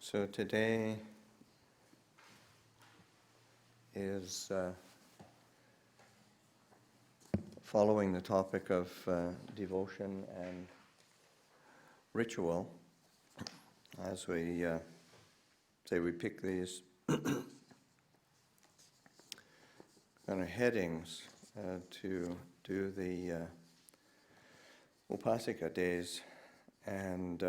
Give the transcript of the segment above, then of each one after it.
So today is following the topic of devotion and ritual. As we say, we pick these kind of headings to do the Upāsika days, and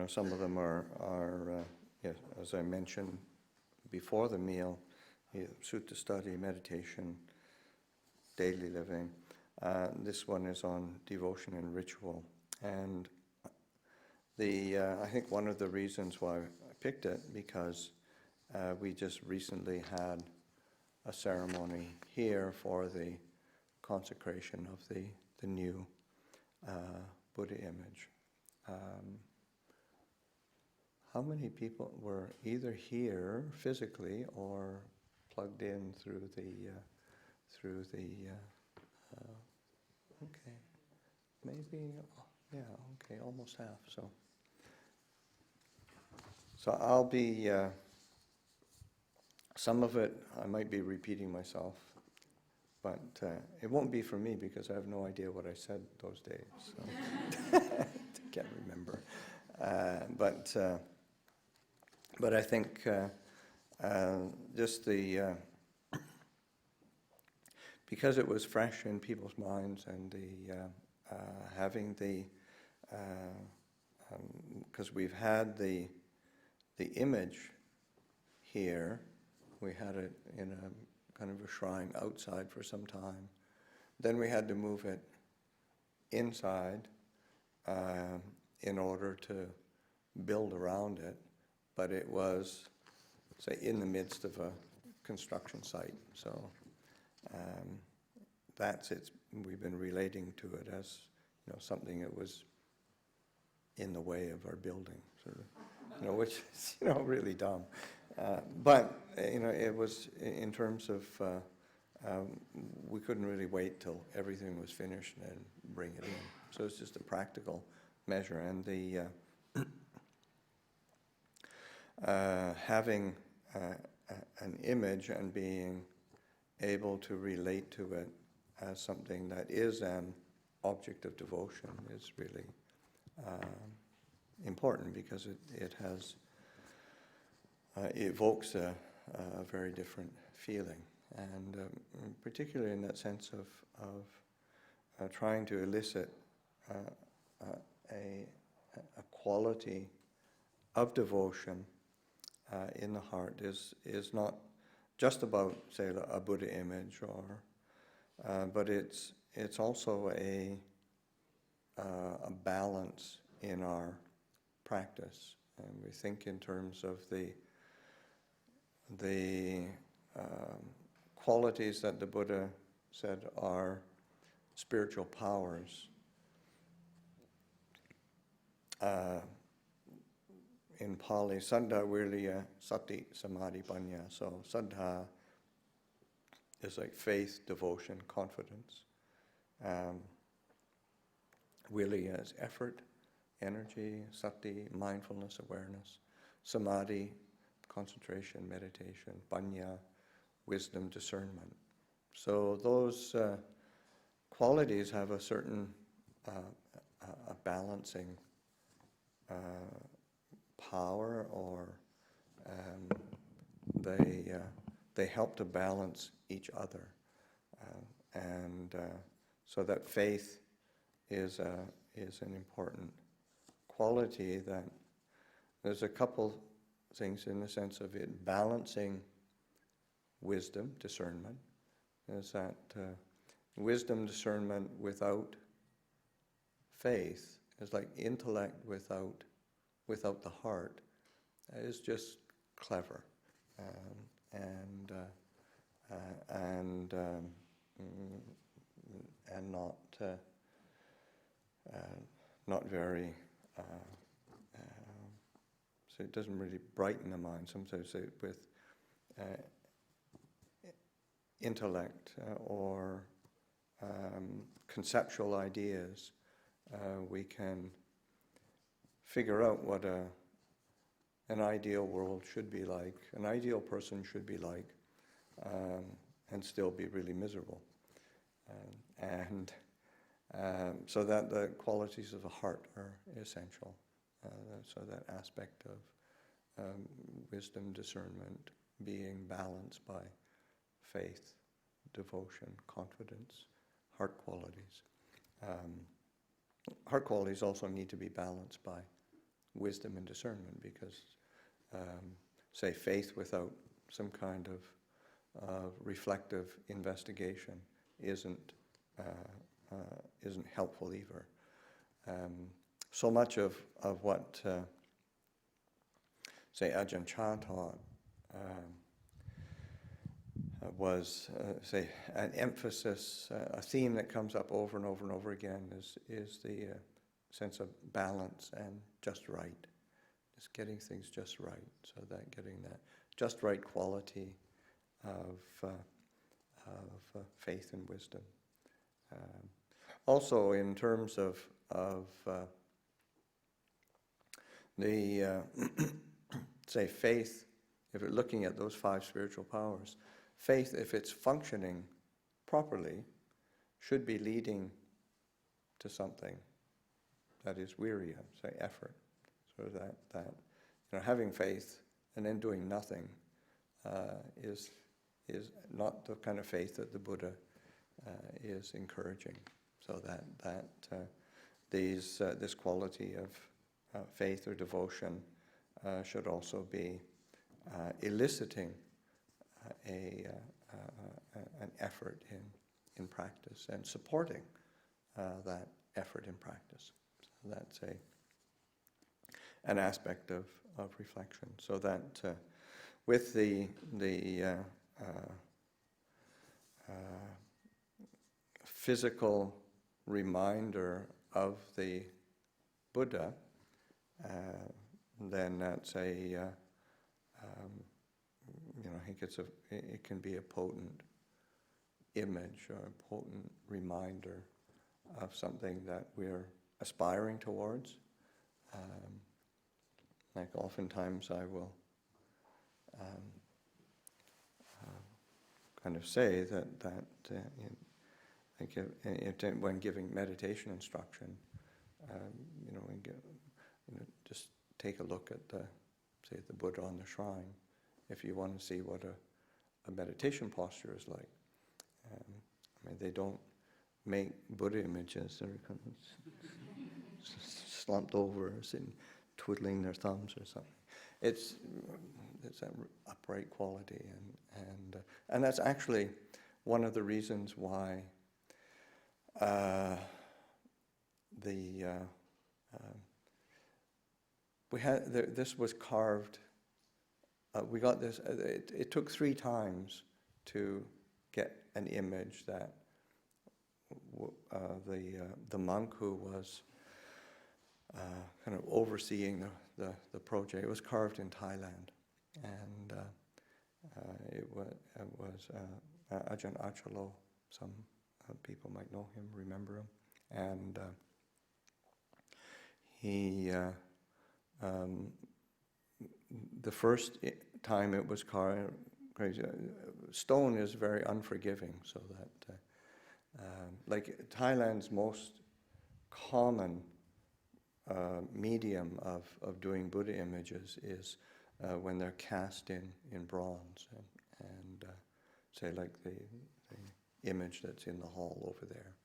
some of them are yes, as I mentioned before the meal, sutta study, meditation, daily living. This one is on devotion and ritual, and I think one of the reasons why I picked it because we just recently had a ceremony here for the consecration of the new Buddha image. How many people were either here physically or plugged in through the okay, maybe, yeah, okay, almost half. So I'll be, some of it I might be repeating myself, but it won't be for me because I have no idea what I said those days, so I can't remember. But I think just because it was fresh in people's minds, and having because we've had the image here, we had it in a kind of a shrine outside for some time. Then we had to move it inside in order to build around it. But it was, say, in the midst of a construction site. So that's it. We've been relating to it as something that was in the way of our building, sort of, which is really dumb. But it was in terms of we couldn't really wait till everything was finished and then bring it in. So it's just a practical measure, and the having an image and being able to relate to it as something that is an object of devotion is really important, because it has evokes a very different feeling, and particularly in that sense of trying to elicit a quality of devotion in the heart is not just about, say, a Buddha image, but it's also a balance in our practice, and we think in terms of the qualities that the Buddha said are spiritual powers. In Pali, Saddha, Virya, Sati, Samadhi, Panya. So Saddha is like faith, devotion, confidence. Virya is effort, energy. Sati, mindfulness, awareness. Samadhi, concentration, meditation. Panya, wisdom, discernment. So those qualities have a certain a balancing power, or they help to balance each other, and so that faith is an important quality. That there's a couple things in the sense of it balancing wisdom, discernment. Is that wisdom, discernment without faith is like intellect without the heart is just clever, and not very. So it doesn't really brighten the mind. Sometimes with intellect or conceptual ideas, we can figure out what an ideal world should be like, an ideal person should be like, and still be really miserable. So that the qualities of the heart are essential. So that aspect of wisdom, discernment, being balanced by faith, devotion, confidence, heart qualities. Heart qualities also need to be balanced by wisdom and discernment, because, say, faith without some kind of reflective investigation isn't helpful either. So much of what, say, Ajahn Chah taught was, say, an emphasis, a theme that comes up over and over and over again is the sense of balance and just right. Just getting things just right, so that getting that just right quality of faith and wisdom. Also, in terms of the say faith, if we're looking at those 5 spiritual powers, faith, if it's functioning properly, should be leading to something that is weary, say effort. So that having faith and then doing nothing is not the kind of faith that the Buddha is encouraging. So that this quality of faith or devotion should also be eliciting an effort in practice and supporting that effort in practice. So that's an aspect of reflection. So that with the physical reminder of the Buddha, then that's I think it can be a potent image or a potent reminder of something that we're aspiring towards. Like oftentimes I will kind of say that when giving meditation instruction, just take a look at the Buddha on the shrine, if you want to see what a meditation posture is like. They don't make Buddha images. They're kind of slumped over, sitting, twiddling their thumbs or something. It's that upright quality, and that's actually one of the reasons why this was carved. We got this. It took 3 times to get an image that the monk who was kind of overseeing the project. It was carved in Thailand, and it was Ajahn Achalo. Some people might know him, remember him, and he. The first time it was carved, stone is very unforgiving, so that like Thailand's most common medium of doing Buddha images is when they're cast in bronze, and say like the image that's in the hall over there,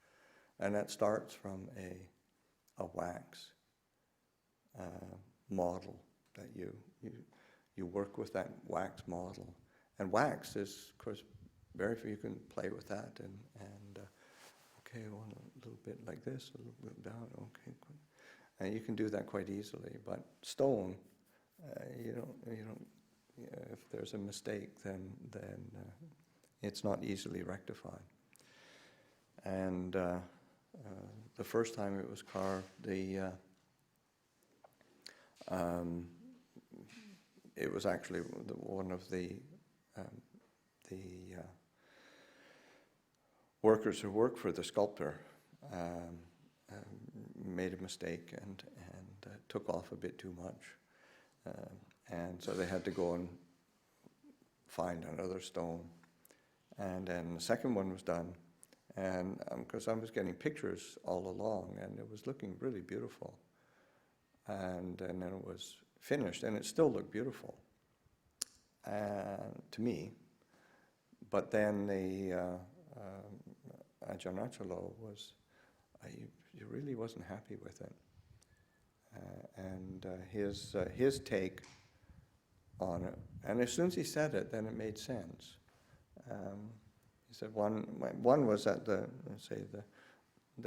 and that starts from a wax model that you work with that wax model, and wax is, of course, very few. You can play with that and okay, well, a little bit like this, a little bit down, okay, and you can do that quite easily. But stone, you don't. If there's a mistake, then it's not easily rectified. And the first time it was carved, it was actually one of the workers who worked for the sculptor made a mistake, and it took off a bit too much. And so they had to go and find another stone. And then the second one was done. And because I was getting pictures all along, and it was looking really beautiful. And then it was finished, and it still looked beautiful to me. But then the Ajahn was, he really wasn't happy with it. And his take on it, and as soon as he said it, then it made sense. He said one was that the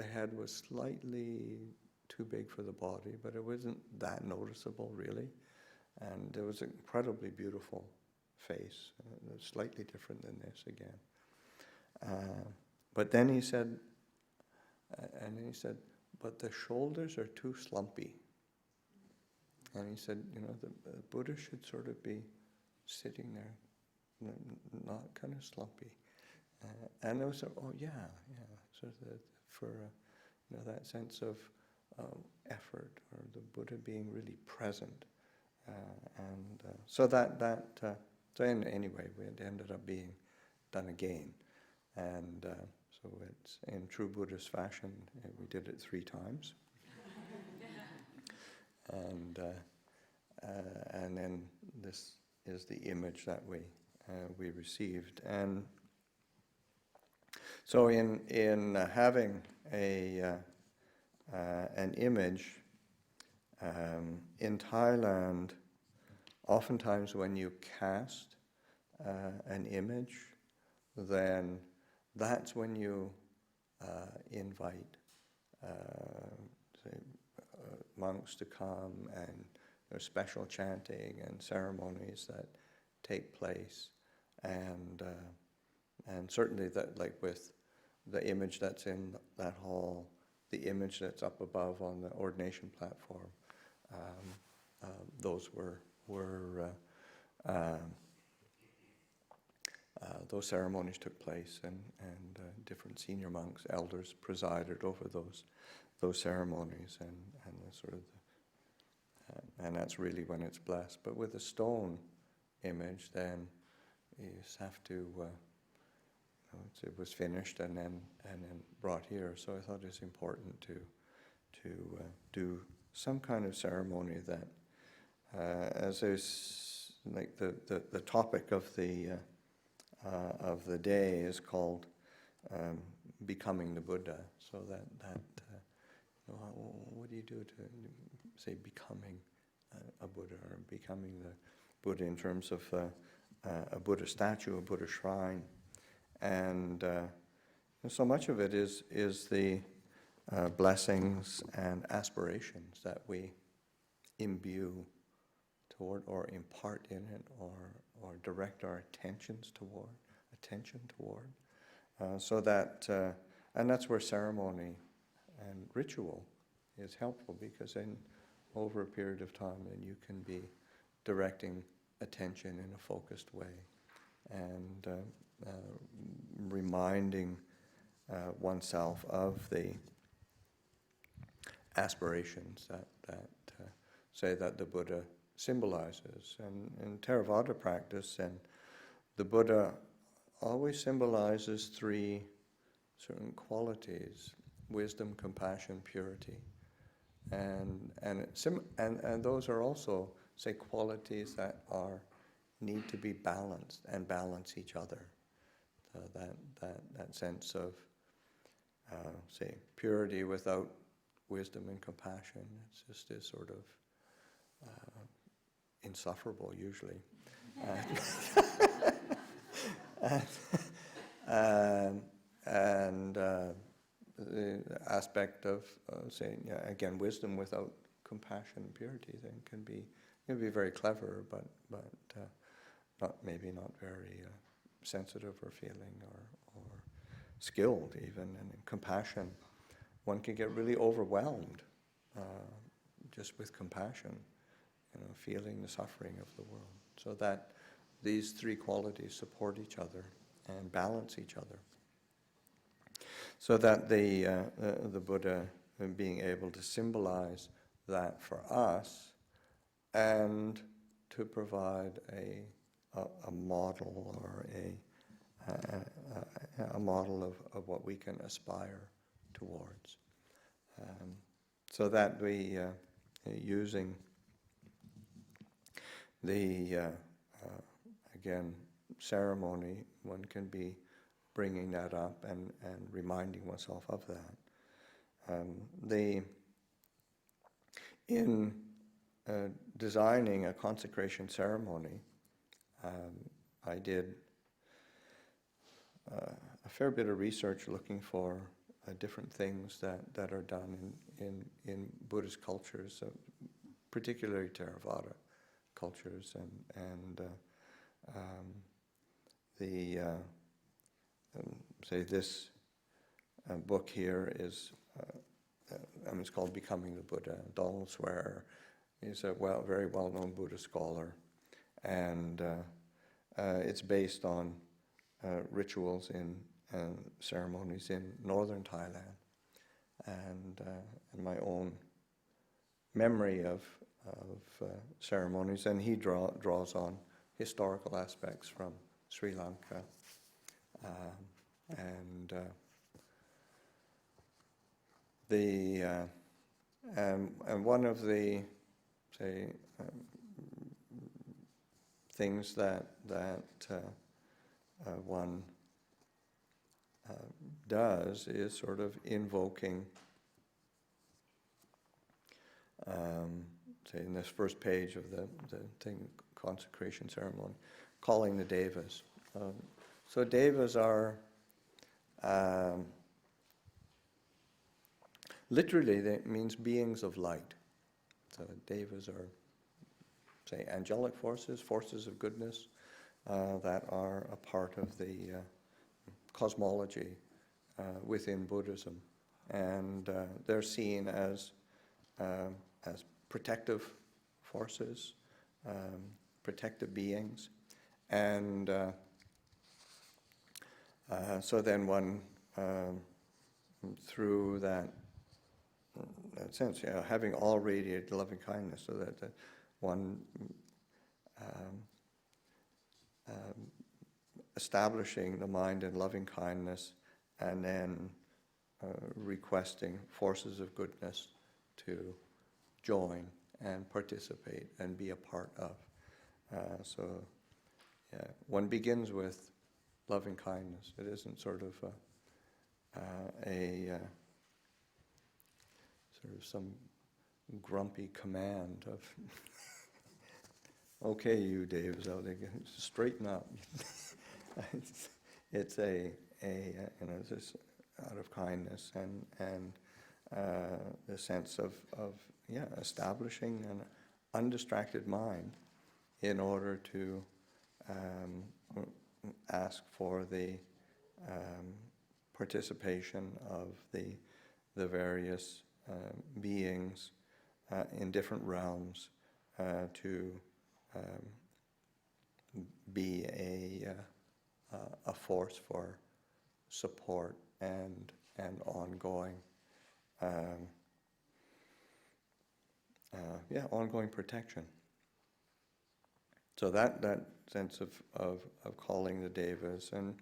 head was slightly too big for the body, but it wasn't that noticeable really. And there was an incredibly beautiful face, slightly different than this again. But then he said, but the shoulders are too slumpy. And he said, the Buddha should sort of be sitting there, not kind of slumpy. And I was like, oh yeah. So for that sense of effort, or the Buddha being really present, so anyway, it ended up being done again, and so it's in true Buddhist fashion. We did it 3 times. And then this is the image that we received. And so in having an image in Thailand, oftentimes when you cast an image, then that's when you invite monks to come, and there's special chanting and ceremonies that take place, and certainly that, like with the image that's in that hall, the image that's up above on the ordination platform, those those ceremonies took place, and different senior monks, elders presided over those ceremonies, and the sort of and that's really when it's blessed. But with a stone image, then you just have to. It was finished and then brought here. So I thought it's important to do some kind of ceremony that, as is like the topic of the day is called becoming the Buddha. So that what do you do to say becoming a Buddha, or becoming the Buddha in terms of a Buddha statue, a Buddha shrine, and so much of it is the blessings and aspirations that we imbue toward, or impart in it, or direct our attention toward, so that, and that's where ceremony and ritual is helpful, because then over a period of time, then you can be directing attention in a focused way, and reminding oneself of the aspirations that say that the Buddha symbolizes. And in Theravada practice, and the Buddha always symbolizes 3 certain qualities: wisdom, compassion, purity. And those are also, say, qualities that need to be balanced and balance each other. That sense of, say, purity without wisdom and compassion, it's just is sort of insufferable usually. And the aspect of saying, again, wisdom without compassion and purity then can be very clever, but not very sensitive or feeling or skilled even. And in compassion, one can get really overwhelmed just with compassion, feeling the suffering of the world. So that these 3 qualities support each other and balance each other. So that the Buddha being able to symbolize that for us, and to provide a model or a model of what we can aspire towards. So that we, using the, again, ceremony, one can be bringing that up and reminding oneself of that. In designing a consecration ceremony, I did a fair bit of research looking for different things that are done in Buddhist cultures, particularly Theravada cultures, and say this book here is it's called Becoming the Buddha. Donald Swearer is a very well-known Buddhist scholar, and it's based on rituals and ceremonies in northern Thailand, and my own memory of ceremonies, and he draws on historical aspects from Sri Lanka, and one of the things that one does is sort of invoking, say in this first page of the thing, consecration ceremony, calling the devas. So devas are, literally that means beings of light. So devas are, say, angelic forces, forces of goodness, that are a part of the cosmology within Buddhism, and they're seen as protective forces, protective beings, and so then one, through that sense, having all radiated loving kindness, so that one establishing the mind in loving kindness, and then requesting forces of goodness to join and participate and be a part of. One begins with loving kindness. It isn't sort of some grumpy command of, okay, you Daves out there, straighten up. It's just out of kindness and the sense of establishing an undistracted mind in order to ask for the participation of the various beings in different realms to be a force for support and ongoing ongoing protection. So that sense of calling the devas, and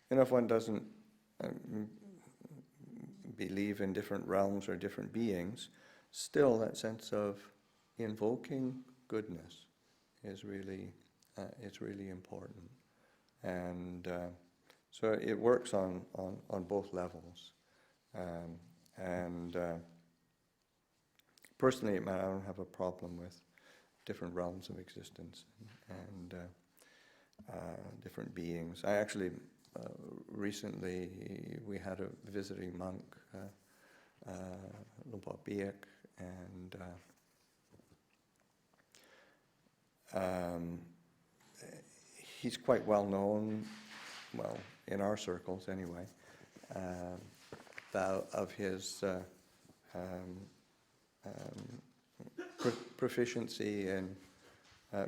if one doesn't believe in different realms or different beings, still that sense of invoking goodness is really important, and so it works on both levels. And personally, I don't have a problem with different realms of existence and different beings. I actually recently we had a visiting monk, Upāsikā, and he's quite well known, in our circles anyway, of his proficiency in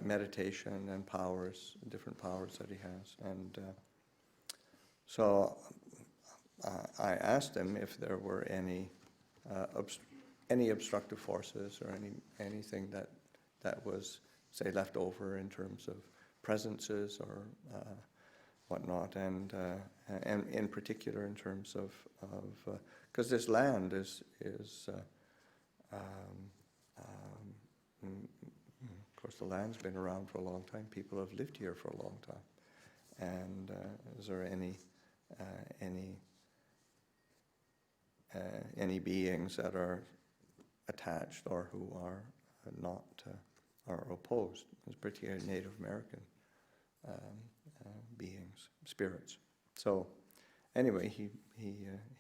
meditation and powers, different powers that he has. And so I asked him if there were any any obstructive forces or anything that was, say, left over in terms of presences or whatnot, and in particular in terms of because this land is of course the land's been around for a long time. People have lived here for a long time, and is there any beings that are attached or who are not are opposed, particularly Native American beings, spirits. So anyway, he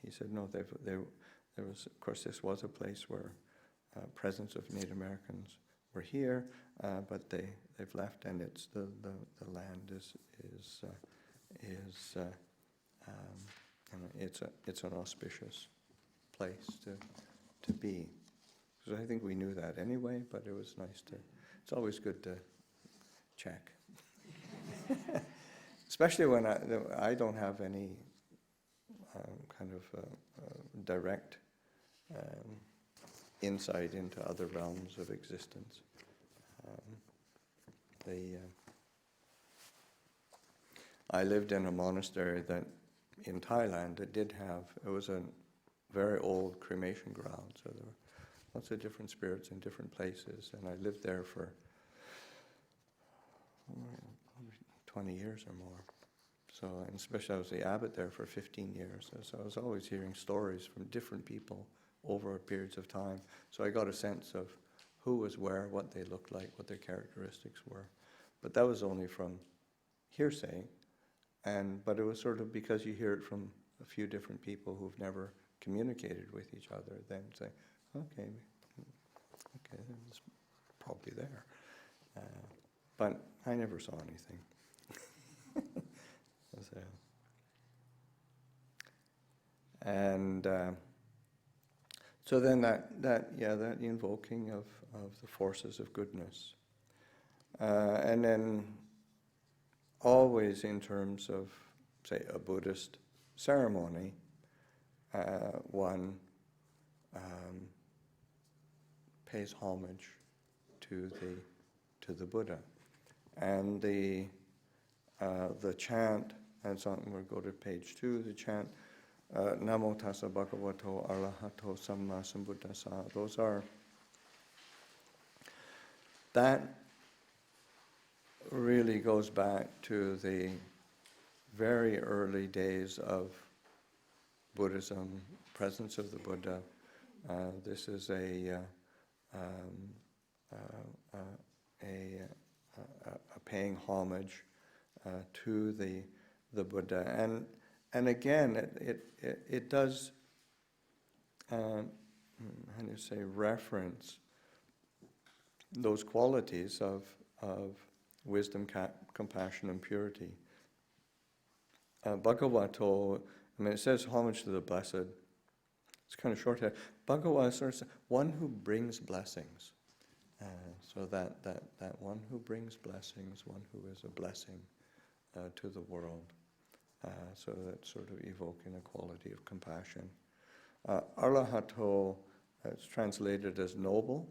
said no. There was, of course, this was a place where presence of Native Americans were here, but they've left, and it's the land is it's an auspicious place to be. So I think we knew that anyway, but it was nice to. It's always good to check, especially when I don't have any kind of direct insight into other realms of existence. I lived in a monastery that in Thailand it was a very old cremation ground, so there were lots of different spirits in different places, and I lived there for 20 years or more. So, and especially I was the abbot there for 15 years, so I was always hearing stories from different people over periods of time. So I got a sense of who was where, what they looked like, what their characteristics were. But that was only from hearsay, but it was sort of because you hear it from a few different people who've never communicated with each other, then say, okay, it's probably there. But I never saw anything. And so then that invoking of the forces of goodness, and then always in terms of, say, a Buddhist ceremony, one pays homage to the Buddha, and the chant, and so we'll go to page 2. The chant, Namo Tassa Bhagavato Arahato Samma Sambuddhassa. That really goes back to the very early days of Buddhism, presence of the Buddha. This is a paying homage to the Buddha, and again it does how do you say, reference those qualities of wisdom, compassion, and purity. Bhagavato, I mean, it says homage to the blessed. It's kind of short here. Bhagavad sort of says, one who brings blessings. So that one who brings blessings, one who is a blessing to the world. So that's sort of evoking a quality of compassion. Arahato, it's translated as noble.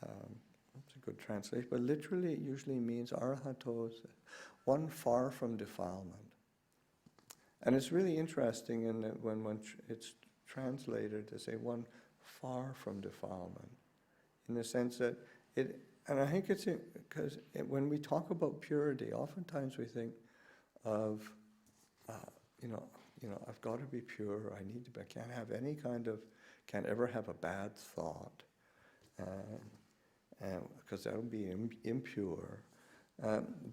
That's a good translation, but literally it usually means arahato, one far from defilement. And it's really interesting in that when it's translated to say one far from defilement, in the sense that it, and I think it's because when we talk about purity, oftentimes we think of, I've got to be pure. I can't have any can't ever have a bad thought, because that would be impure.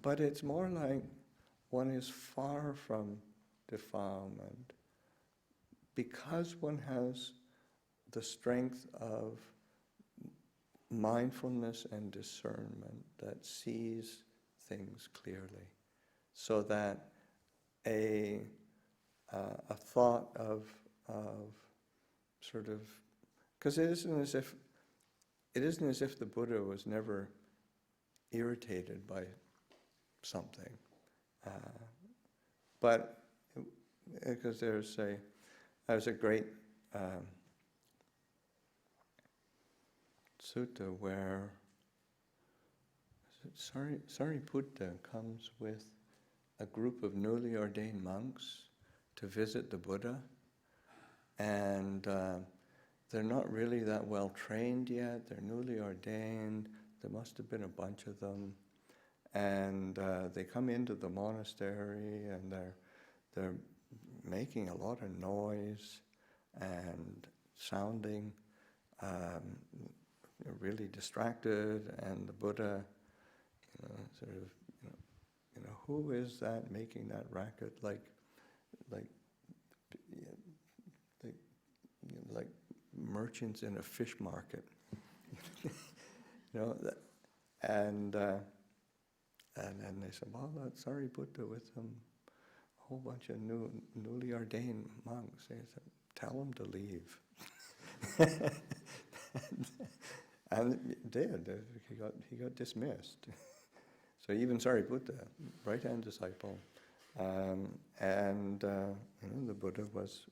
But it's more like one is far from defilement because one has the strength of mindfulness and discernment that sees things clearly, so that a thought of sort of, because it isn't as if the Buddha was never irritated by something, but because there's a great sutta where Sariputta comes with a group of newly ordained monks to visit the Buddha, and they're not really that well trained yet. They're newly ordained. There must have been a bunch of them, and they come into the monastery, and they're making a lot of noise and sounding really distracted. And the Buddha, who is that making that racket? Like merchants in a fish market, and then they said, well, that's Sariputta with them, a whole bunch of newly ordained monks. They said, tell them to leave. and it did. He got dismissed. So even Sariputta, right-hand disciple, and the Buddha was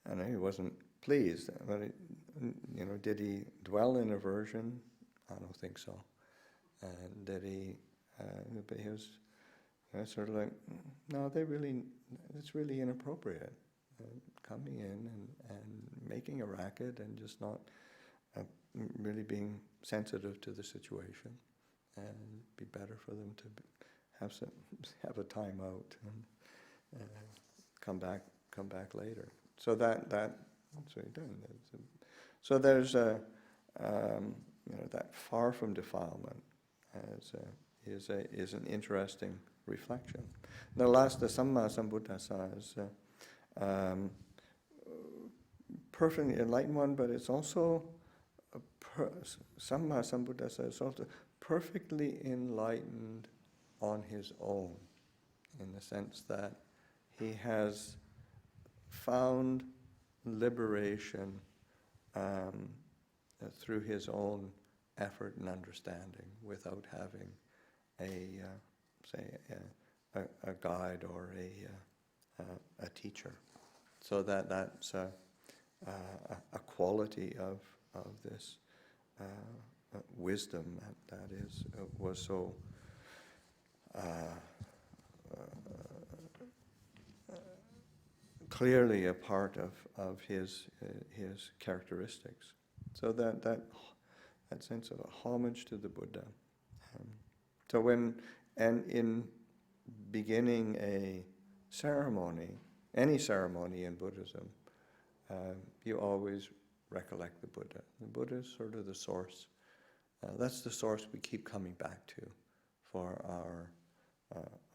and he wasn't pleased. But did he dwell in aversion? I don't think so. And did he? But he was sort of like, no, it's really inappropriate. Coming in and making a racket and just not really being sensitive to the situation, and it'd be better for them to have a time out and come back later. So that's what he done. So there's that far from defilement is an interesting reflection. The last, the Samma Sambuddhasa is perfectly enlightened one, but it's also Samma Sambuddhasa is also perfectly enlightened on his own, in the sense that he has found liberation through his own effort and understanding, without having a guide or a teacher. So that's a quality of this wisdom that was so clearly a part of his characteristics. So that sense of a homage to the Buddha. So in beginning a ceremony, any ceremony in Buddhism, you always recollect the Buddha. The Buddha is sort of the source. That's the source we keep coming back to for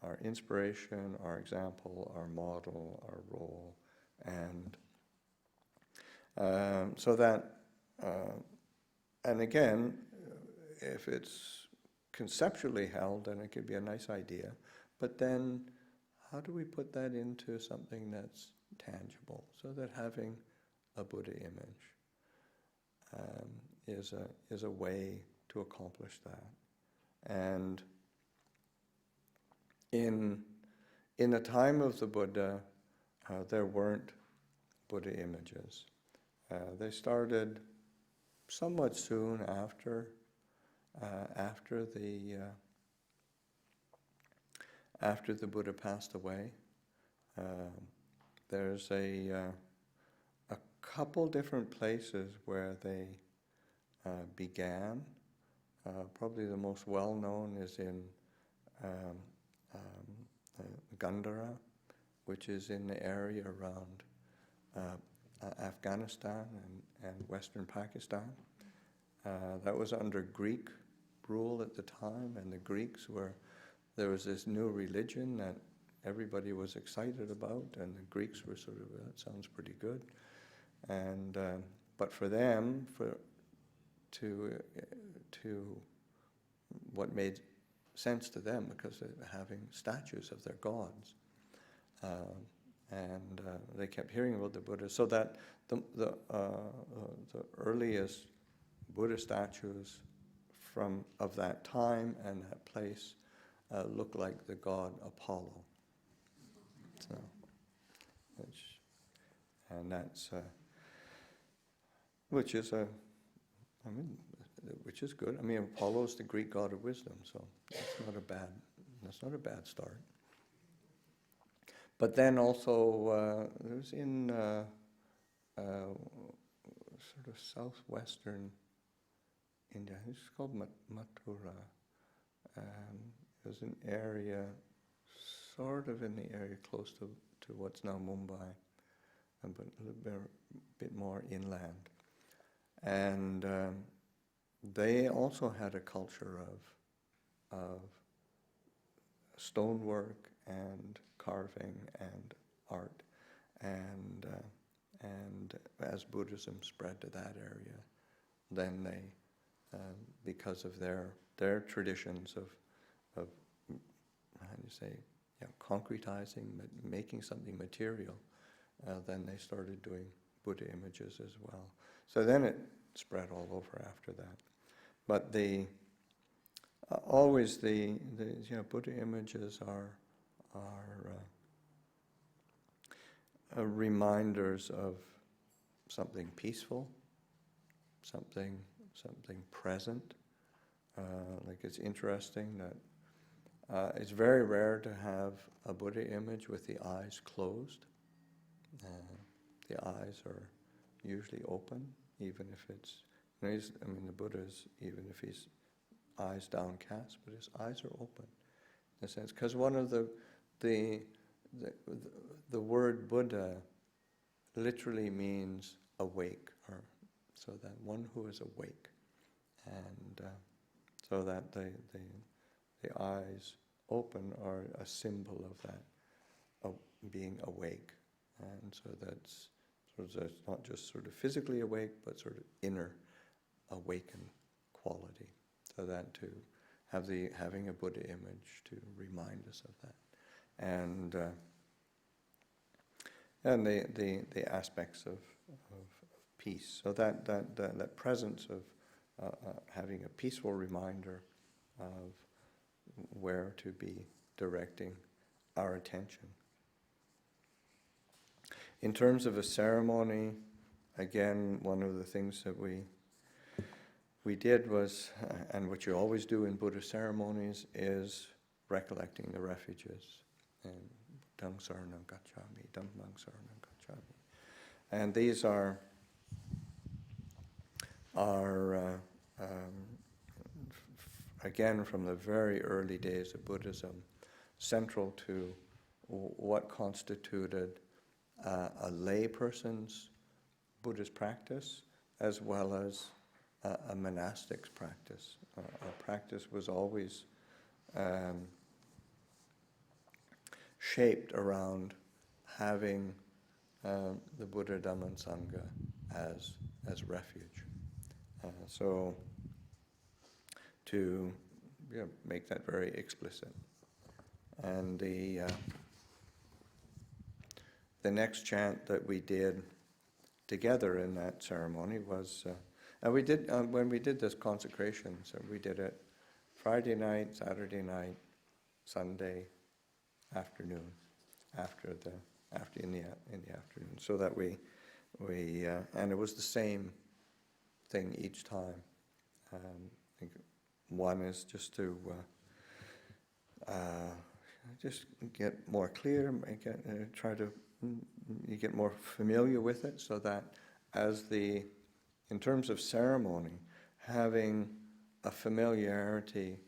our inspiration, our example, our model, our role, and so that, and again, if it's conceptually held, then it could be a nice idea, but then how do we put that into something that's tangible, so that having a Buddha image is a way to accomplish that. And in the time of the Buddha, there weren't Buddha images. They started somewhat soon after the Buddha passed away. There's a couple different places where they began. Probably the most well-known is in Gandhara, which is in the area around Afghanistan and Western Pakistan. That was under Greek rule at the time, and the Greeks there was this new religion that everybody was excited about, and the Greeks were sort of, that sounds pretty good. And but for them, to what made sense to them, because they were having statues of their gods, and they kept hearing about the Buddha. So that the earliest Buddha statues of that time and that place look like the god Apollo. So, which is which is good. I mean, Apollo's the Greek god of wisdom, so that's not a bad start. But then also, it was in sort of southwestern India. It's called Mathura. It was an area, sort of in the area close to what's now Mumbai, but a little bit more inland. And they also had a culture of stonework and carving and art, and as Buddhism spread to that area, then they, because of their traditions of how do you say, concretizing, making something material, then they started doing Buddha images as well. So then it spread all over after that. But always the Buddha images are reminders of something peaceful, something present. Like, it's interesting that it's very rare to have a Buddha image with the eyes closed. The eyes are usually open, even if it's, the Buddha's, even if he's eyes downcast, but his eyes are open, in a sense. Because one of the word Buddha literally means awake, or so that one who is awake, and so that the eyes open are a symbol of that, of being awake, and so that's not just sort of physically awake, but sort of inner awakened quality. So that to have having a Buddha image to remind us of that, and the aspects of peace. So that presence of having a peaceful reminder of where to be directing our attention. In terms of a ceremony, again, one of the things that we did was, and what you always do in Buddhist ceremonies, is recollecting the refuges. And Dhammam Saranam Gacchami, Dhammam Saranam Gacchami. And these are again, from the very early days of Buddhism, central to what constituted a lay person's Buddhist practice, as well as a monastic's practice. Our practice was always shaped around having the Buddha, Dhamma, and Sangha as refuge. So to make that very explicit. And the next chant that we did together in that ceremony was, and we did when we did this consecration. So we did it Friday night, Saturday night, Sunday afternoon, in the afternoon, so that we and it was the same thing each time. I think one is just to just get more clear, you get more familiar with it, so that in terms of ceremony, having a familiarity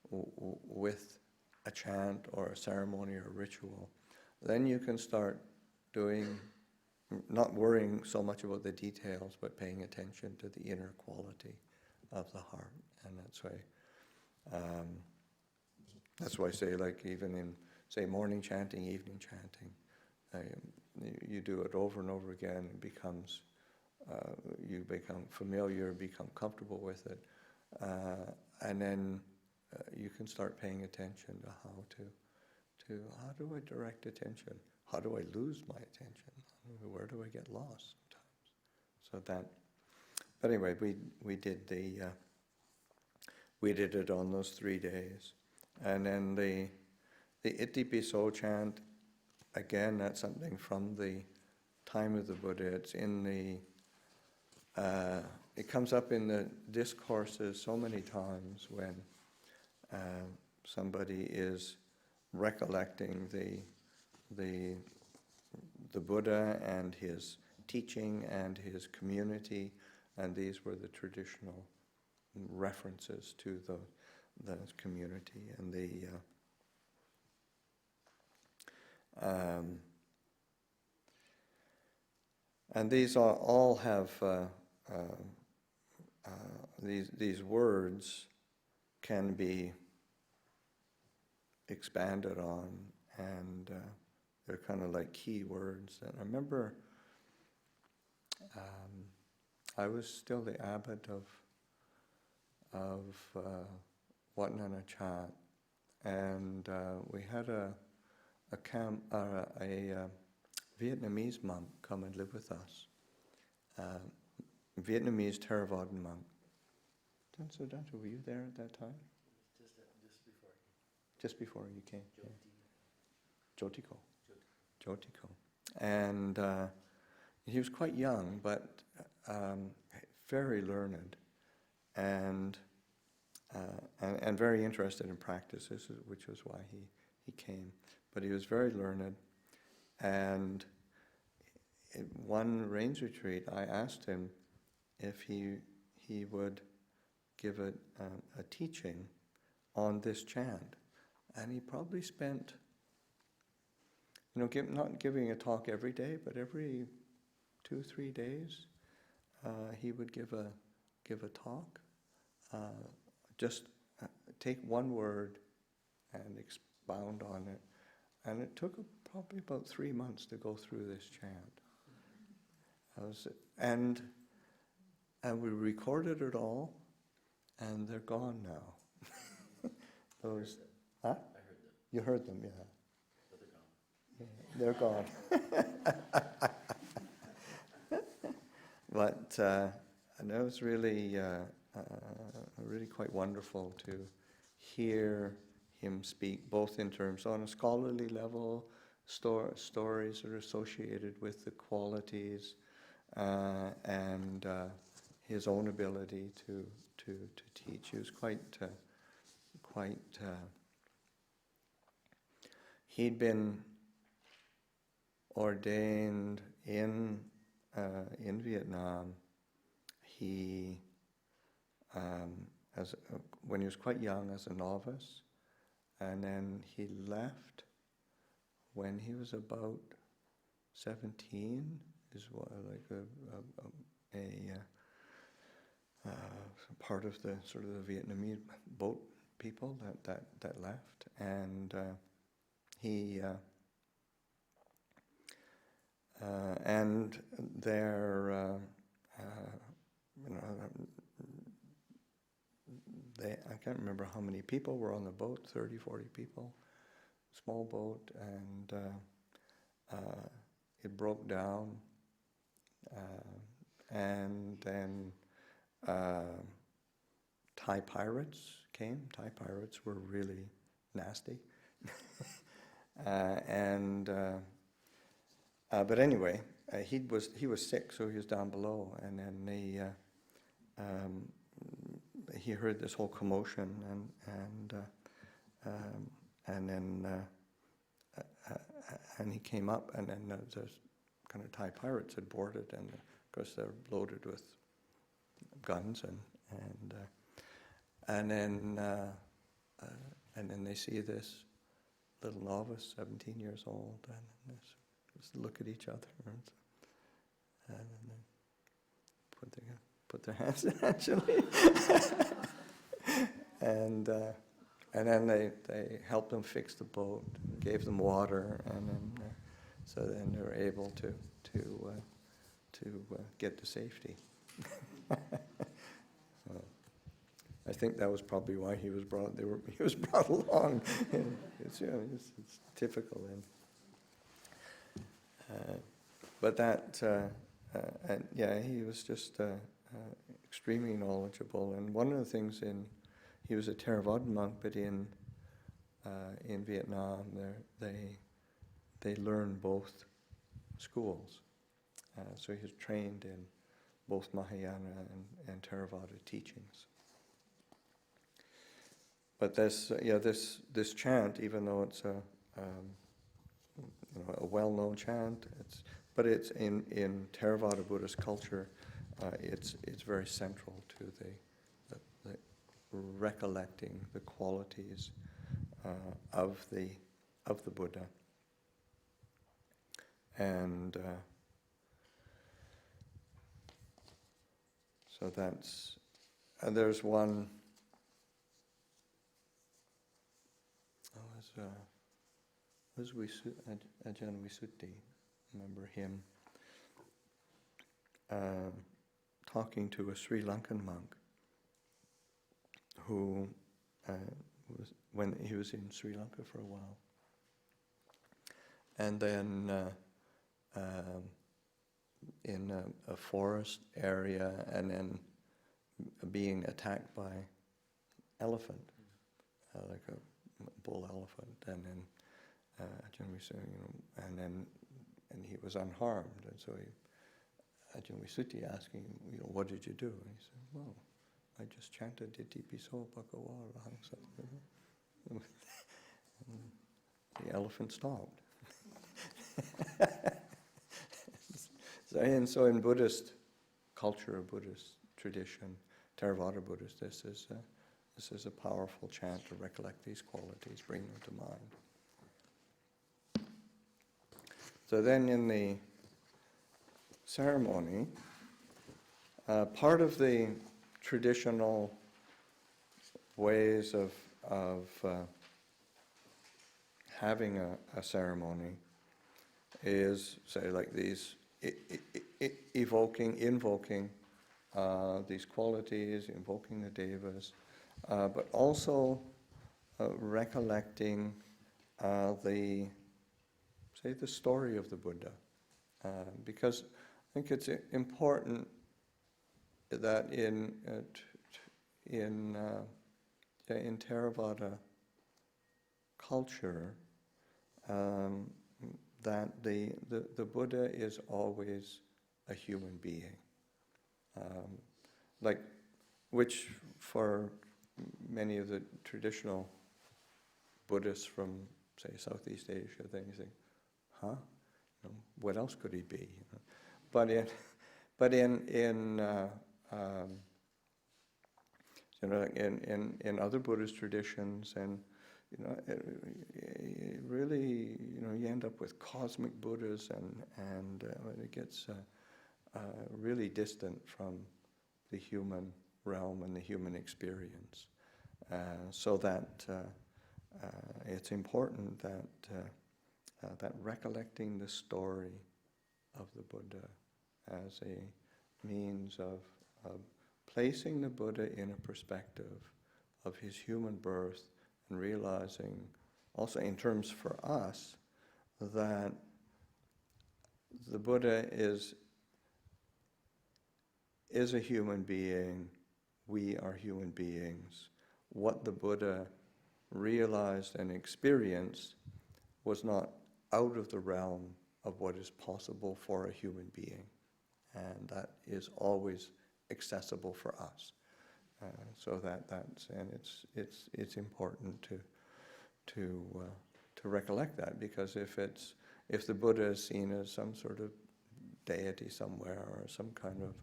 with a chant or a ceremony or a ritual, then you can start doing, not worrying so much about the details, but paying attention to the inner quality of the heart. And that's why I say, like, even in, say, morning chanting, evening chanting, you do it over and over again. It becomes, you become familiar, become comfortable with it, and then you can start paying attention to how do I direct attention? How do I lose my attention? Where do I get lost sometimes? So that, but anyway, we did it on those 3 days. And then the Iti Piso chant, again, that's something from the time of the Buddha. It's in it comes up in the discourses so many times when somebody is recollecting the Buddha and his teaching and his community, and these were the traditional references to the community and and these all have these words can be expanded on, and they're kind of like key words. And I remember I was still the abbot of Watnana Chant, and we had a Vietnamese monk come and live with us. Vietnamese Theravada monk. So, Dante, were you there at that time? Just before you came. Jotiko. Jotiko. And he was quite young, but very learned, and very interested in practices, which was why he came. But he was very learned, and in one rains retreat, I asked him if he would give a teaching on this chant, and he probably spent, not giving a talk every day, but every 2-3 days, he would give a talk. Just take one word and expound on it, and it took probably about 3 months to go through this chant. And we recorded it all, and they're gone now. Those, huh? I heard them. You heard them, yeah. But they're gone. Yeah, they're gone. But and it was really quite wonderful to hear him speak, both in terms on a scholarly level, stories that are associated with the qualities, and his own ability to teach. He was quite he'd been ordained in Vietnam. He when he was quite young as a novice, and then he left when he was about 17. Is what part of the sort of the Vietnamese boat people that left, and he and their I can't remember how many people were on the boat, 30, 40 people, small boat, and it broke down, and then Thai pirates came. Thai pirates were really nasty, but anyway, he was sick, so he was down below, and then he heard this whole commotion, and he came up, and then the kind of Thai pirates had boarded, and of course they're loaded with guns, and then they see this little novice, 17 years old, and just look at each other, and then put their hands in, actually. And then they helped them fix the boat, gave them water, and then so then they were able to get to safety. I think that was probably why he was brought. He was brought along. It's typical then. But that, and yeah, he was just extremely knowledgeable. And one of the things he was a Theravada monk, but in Vietnam, they learn both schools. So he was trained in both Mahayana and Theravada teachings. But this chant, even though it's a well-known chant, but it's in Theravada Buddhist culture, it's very central to the recollecting the qualities of the Buddha, and so that's. And there's one. Ajahn Visuddhi, remember him talking to a Sri Lankan monk who when he was in Sri Lanka for a while, and then in a forest area, and then being attacked by elephant, like a bull elephant, and then Ajahn Visuddhi, and he was unharmed, and so Ajahn Visuddhi asking him, what did you do? And he said, well, I just chanted Itipiso Bhagava Arahang Sattva. The elephant stopped. So in Buddhist culture, Buddhist tradition, Theravada Buddhist, this is a powerful chant to recollect these qualities, bring them to mind. So then in the ceremony, part of the traditional ways of having a ceremony is, say, like these, invoking these qualities, invoking the devas, but also recollecting the story of the Buddha, because I think it's important that in Theravada culture, that the Buddha is always a human being, which for many of the traditional Buddhists from, say, Southeast Asia, they think, huh? What else could he be? But in other Buddhist traditions, and really, you end up with cosmic Buddhas, and it gets really distant from the human realm and the human experience. So that it's important that recollecting the story of the Buddha as a means of placing the Buddha in a perspective of his human birth, and realizing also in terms for us that the Buddha is a human being, we are human beings. What the Buddha realized and experienced was not out of the realm of what is possible for a human being, and that is always accessible for us. So it's important to recollect that, because if the Buddha is seen as some sort of deity somewhere, or some kind of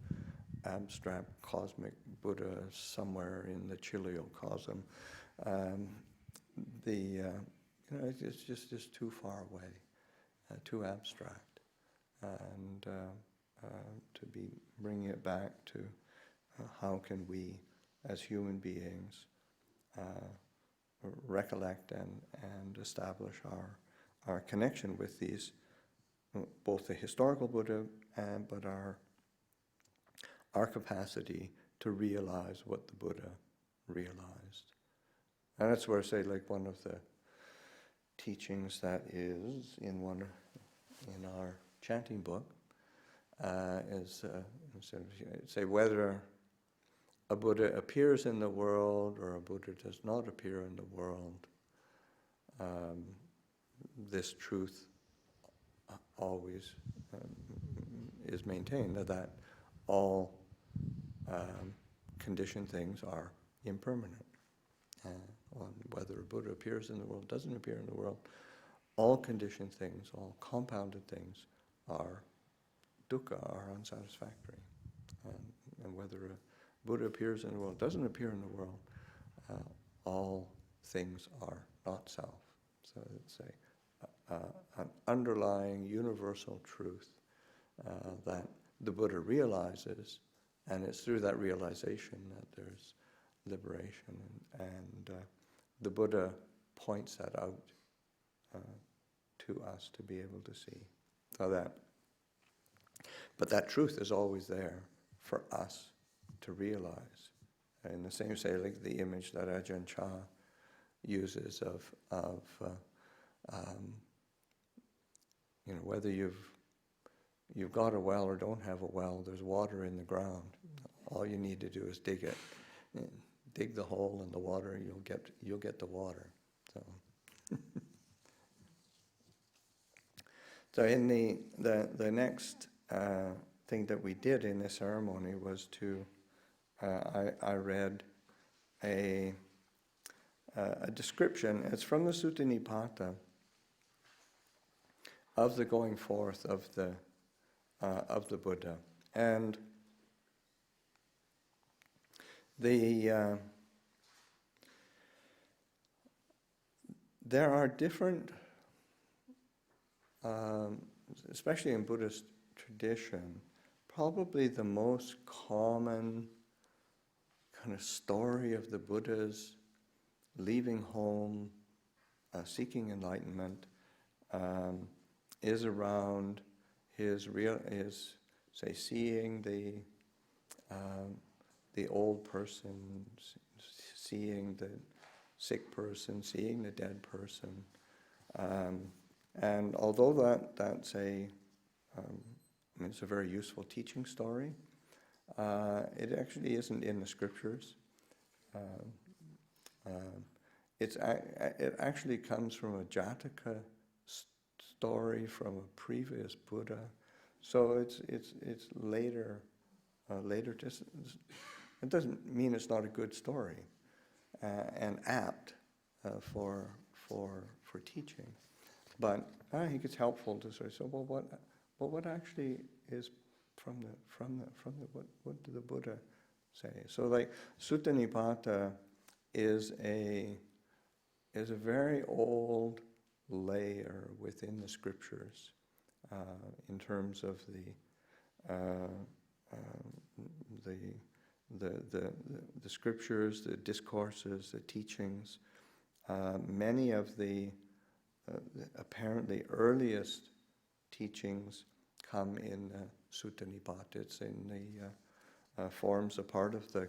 abstract cosmic Buddha somewhere in the Chiliocosm, it's just too far away, too abstract, and to be bringing it back to how can we, as human beings, recollect and establish our connection with these, both the historical Buddha but our capacity to realize what the Buddha realized. And that's where I say, like, one of the teachings that is in our chanting book is say whether a Buddha appears in the world or a Buddha does not appear in the world, this truth always is maintained, that all conditioned things are impermanent. Whether a Buddha appears in the world, doesn't appear in the world, all conditioned things, all compounded things are dukkha, are unsatisfactory. And whether a Buddha appears in the world, doesn't appear in the world, all things are not self. So it's an underlying universal truth that the Buddha realizes, and it's through that realization that there's liberation. And the Buddha points that out to us to be able to see. But that truth is always there for us to realize. In the same way, like the image that Ajahn Chah uses of whether you've got a well or don't have a well, there's water in the ground. All you need to do is dig it. Dig the hole in the water, you'll get the water. So in the next thing that we did in this ceremony was to I read a description. It's from the Sutta Nipata of the going forth of the Buddha, and there are different, especially in Buddhist tradition, probably the most common kind of story of the Buddha's leaving home, seeking enlightenment, is around his seeing the old person, seeing the sick person, seeing the dead person, and although that's it's a very useful teaching story, it actually isn't in the scriptures. It actually comes from a Jataka story from a previous Buddha, so it's later. Just it doesn't mean it's not a good story and apt for teaching, but I think it's helpful to sort of say, well, what actually is from what did the Buddha say? So like Sutta Nipata is a very old layer within the scriptures in terms of the scriptures, the discourses, the teachings. Many of the apparently earliest teachings come in Sutta Nipata. It's in the forms a part of the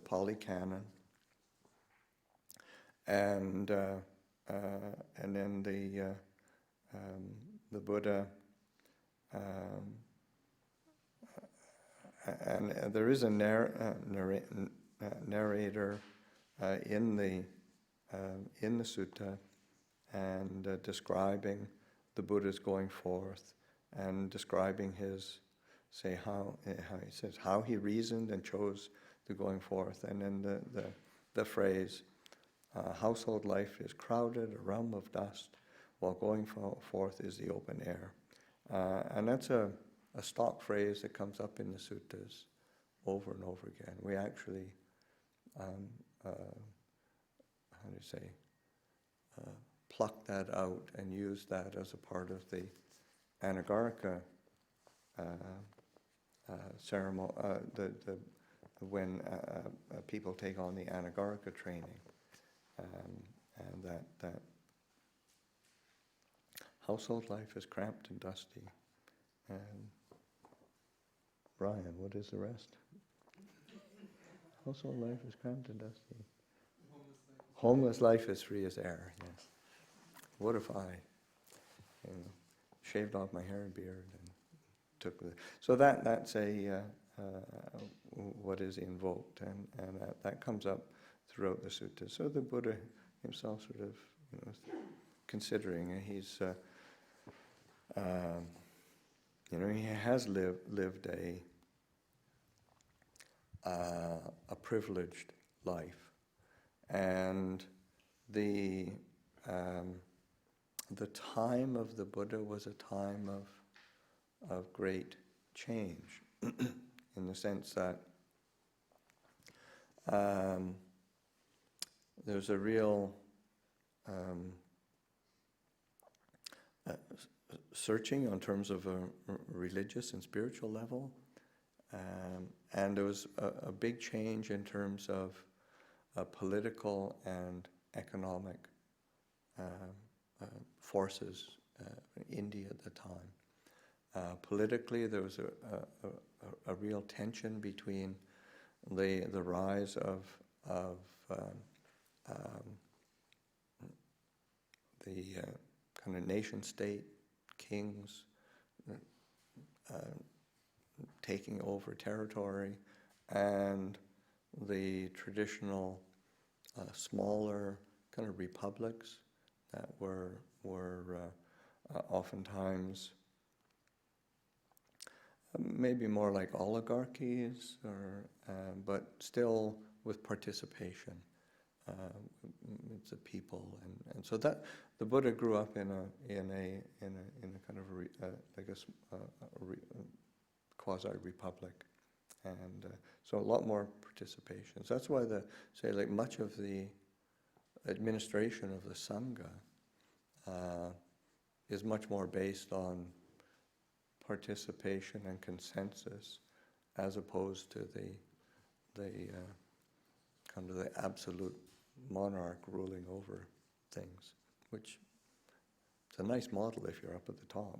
Pali Canon, and then the Buddha, and there is a narrator in the sutta, and describing the Buddha's going forth, and describing how he reasoned and chose the going forth, and then the phrase, household life is crowded, a realm of dust, while going forth is the open air. And that's a stock phrase that comes up in the suttas over and over again. We actually, pluck that out and use that as a part of the Anagarika ceremony, when people take on the Anagarika training, and that household life is cramped and dusty. And Brian, what is the rest? Household life is cramped and dusty. Homeless life is free as air. Yes. What if I, shaved off my hair and beard and took the... So that's what is invoked, and that comes up throughout the sutta. So the Buddha himself sort of, considering, he's, he has lived a privileged life, and the time of the Buddha was a time of great change, in the sense that there's a real searching in terms of a religious and spiritual level, and there was a big change in terms of political and economic forces in India at the time. Politically, there was a real tension between the rise of the kind of nation-state kings taking over territory, and the traditional smaller kind of republics that were oftentimes maybe more like oligarchies, or but still with participation. It's a people, and so that the Buddha grew up in a kind of quasi-republic, and so a lot more participation. So that's why much of the administration of the Sangha is much more based on participation and consensus, as opposed to the kind of the absolute monarch ruling over things, which it's a nice model if you're up at the top.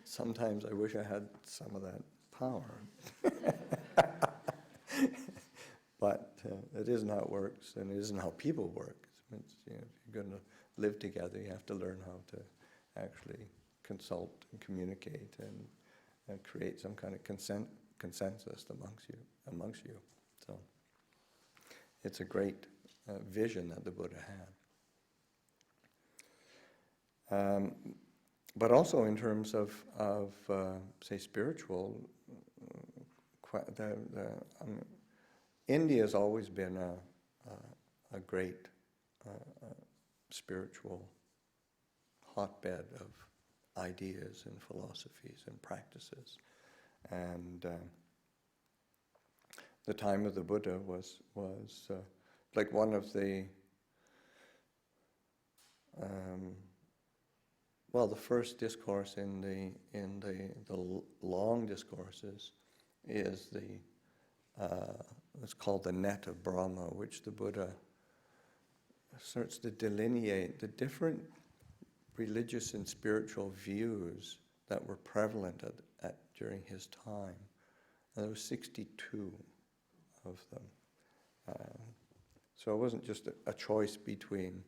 Sometimes I wish I had some of that power. But it isn't how it works, and it isn't how people work. It's, if you're going to live together, you have to learn how to actually consult and communicate and create some kind of consensus amongst you. So it's a great vision that the Buddha had. But also in terms of say, spiritual, India has always been a great spiritual hotbed of ideas and philosophies and practices. And the time of the Buddha was like one of the the first discourse in the long discourses is it's called the Net of Brahma, which the Buddha starts to delineate the different religious and spiritual views that were prevalent during his time. And there were 62 of them. So it wasn't just a choice between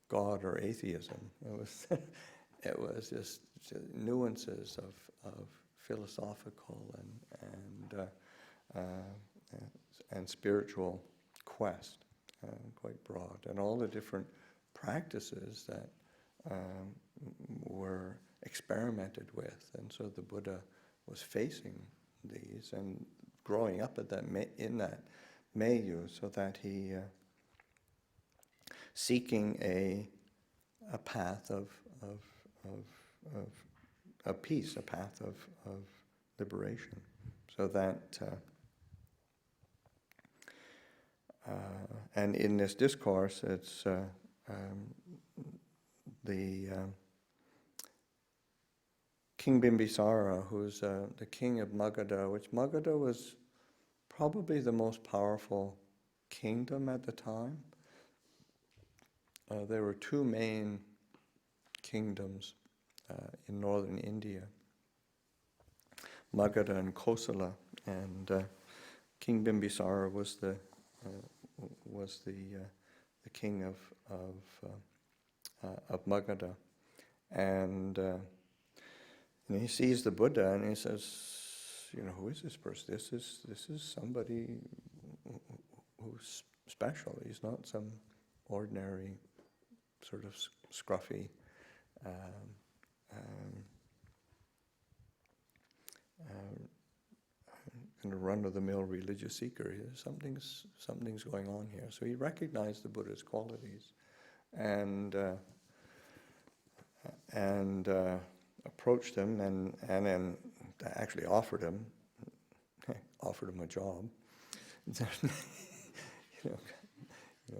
God or atheism. It was just nuances of philosophical and spiritual quest, quite broad, and all the different practices that were experimented with. And so the Buddha was facing these and growing up in that milieu, so that he seeking a path of peace, a path of liberation, so that and in this discourse, it's the King Bimbisara, who's the king of Magadha, which Magadha was probably the most powerful kingdom at the time. There were two main kingdoms in northern India, Magadha and Kosala, and King Bimbisara was the king of Magadha, and he sees the Buddha and he says, who is this person? This is somebody who's special. He's not some ordinary sort of scruffy kind of run-of-the-mill religious seeker. Something's going on here. So he recognized the Buddha's qualities, and approached him, and then actually offered him a job.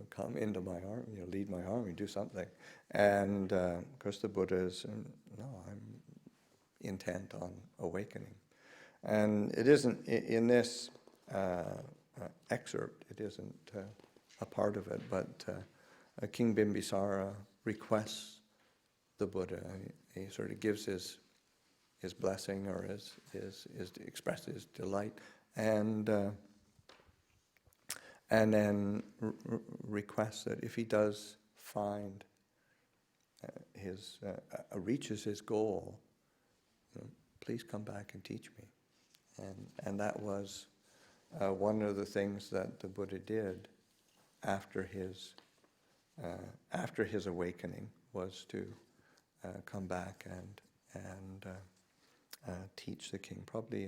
Come into my army, lead my army, do something. And of course the Buddha is, no, I'm intent on awakening. And it isn't, in this excerpt, it isn't a part of it, but King Bimbisara requests the Buddha. He sort of gives his blessing, or his expresses his delight, and then requests that if he does find reaches his goal, please come back and teach me. And that was one of the things that the Buddha did after his awakening, was to come back and teach the king. Probably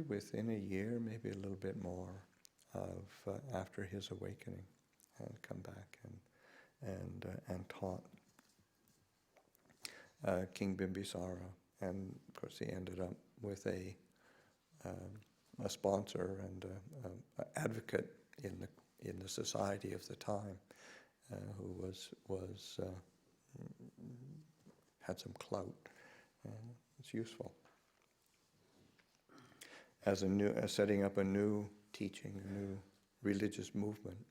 within a year, maybe a little bit more, of after his awakening, and come back and taught King Bimbisara. And of course, he ended up with a sponsor and an advocate in the society of the time, who had some clout. It's useful as setting up a new teaching, a new religious movement.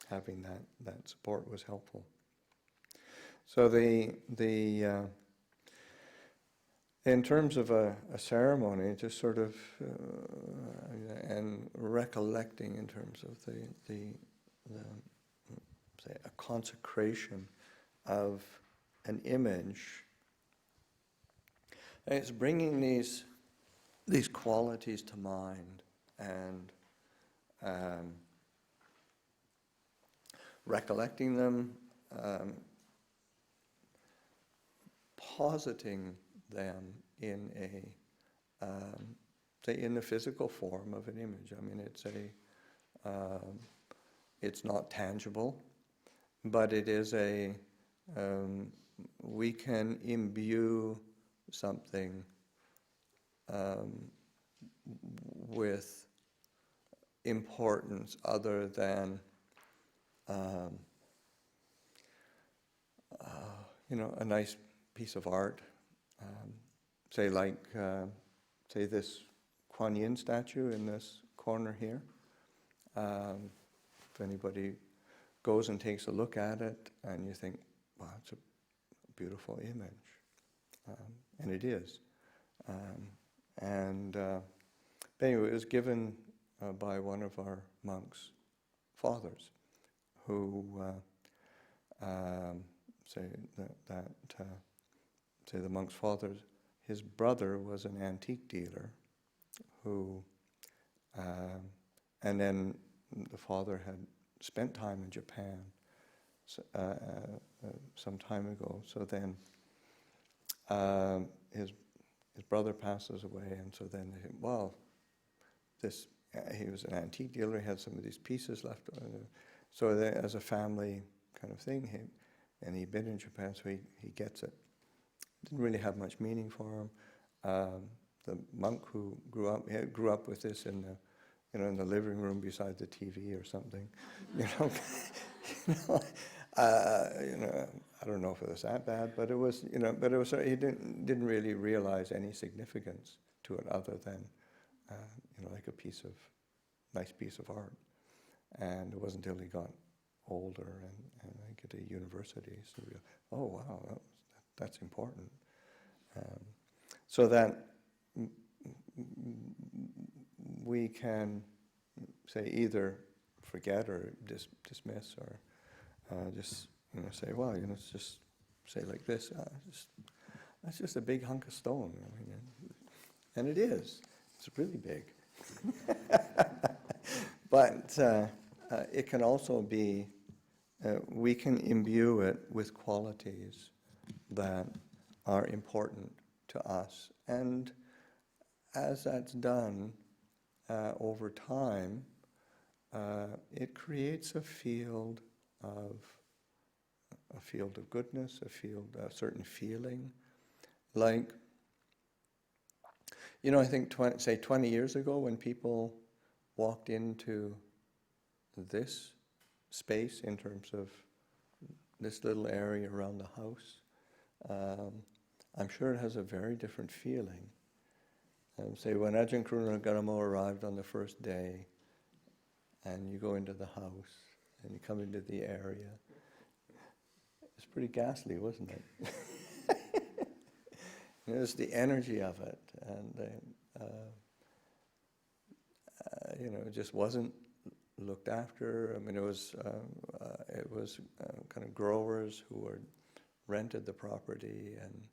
Having that support was helpful. So in terms of a ceremony, just sort of and recollecting in terms of the say a consecration of an image, it's bringing these qualities to mind, and recollecting them, positing them in in the physical form of an image. I mean, it's not tangible, but it is we can imbue something with importance other than a nice piece of art. Say this Kuan Yin statue in this corner here. If anybody goes and takes a look at it, and you think, wow, it's a beautiful image, and it is. But anyway, it was given by one of our monks' fathers, who say the monk's father, his brother was an antique dealer, who, and then the father had spent time in Japan some time ago. So then his brother passes away, and so then they think, well, he was an antique dealer, he had some of these pieces left. So as a family kind of thing, and he'd been in Japan, so he gets it. Didn't really have much meaning for him. The monk who grew up with this in the living room beside the TV or something. I don't know if it was that bad, but it was. He didn't really realize any significance to it other than like a nice piece of art. And it wasn't until he got older and like at a university, so we, oh wow, that's important. So that we can say either forget or dismiss, or just say, well, it's just say like this. That's just a big hunk of stone. I mean, and it is. It's really big. But it can also be. We can imbue it with qualities that are important to us. And as that's done over time, it creates a field of goodness, a certain feeling. Like, I think 20 years ago when people walked into this space in terms of this little area around the house, I'm sure it has a very different feeling. Say when Ajahn Pasanno arrived on the first day, and you go into the house, and you come into the area, it's pretty ghastly, wasn't it? There's the energy of it, and it just wasn't looked after. I mean, it was kind of growers who were rented the property, and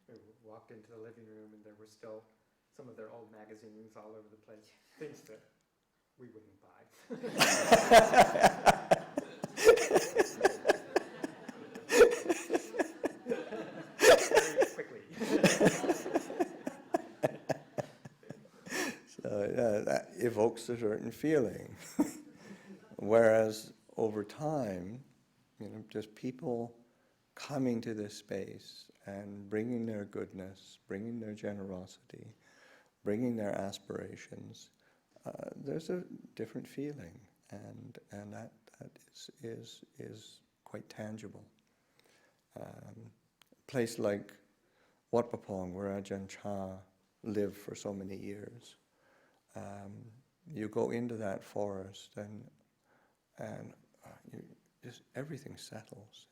we walked into the living room, and there were still some of their old magazines all over the place, things that we wouldn't buy. Very quickly. So that evokes a certain feeling. Whereas over time, just people coming to this space and bringing their goodness, bringing their generosity, bringing their aspirations, there's a different feeling, and that is quite tangible. A place like Wat Pah, where Ajahn Chah lived for so many years, you go into that forest and everything settles.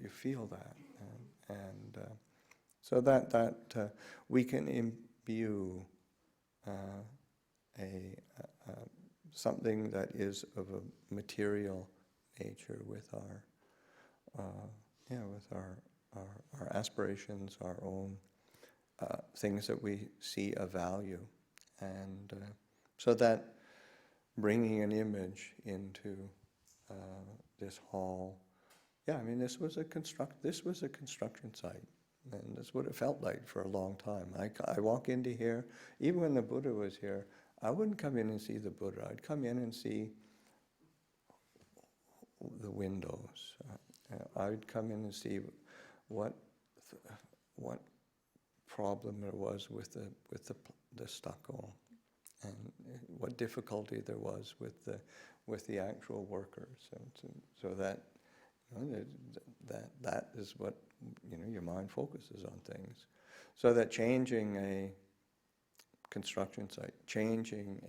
You feel that, and so that we can imbue something that is of a material nature with our aspirations, our own things that we see of value, and so that bringing an image into this hall. Yeah, I mean, this was a construction site, and that's what it felt like for a long time. I walk into here, even when the Buddha was here, I wouldn't come in and see the Buddha. I'd come in and see the windows. I'd come in and see what problem there was with the stucco, and what difficulty there was with the actual workers, and so that that is what your mind focuses on things. So that changing a construction site, changing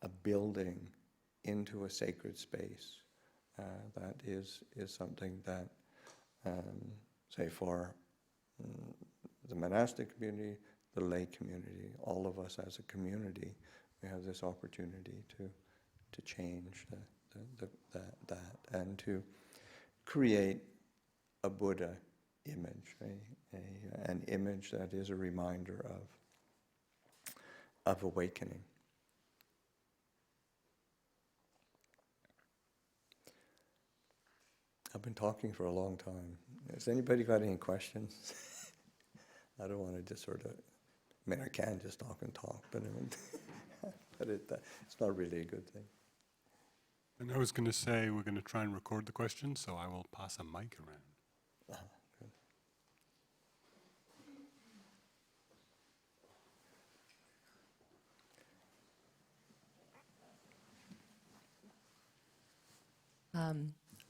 a building into a sacred space, that is something that, say for the monastic community, the lay community, all of us as a community, we have this opportunity to change that and to create a Buddha image, an image that is a reminder of awakening. I've been talking for a long time. Has anybody got any questions? I don't want to just I can just talk and talk, but it's not really a good thing. And I was going to say we're going to try and record the questions, so I will pass a mic around. Good.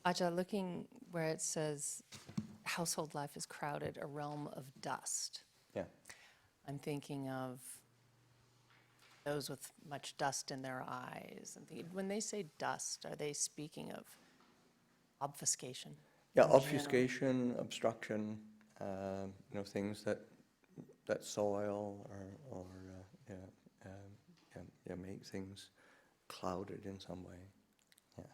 Ajahn, looking where it says household life is crowded, a realm of dust. Yeah. I'm thinking of those with much dust in their eyes. And when they say dust, are they speaking of obfuscation? Yeah, in general? obfuscation, obstruction, things that soil or make things clouded in some way. Yeah.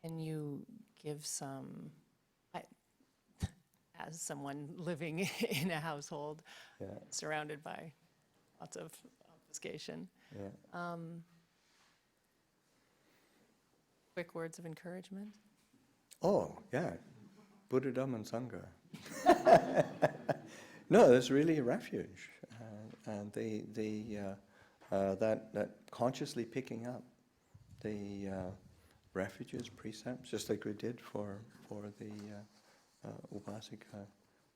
Can you give as someone living in a household surrounded by lots of obfuscation, quick words of encouragement? Oh, yeah. Buddha, Dhamma, and Sangha. No, it's really a refuge, and that consciously picking up the refuges, precepts, just like we did for the Upāsikā.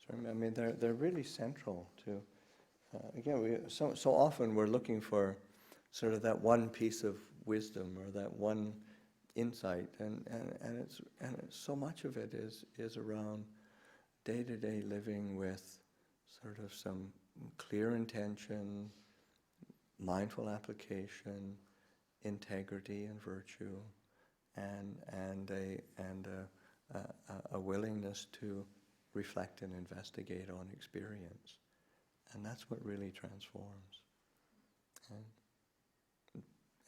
So, I mean, they're really central to. Again, so often we're looking for sort of that one piece of wisdom or that one insight, and it's so much of it is around day-to-day living with sort of some clear intention, mindful application, integrity and virtue, and a willingness to reflect and investigate on experience, and that's what really transforms.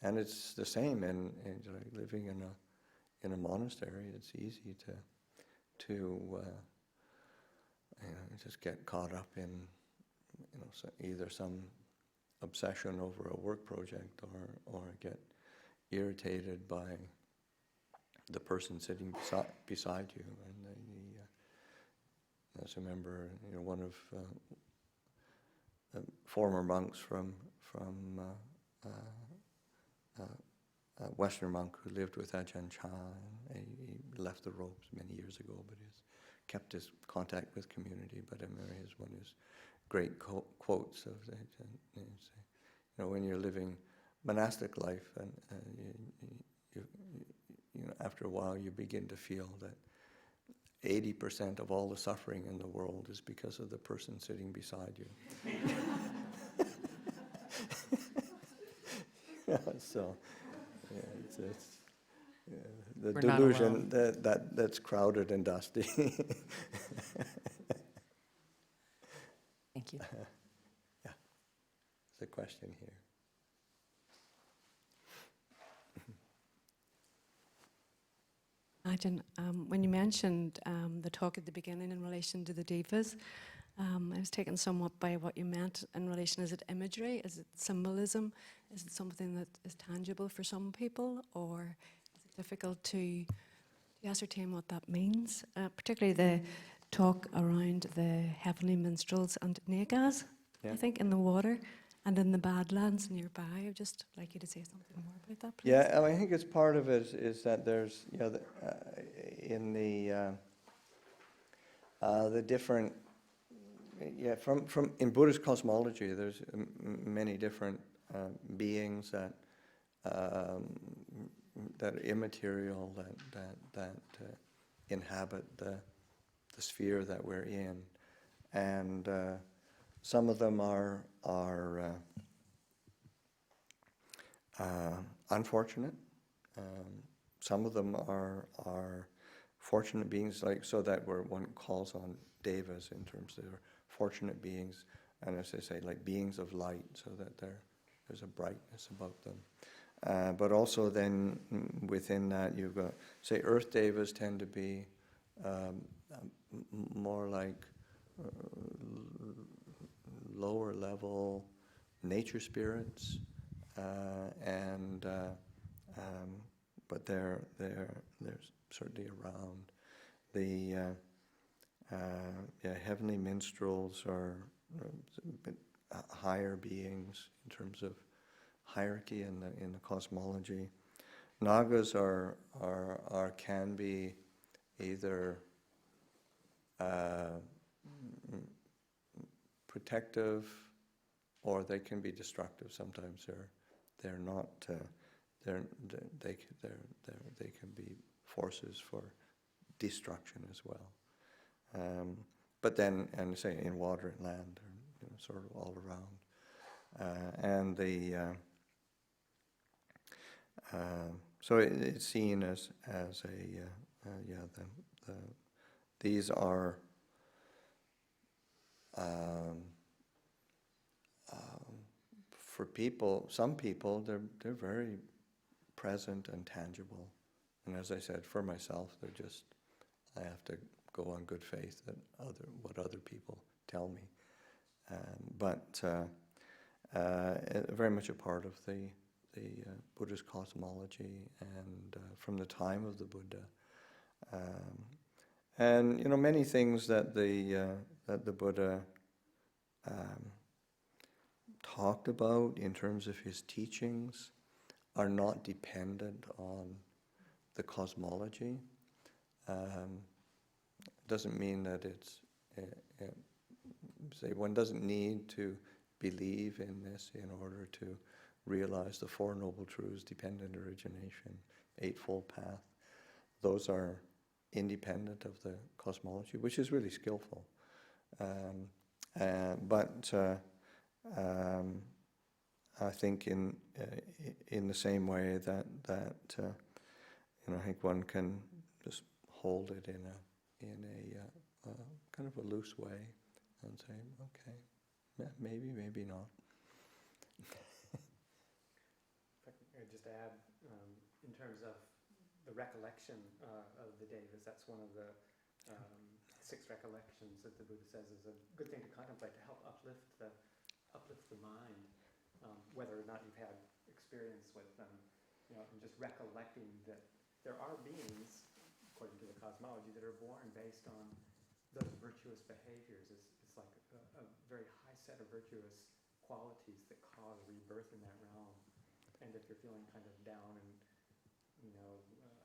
And it's the same in like living in a monastery. It's easy to just get caught up in either some obsession over a work project or get irritated by the person sitting beside you. And I just remember one of the former monks from a Western monk who lived with Ajahn He left the robes many years ago, but he's kept his contact with community. But I remember one of his great quotes of that. When you're living monastic life, and after a while you begin to feel that 80% of all the suffering in the world is because of the person sitting beside you. So, it's the We're not delusion that's crowded and dusty. Thank you. Yeah, there's a question here. Ajahn, when you mentioned the talk at the beginning in relation to the devas, I was taken somewhat by what you meant in relation. Is it imagery? Is it symbolism? Is it something that is tangible for some people, or is it difficult to ascertain what that means? Particularly the talk around the heavenly minstrels and nagas, Yeah. I think, in the water and in the Badlands nearby. I'd just like you to say something more about that, please. Yeah, I think it's part of it is that there's in the different from in Buddhist cosmology there's many different beings that are immaterial that inhabit the sphere that we're in, and some of them are unfortunate. Some of them are fortunate beings, like so that one calls on devas in terms of they're fortunate beings, and as I say, like beings of light, so that there's a brightness about them. But also then within that you've got, say, earth devas tend to be more like lower level nature spirits, but they're certainly around. The heavenly minstrels are a bit higher beings in terms of hierarchy in the cosmology. Nagas can be either protective, or they can be destructive. Sometimes they're not. They can be forces for destruction as well. But then, and say in water and land, they're sort of all around, so it's seen as these are. For people, some people, they're very present and tangible, and as I said, for myself, I have to go on good faith that what other people tell me, but very much a part of the Buddhist cosmology, and from the time of the Buddha, And many things that the Buddha talked about in terms of his teachings are not dependent on the cosmology. Doesn't mean that it's say one doesn't need to believe in this in order to realize the Four Noble Truths, dependent origination, Eightfold Path. Those are independent of the cosmology, which is really skillful. But I think in the same way that I think one can just hold it in a kind of a loose way and say, okay, maybe not. If I could just add, in terms of the recollection of the Devas, that's one of the 6 recollections that the Buddha says is a good thing to contemplate to help uplift the mind, whether or not you've had experience with them, and just recollecting that there are beings, according to the cosmology, that are born based on those virtuous behaviors. It's like a very high set of virtuous qualities that cause rebirth in that realm. And if you're feeling kind of down and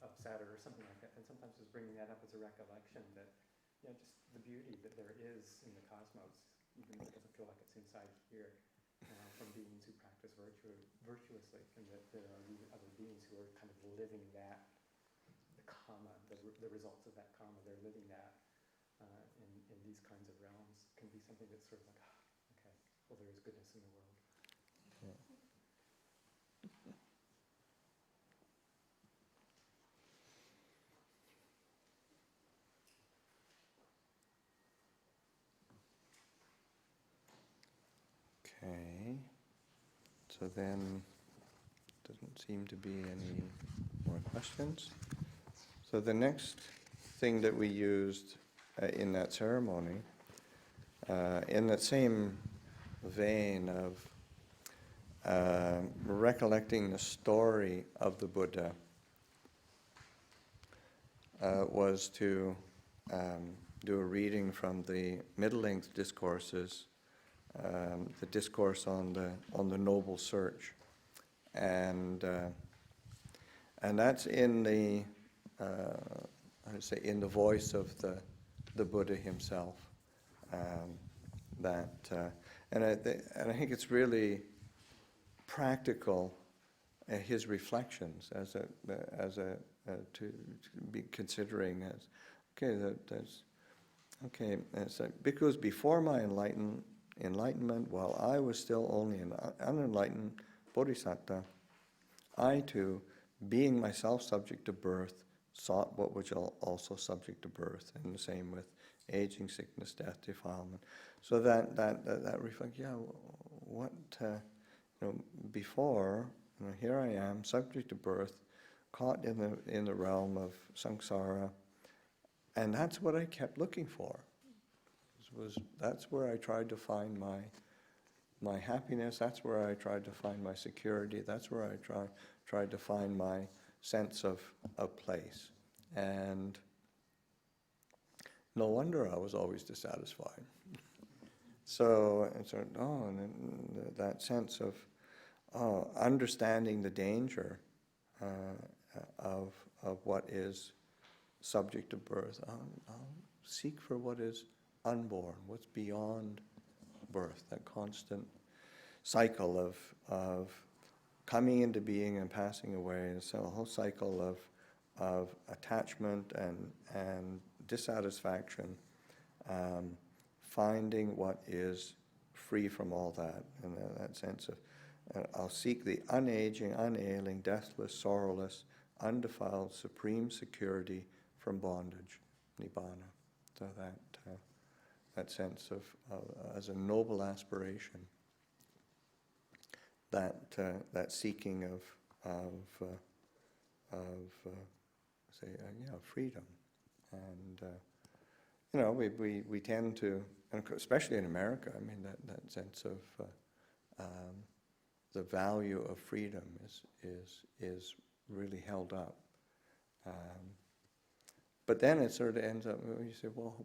upset or something like that, and sometimes just bringing that up as a recollection that just the beauty that there is in the cosmos, even if it doesn't feel like it's inside here, from beings who practice virtuously, and that there are even other beings who are kind of living that, the karma, the results of that karma, they're living that in these kinds of realms, can be something that's sort of like, okay, well, there is goodness in the world. Okay, so then doesn't seem to be any more questions. So the next thing that we used in that ceremony, in that same vein of recollecting the story of the Buddha, was to do a reading from the middle-length discourses, the discourse on the noble search, and that's in the I would say in the voice of the Buddha himself. And I think it's really practical, his reflections as to be considering as it's like, because before my enlightenment, while I was still only an unenlightened bodhisattva, I too, being myself subject to birth, sought what was also subject to birth, and the same with aging, sickness, death, defilement. So that reflects, what before, here I am, subject to birth, caught in the realm of samsara, and that's what I kept looking for. That's where I tried to find my happiness. That's where I tried to find my security. That's where I tried to find my sense of place. And no wonder I was always dissatisfied. So and then that sense of understanding the danger of what is subject to birth. I'll seek for what is unborn, what's beyond birth, that constant cycle of coming into being and passing away. And so a whole cycle of attachment and dissatisfaction, finding what is free from all that, and that sense of I'll seek the unaging, unailing, deathless, sorrowless, undefiled, supreme security from bondage, nibbana. So that sense of as a noble aspiration, that seeking of freedom, and we tend to, and especially in America, I mean that sense of the value of freedom is really held up. But then it sort of ends up, you say, well,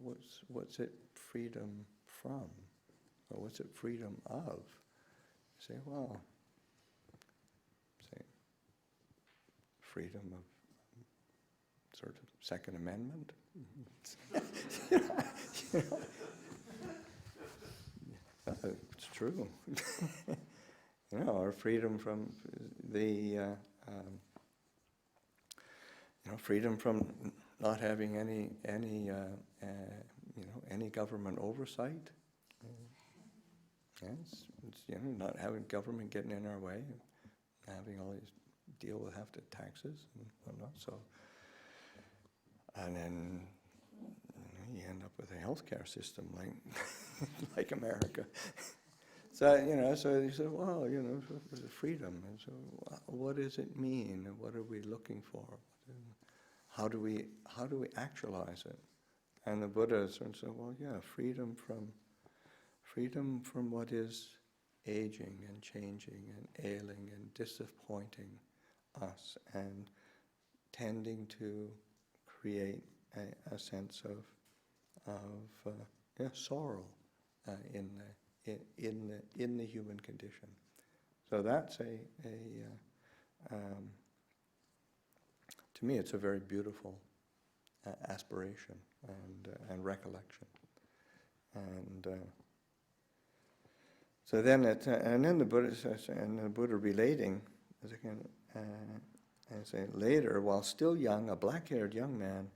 what's it freedom from? Or what's it freedom of? You say, well, say, freedom of sort of Second Amendment. It's true. Or freedom from the, freedom from not having any government oversight. Yes, it's, not having government getting in our way, having all these deal with half the taxes and whatnot. So, and then you end up with a healthcare system like America. So so you say, well, the freedom. And so, what does it mean? And what are we looking for? How do we actualize it? And the Buddha sort of said, well, yeah, freedom from what is aging and changing and ailing and disappointing us and tending to create a sense of sorrow in the human condition. So that's to me, it's a very beautiful aspiration and recollection. And so then the Buddha says, and the Buddha relating, and saying, later, while still young, a black-haired young man,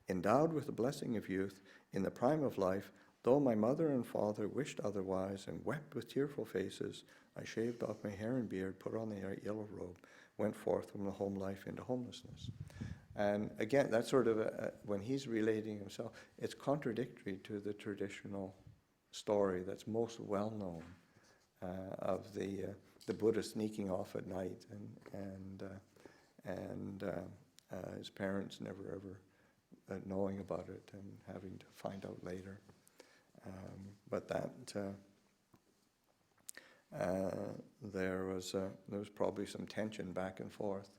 endowed with the blessing of youth, in the prime of life, though my mother and father wished otherwise and wept with tearful faces, I shaved off my hair and beard, put on the yellow robe, went forth from the home life into homelessness. And again, that's sort of, when he's relating himself, it's contradictory to the traditional story that's most well known of the Buddha sneaking off at night and his parents never ever knowing about it and having to find out later. But that there was probably some tension back and forth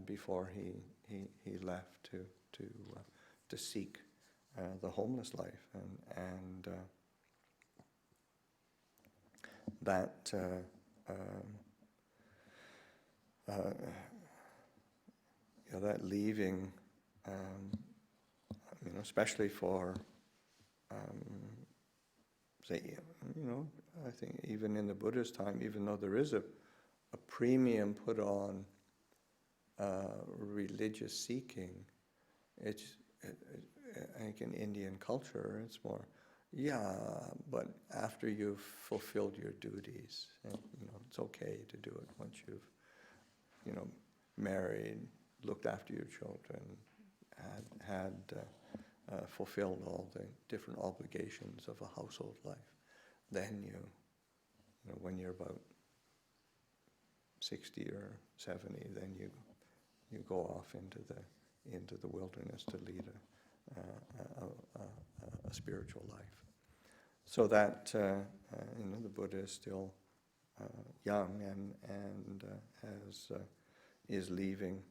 before he left to seek the homeless life, and that that leaving, especially for say, I think even in the Buddha's time, even though there is a premium put on religious seeking, I think in Indian culture, it's more, but after you've fulfilled your duties, and, it's okay to do it once you've, married, looked after your children, had fulfilled all the different obligations of a household life. Then when you're about 60 or 70, then you go off into the wilderness to lead a spiritual life. So that the Buddha is still young and is leaving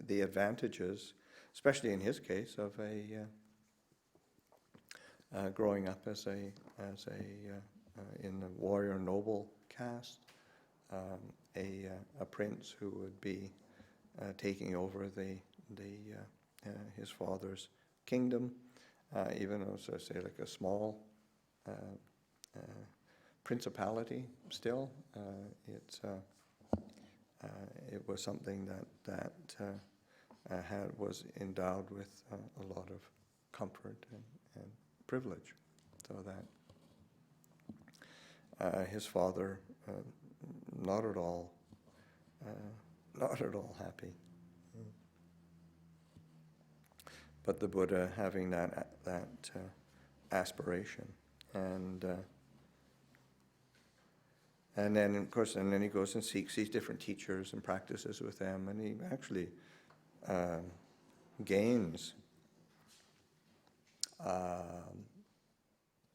the advantages, especially in his case, of growing up as a in the warrior noble caste, a prince who would be taking over his father's kingdom, even though it's like a small principality. Still, it was something that was endowed with a lot of comfort and privilege, so that his father not at all happy. But the Buddha having that aspiration, and then of course, and then he goes and seeks these different teachers and practices with them, and he actually gains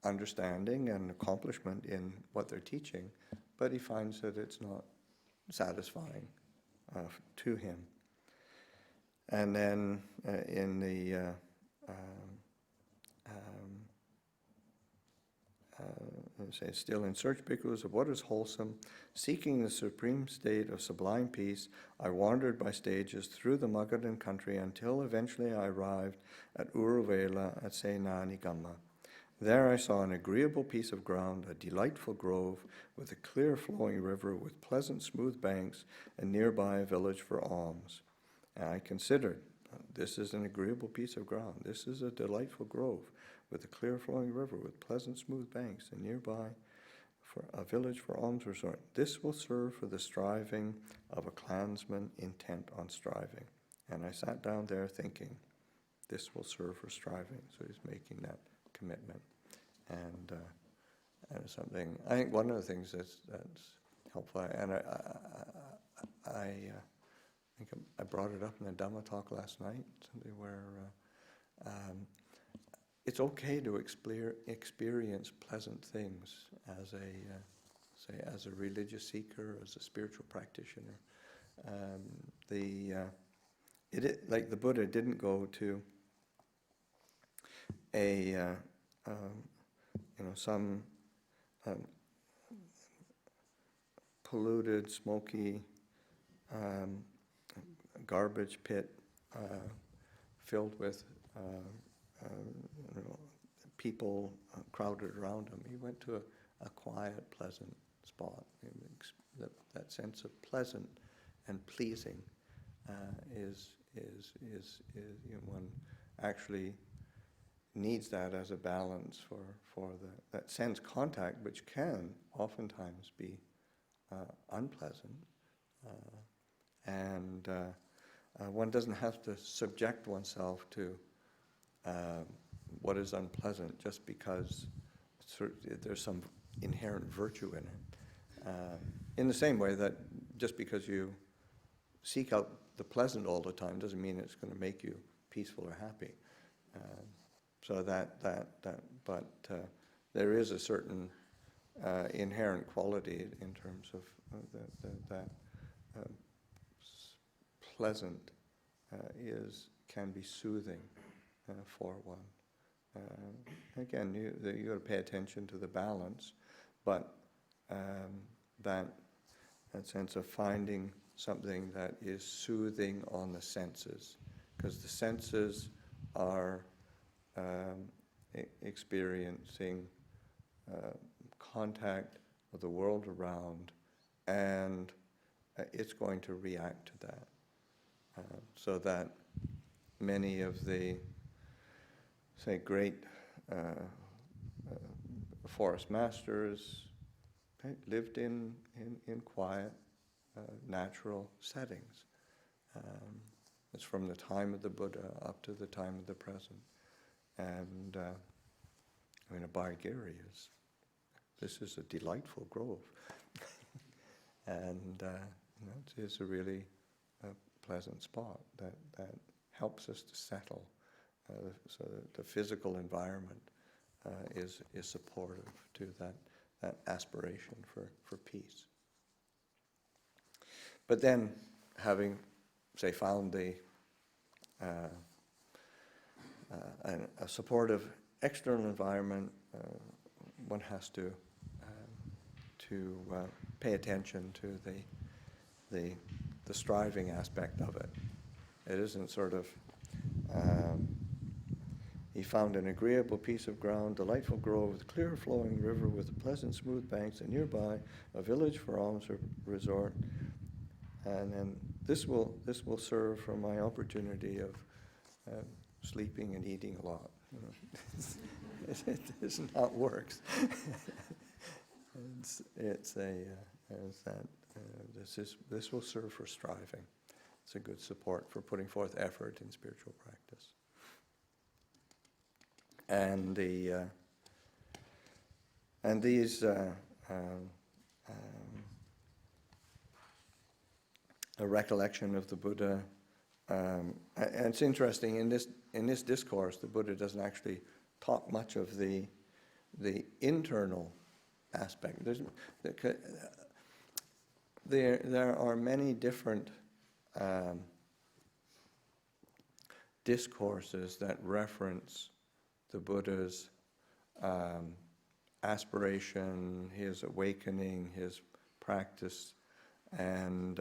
understanding and accomplishment in what they're teaching, but he finds that it's not satisfying. to him. And then in the say, still in search, bhikkhus, of what is wholesome, seeking the supreme state of sublime peace, I wandered by stages through the Magadhan country until eventually I arrived at Uruvela at Senanigama. There I saw an agreeable piece of ground, a delightful grove, with a clear flowing river with pleasant smooth banks, and nearby a village for alms. And I considered, this is an agreeable piece of ground. This is a delightful grove with a clear flowing river with pleasant smooth banks, and nearby for a village for alms resort. This will serve for the striving of a clansman intent on striving. And I sat down there thinking, this will serve for striving. So he's making that commitment. And something, I think one of the things that's helpful, and I think I brought it up in the Dhamma talk last night, something where it's okay to experience pleasant things as a religious seeker, as a spiritual practitioner. Like the Buddha didn't go to some polluted, smoky garbage pit filled with people crowded around him. He went to a quiet, pleasant spot. That sense of pleasant and pleasing is one actually needs that as a balance for that sense contact, which can oftentimes be unpleasant, and one doesn't have to subject oneself to what is unpleasant just because there's some inherent virtue in it. In the same way that just because you seek out the pleasant all the time doesn't mean it's going to make you peaceful or happy. But there is a certain inherent quality in terms of that pleasant can be soothing for one. Again, you got to pay attention to the balance, but that sense of finding something that is soothing on the senses, because the senses are experiencing contact with the world around, and it's going to react to that. So that many of the, say, great forest masters lived in quiet, natural settings. It's from the time of the Buddha up to the time of the present. And Abhayagiri this is a delightful grove. And it is a really pleasant spot that helps us to settle. So that the physical environment is supportive to that aspiration for peace. But then, having, say, found a supportive external environment, one has to pay attention to the striving aspect of it. It isn't sort of, he found an agreeable piece of ground, delightful grove with clear flowing river with pleasant smooth banks, and nearby a village for alms resort. And then this will serve for my opportunity of sleeping and eating a lot. It isn't how it works. This will serve for striving. It's a good support for putting forth effort in spiritual practice. And these a recollection of the Buddha. And it's interesting in this discourse, the Buddha doesn't actually talk much of the internal aspect. There are many different discourses that reference the Buddha's aspiration, his awakening, his practice, and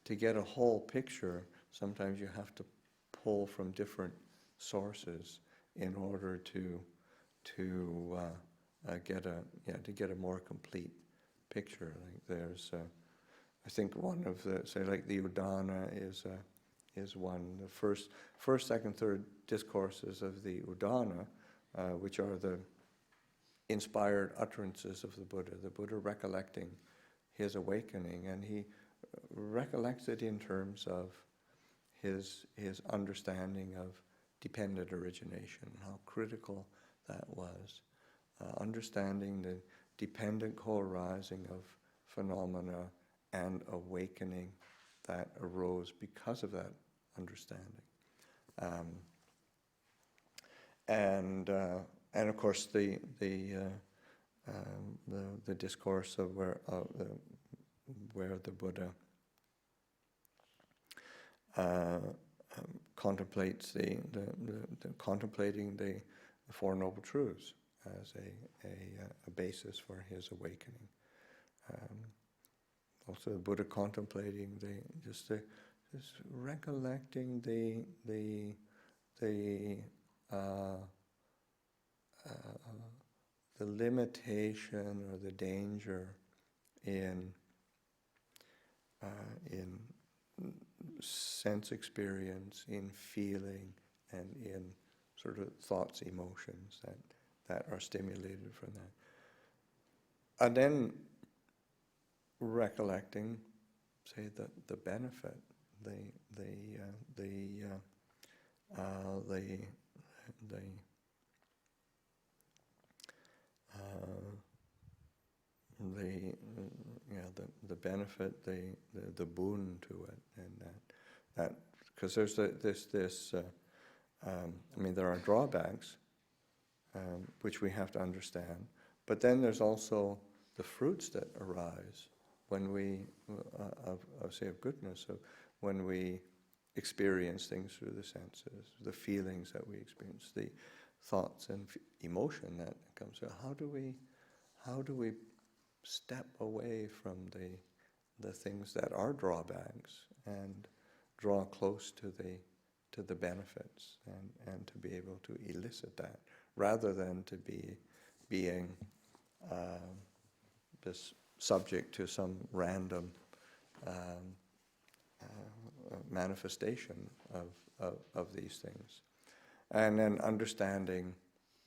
to get a whole picture, sometimes you have to pull from different sources in order to get a more complete picture. Like there's, I think one of the, say like the Udana is one. The first, second, third discourses of the Udana, which are the inspired utterances of the Buddha recollecting his awakening, and he recollects it in terms of his understanding of dependent origination, how critical that was, understanding the dependent co-arising of phenomena and awakening that arose because of that understanding. And of course the discourse of where the Buddha contemplates contemplating the Four Noble Truths as a basis for his awakening. Also, the Buddha contemplating just recollecting the limitation or the danger in sense experience, in feeling, and in sort of thoughts, emotions that are stimulated from that. And then recollecting, say, the benefit, the benefit, the boon to it, and that because there's this. I mean, there are drawbacks which we have to understand, but then there's also the fruits that arise when we of goodness, of when we experience things through the senses, the feelings that we experience, the thoughts and emotion that comes. So how do we step away from the things that are drawbacks and draw close to the benefits and to be able to elicit that, rather than to being this subject to some random manifestation of these things. And then understanding,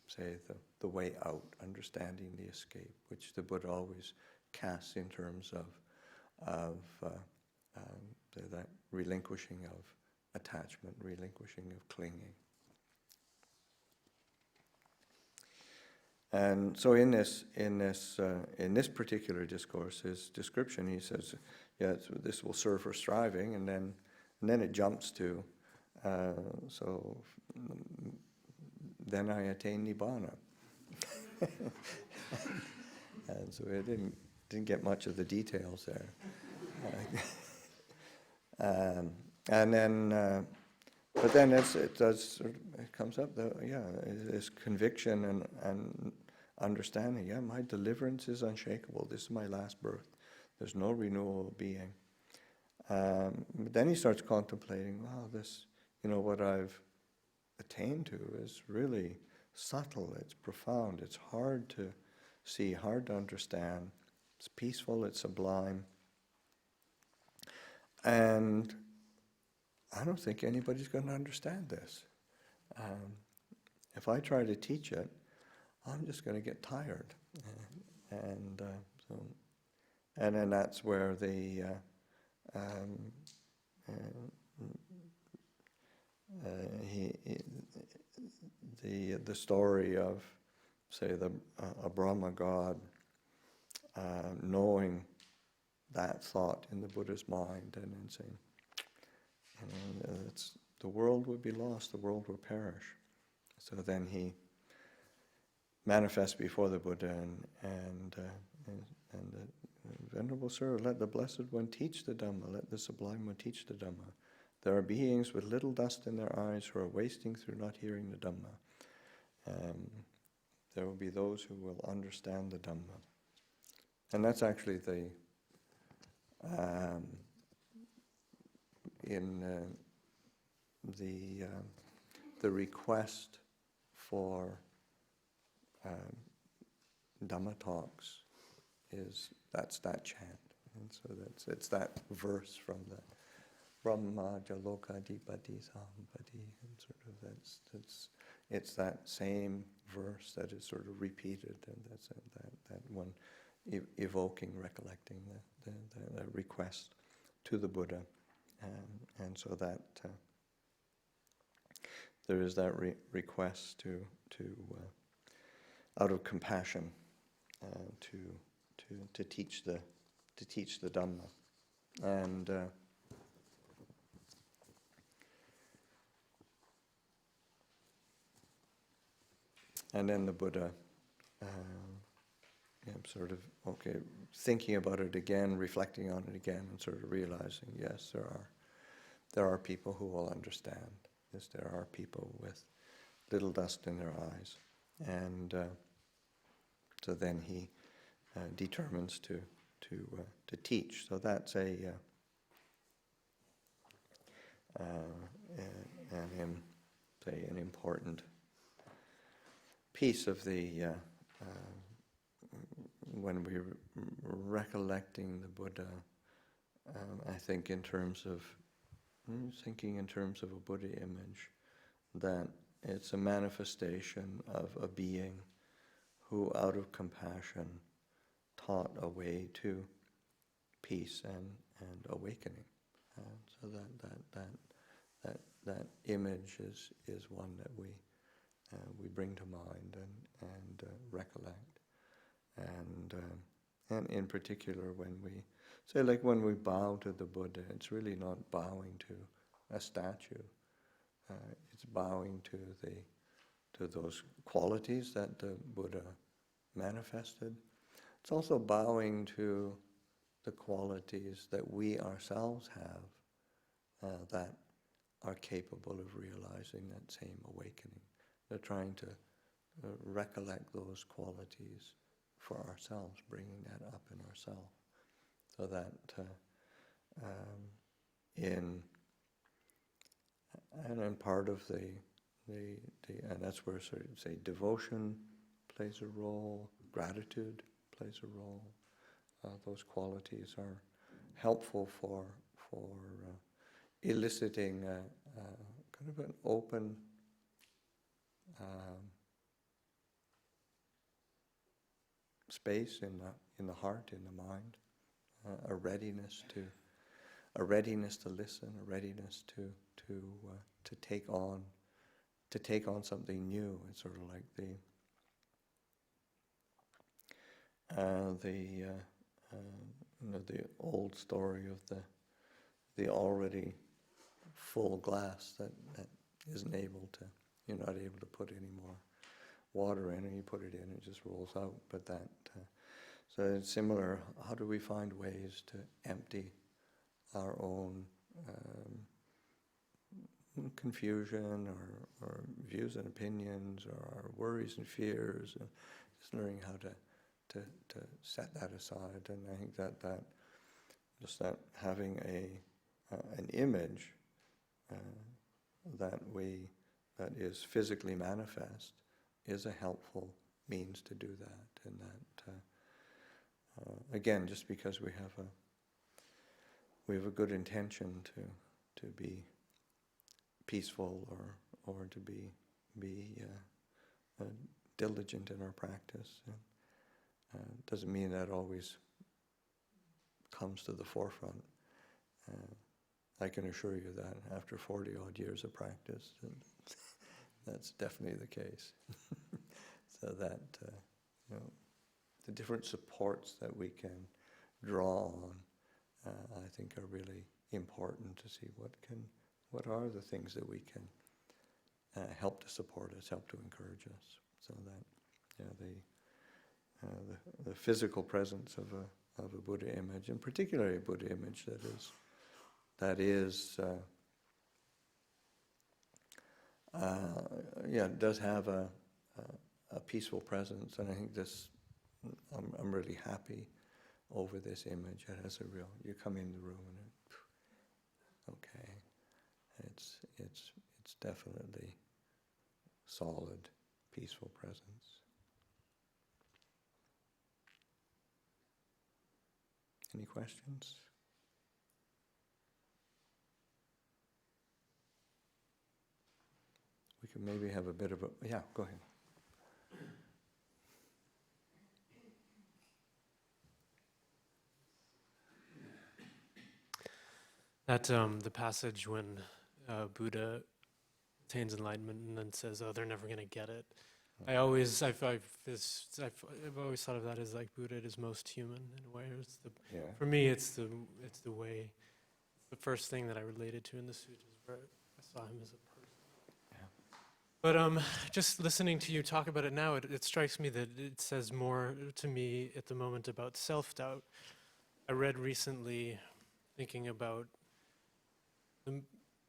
say, the way out, understanding the escape, which the Buddha always casts in terms of that relinquishing of attachment, relinquishing of clinging. And so in this particular discourse, his description, he says, yeah, this will serve for striving, and then it jumps to, so then I attain Nibbana. And so it didn't get much of the details there. And then, but then it comes up, this conviction and understanding, yeah, my deliverance is unshakable. This is my last birth. There's no renewal of being. But then he starts contemplating, wow, this, what I've attained to is really subtle, it's profound, it's hard to see, hard to understand. It's peaceful, it's sublime. And I don't think anybody's going to understand this. If I try to teach it, I'm just going to get tired. And then that's where the story of, say, a Brahma god knowing that thought in the Buddha's mind and then saying, the world would be lost, the world will perish. So then he manifest before the Buddha, and the Venerable Sir, let the Blessed One teach the Dhamma, let the Sublime One teach the Dhamma. There are beings with little dust in their eyes who are wasting through not hearing the Dhamma. There will be those who will understand the Dhamma. And that's actually the request for Dhamma talks that's that chant. And so it's that verse from the Brahma Jaloka Dipati Sahampati, and sort of it's that same verse that is sort of repeated, and that's that one evoking, recollecting the request to the Buddha, and so that there is that request to out of compassion to teach the Dhamma, and then the Buddha, sort of thinking about it again, reflecting on it again, and sort of realizing, yes, there are people who will understand. Yes, there are people with little dust in their eyes, and so then he determines to teach. So that's an important piece of the when we're recollecting the Buddha. I think thinking in terms of a Buddha image, that it's a manifestation of a being who, out of compassion, taught a way to peace and awakening. So that image is one that we bring to mind and recollect, and in particular when we say, like when we bow to the Buddha, it's really not bowing to a statue. It's bowing to those qualities that the Buddha manifested. It's also bowing to the qualities that we ourselves have that are capable of realizing that same awakening. They're trying to recollect those qualities for ourselves, bringing that up in ourselves, so that and part of the and that's where sort of say devotion plays a role, gratitude plays a role. Those qualities are helpful for eliciting kind of an open space in the heart, in the mind, a readiness to listen, a readiness to take on something new. It's sort of like the old story of the already full glass that isn't able to, you're not able to put any more water in, and you put it in, it just rolls out. But so it's similar. How do we find ways to empty our own confusion or views and opinions, or our worries and fears, and just learning how to set that aside? And I think that just that having an image that is physically manifest is a helpful means to do that. And that again, just because we have a good intention to be peaceful or to be diligent in our practice, doesn't mean that always comes to the forefront. I can assure you that after 40 odd years of practice, that's definitely the case. So that the different supports that we can draw on, I think, are really important to see what are the things that we can help to support us, help to encourage us, so the physical presence of a Buddha image, and particularly a Buddha image that does have a peaceful presence, and I think I'm really happy over this image. It has you come in the room and it's definitely solid, peaceful presence. Any questions? We could maybe have a bit of go ahead. That the passage when Buddha attains enlightenment and then says, "Oh, they're never going to get it." I've always thought of that as like Buddha is most human in a way. For me, it's the way. The first thing that I related to in the suttas, where I saw him as a person. Yeah. But just listening to you talk about it now, it strikes me that it says more to me at the moment about self-doubt. I read recently, thinking about the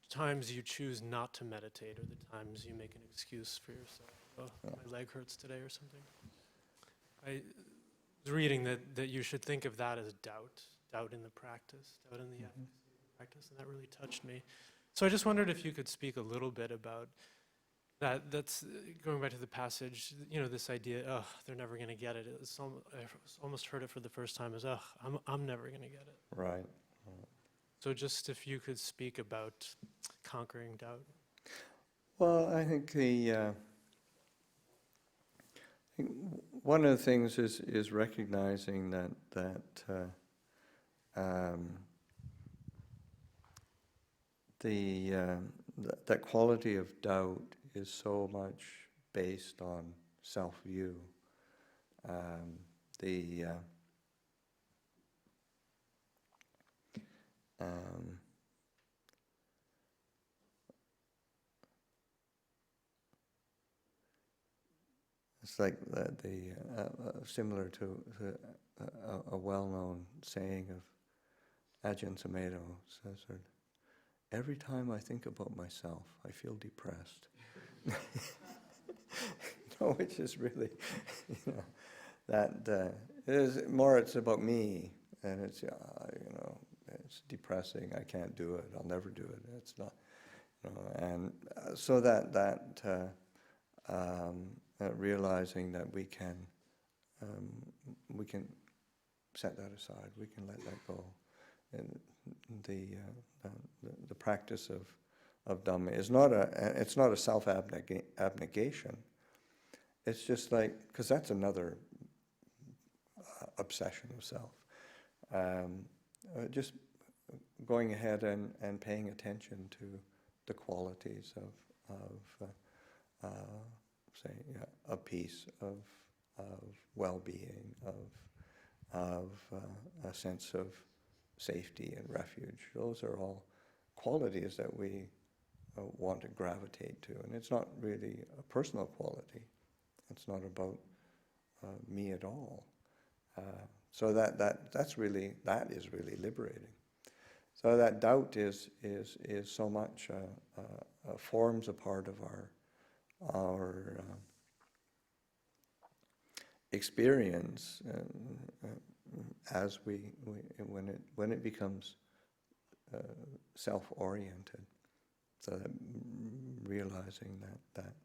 times you choose not to meditate, or the times you make an excuse for yourself. Oh, my leg hurts today or something. I was reading that you should think of that as doubt in the practice, doubt in the efficacy of the practice, and that really touched me. So I just wondered if you could speak a little bit about that. That's going back to the passage, this idea, they're never going to get it. I almost heard it for the first time as, I'm never going to get it. Right. So just if you could speak about conquering doubt. Well, I think one of the things is recognizing that quality of doubt is so much based on self-view. It's like similar to a well-known saying of Ajahn Pasanno, says, "Every time I think about myself, I feel depressed." Which is really, that it's about me, and it's it's depressing. I can't do it. I'll never do it. It's not, and so realizing that we can set that aside. We can let that go. And the practice of Dhamma is not a self-abnegation. It's just like, because that's another obsession of self. Just going ahead and paying attention to the qualities of peace, of well-being, of a sense of safety and refuge. Those are all qualities that we want to gravitate to, and it's not really a personal quality. It's not about me at all. So that is really liberating. So that doubt is so much forms a part of our experience as when it becomes self-oriented. So that realizing that that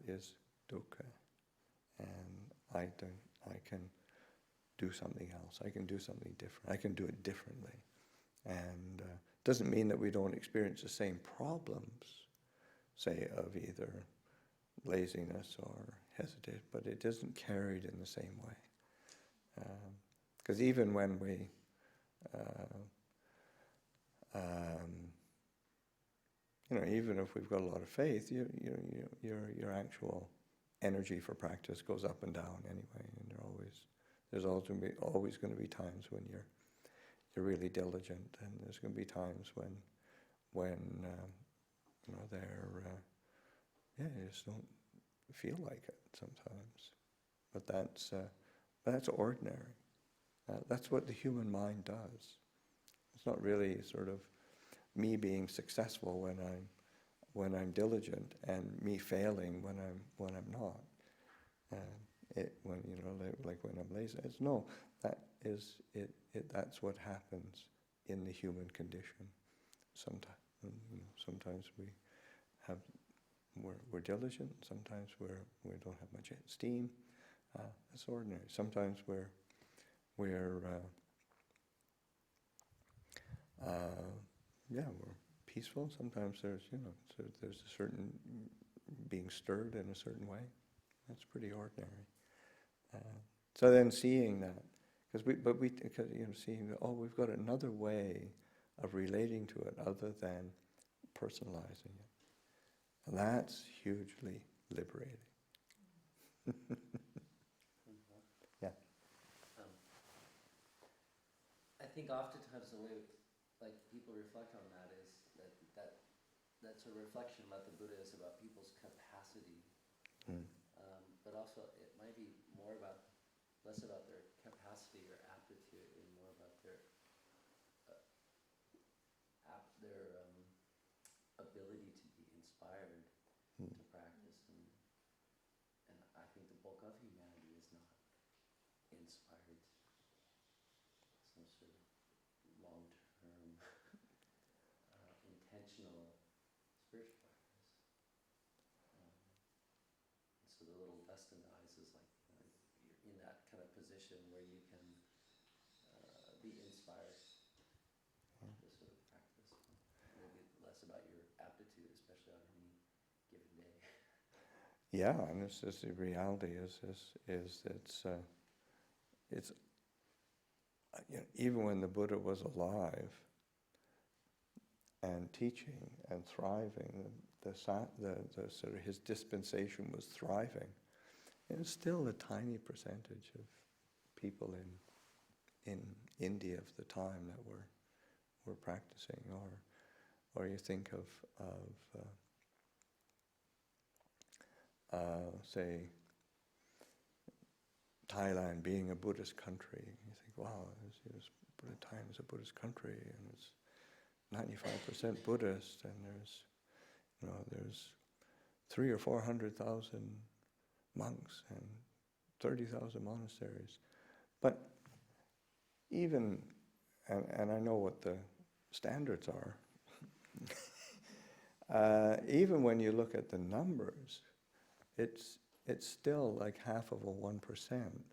is dukkha, and I can do something else. I can do something different. I can do it differently, and doesn't mean that we don't experience the same problems, say of either laziness or hesitation, but it isn't carried in the same way. Because even when we even if we've got a lot of faith, your actual energy for practice goes up and down anyway, and there's always going to be times when you're really diligent, and there's going to be times when you just feel like it sometimes. But that's ordinary. That's what the human mind does. It's not really sort of me being successful when I'm diligent, and me failing when I'm not. When like when I'm lazy. That's what happens in the human condition. Sometimes we're diligent. Sometimes we don't have much esteem. That's ordinary. Sometimes we're peaceful. Sometimes there's a certain being stirred in a certain way. That's pretty ordinary. So then seeing that, seeing that, we've got another way of relating to it other than personalizing it. And that's hugely liberating. Yeah. I think oftentimes the way people reflect on that is that sort of reflection about the Buddha is about people's capacity. But also it might be less about their capacity or aptitude and more about their ability to be inspired to practice. And I think the bulk of humanity is not inspired some sort of long-term intentional spiritual practice. And so the little dust in the eyes is like, you're in that kind of position where you can be inspired to sort of practice. Maybe less about your aptitude, especially on any given day. Yeah, and it's just the reality is it's even when the Buddha was alive and teaching and thriving, the sort of his dispensation was thriving. It was still a tiny percentage of people in India of the time that were practicing, or you think of say Thailand being a Buddhist country. You think, wow, Thailand is a Buddhist country, and it's 95% Buddhist, and there's 300,000 or 400,000 monks and 30,000 monasteries. But even, and I know what the standards are, even when you look at the numbers, it's still like half of a 1%,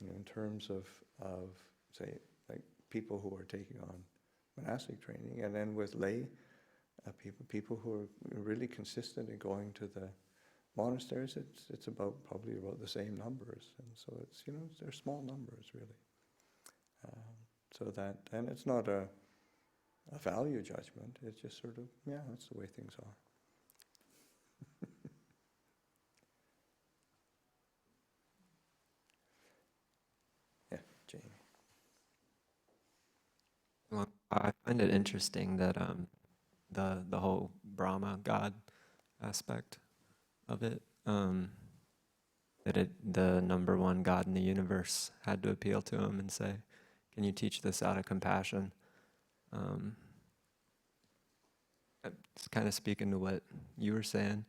in terms of say, like people who are taking on monastic training, and then with lay people who are really consistent in going to the monasteries, it's probably about the same numbers, and so they're small numbers really. So that, and it's not a value judgment. It's just sort of, that's the way things are. Yeah, Jamie. Well, I find it interesting that the whole Brahma God aspect of it, that the number one God in the universe had to appeal to him and say, "Can you teach this out of compassion?" It's kind of speaking to what you were saying.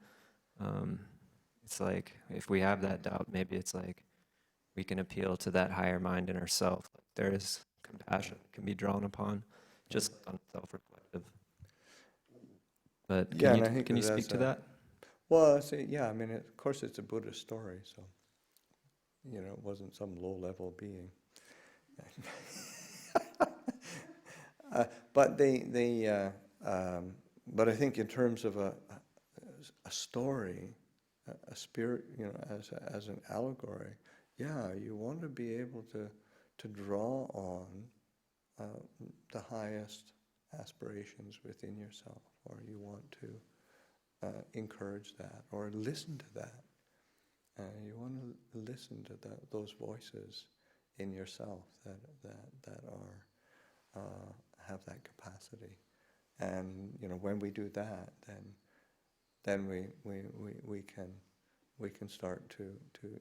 It's like if we have that doubt, maybe it's like we can appeal to that higher mind in ourselves. Like there is compassion that can be drawn upon, just on self-reflective. But can you speak to that? Well, I mean, of course it's a Buddhist story, so, it wasn't some low-level being. But but I think in terms of a story, a spirit, as an allegory, you want to be able to draw on the highest aspirations within yourself, or you want to encourage that, or listen to that. You want to listen to those voices in yourself that have that capacity. And when we do that, then we can start to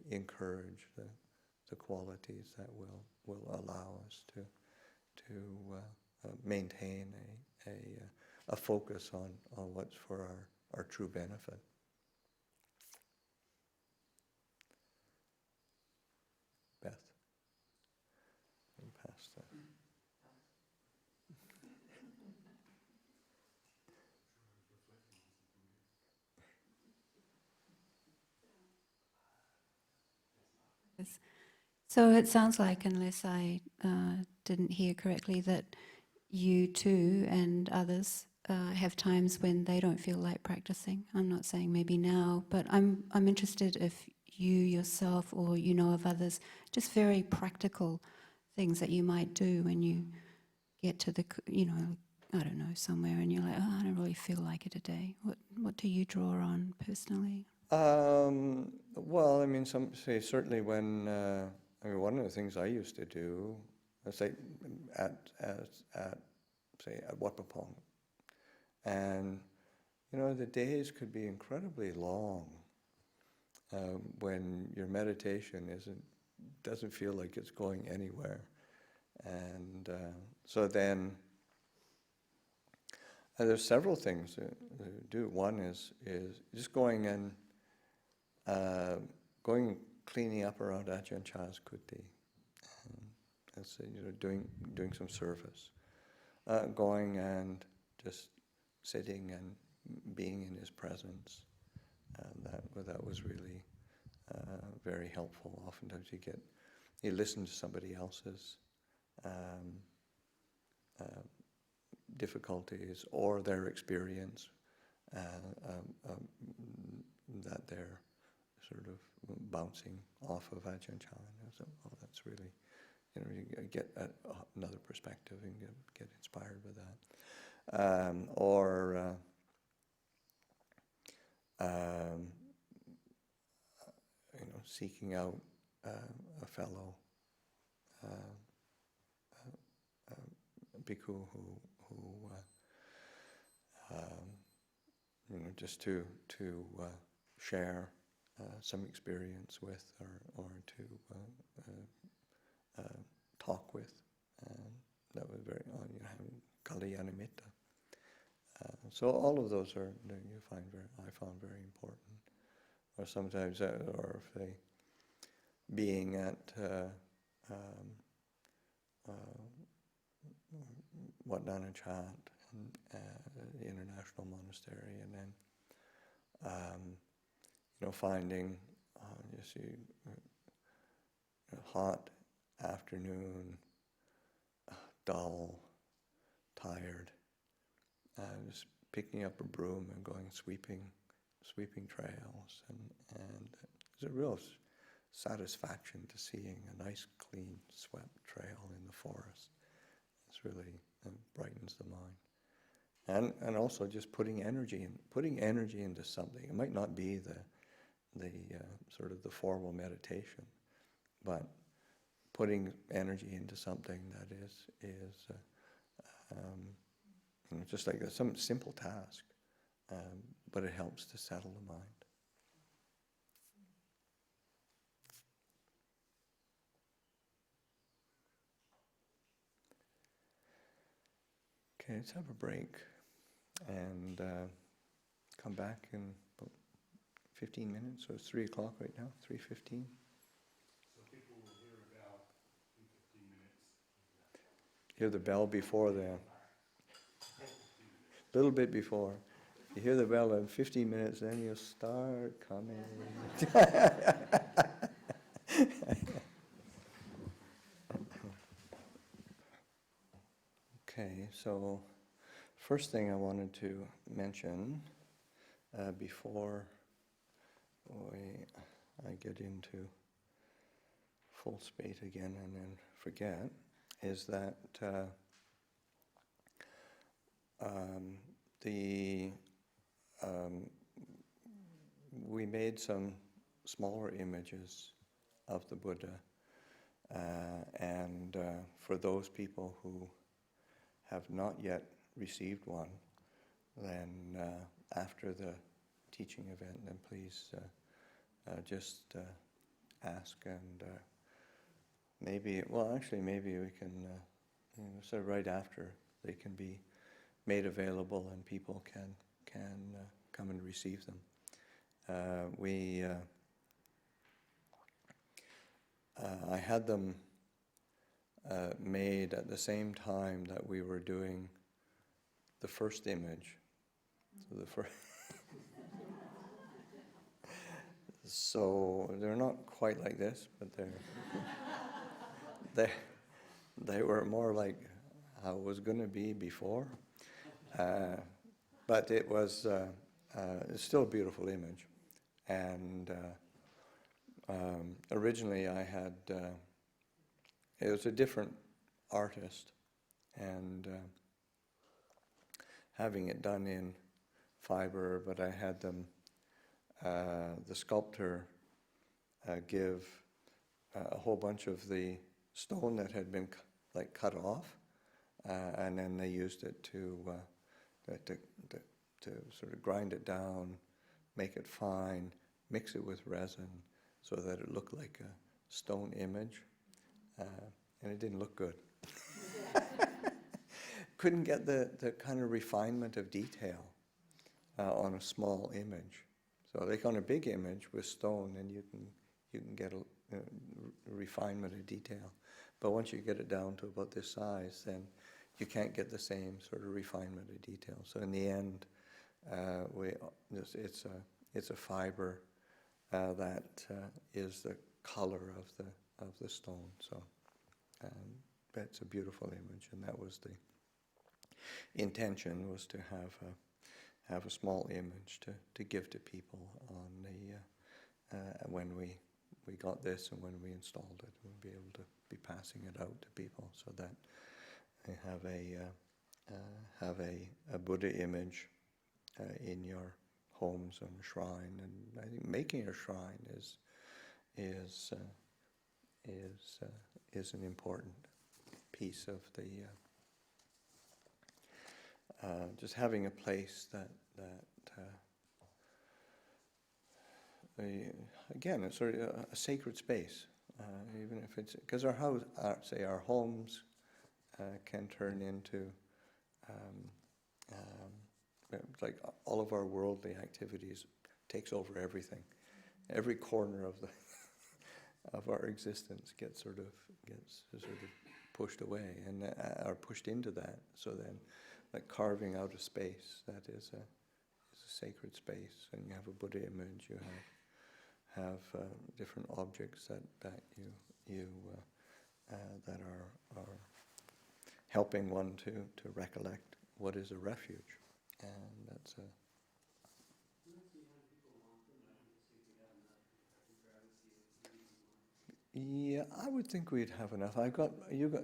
encourage the qualities that will allow us to maintain a focus on what's for our true benefit. Beth, and pass that. So it sounds like, unless I didn't hear correctly, that you too and others have times when they don't feel like practicing. I'm not saying maybe now, but I'm interested if you yourself or you know of others, just very practical things that you might do when you get to the, I don't know, somewhere and you're like, oh, I don't really feel like it today. What do you draw on personally? Well, I mean, certainly when, one of the things I used to do, let's say at Wapapong, and, the days could be incredibly long when your meditation doesn't feel like it's going anywhere. And so then there's several things to do. One is just going and cleaning up around Ajahn Chah's kuti. That's doing some service. Going and just sitting and being in his presence. That was really very helpful. Oftentimes you listen to somebody else's difficulties or their experience that they're sort of bouncing off of Ajahn Chah. So, that's really, you get another perspective and get inspired with that. Seeking out a fellow bhikkhu who just to share some experience with, or to talk with. That was very, having Kalyanamitta. So all of those I found very important. Or sometimes, or if they, being at Wat Nana Chant, the International Monastery, and then finding a hot afternoon, dull, tired, just picking up a broom and going sweeping trails, and there's a real satisfaction to seeing a nice, clean, swept trail in the forest. It's really brightens the mind, and also just putting energy into something. It might not be the sort of the formal meditation, but putting energy into something that is just like some simple task, but it helps to settle the mind. Okay, let's have a break and come back in about 15 minutes. So it's 3 o'clock right now, 3:15. So people will hear a bell in 15 minutes. Hear the bell before a little bit before. You hear the bell in 15 minutes, then you'll start coming. Okay, so first thing I wanted to mention before I get into full spate again and then forget, is that we made some smaller images of the Buddha, and for those people who have not yet received one, then after the teaching event, then please just ask, and maybe we can, so right after, they can be made available and people can come and receive them. I had them made at the same time that we were doing the first image. So the first. So they're not quite like this, but they were more like how it was going to be before. But it was it's still a beautiful image, and originally I had it was a different artist, and having it done in fiber, but I had them the sculptor give a whole bunch of the stone that had been cut off, and then they used it to sort of grind it down, make it fine, mix it with resin so that it looked like a stone image, and it didn't look good. Couldn't get the kind of refinement of detail on a small image. So like on a big image with stone, and you can get a refinement of detail. But once you get it down to about this size, then you can't get the same sort of refinement of detail. So in the end, it's a fiber that is the color of the stone. So it's a beautiful image, and that was the intention, was to have a small image to give to people on the when we got this and when we installed it. We'll be able to be passing it out to people so that they have a Buddha image in your homes and shrine. And I think making a shrine is an important piece of the just having a place that again, it's sort of a sacred space, even if it's, because our homes can turn into like all of our worldly activities takes over everything. Every corner of our existence gets sort of pushed away and are pushed into that. So then, like carving out a space that is a sacred space, and you have a Buddha image, you have different objects that you that are helping one to recollect what is a refuge, and that's a. Yeah, I would think we'd have enough.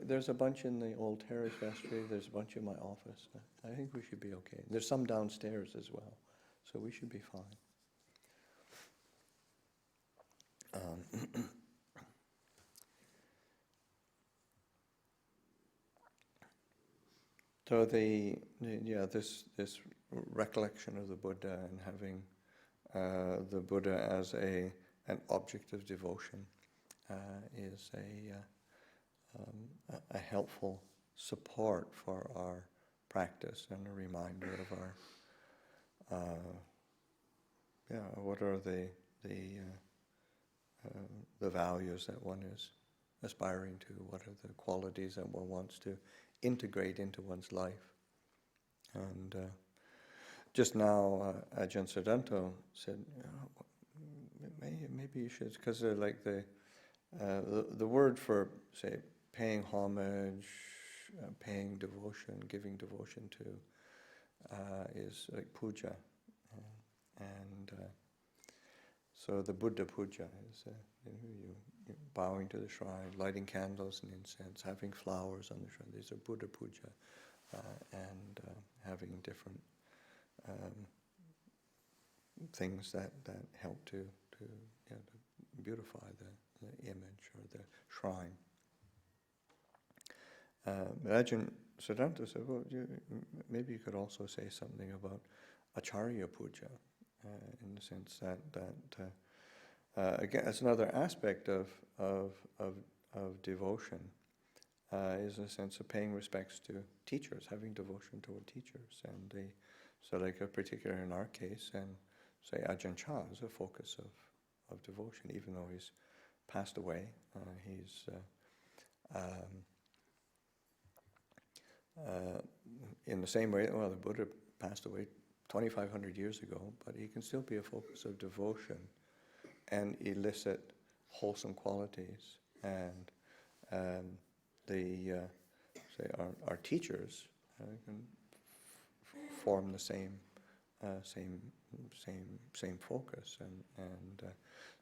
There's a bunch in the old terrace vestry, there's a bunch in my office. I think we should be okay. There's some downstairs as well, so we should be fine. So this recollection of the Buddha and having the Buddha as an object of devotion is a helpful support for our practice and a reminder of our what are the values that one is aspiring to, what are the qualities that one wants to integrate into one's life. And just now Ajahn Pasanno said, maybe you should, because like the word for, say, paying homage, paying devotion, giving devotion to, is like puja. And so the Buddha puja is you bowing to the shrine, lighting candles and incense, having flowers on the shrine. These are Buddha puja, and having different things that help to beautify the image or the shrine. Ajahn Pasanno said, well, maybe you could also say something about Acharya puja, in the sense that again, it's another aspect of devotion, is a sense of paying respects to teachers, having devotion toward teachers, and so like particularly in our case, and say Ajahn Chah is a focus of devotion, even though he's passed away. He's in the same way, well, the Buddha passed away 2,500 years ago, but he can still be a focus of devotion and elicit wholesome qualities. And say our teachers can form the same focus, and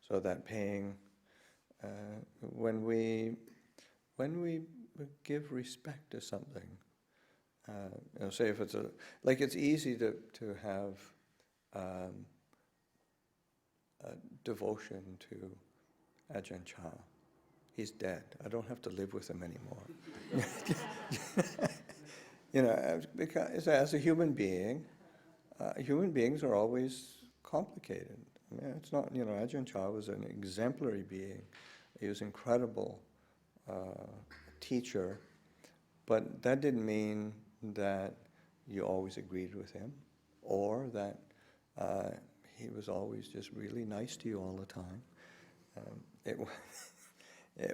so that paying when we give respect to something. Say if it's it's easy to have a devotion to Ajahn Chah. He's dead. I don't have to live with him anymore. Because as a human being, human beings are always complicated. I mean, it's not, Ajahn Chah was an exemplary being. He was an incredible teacher, but that didn't mean that you always agreed with him, or that he was always just really nice to you all the time. He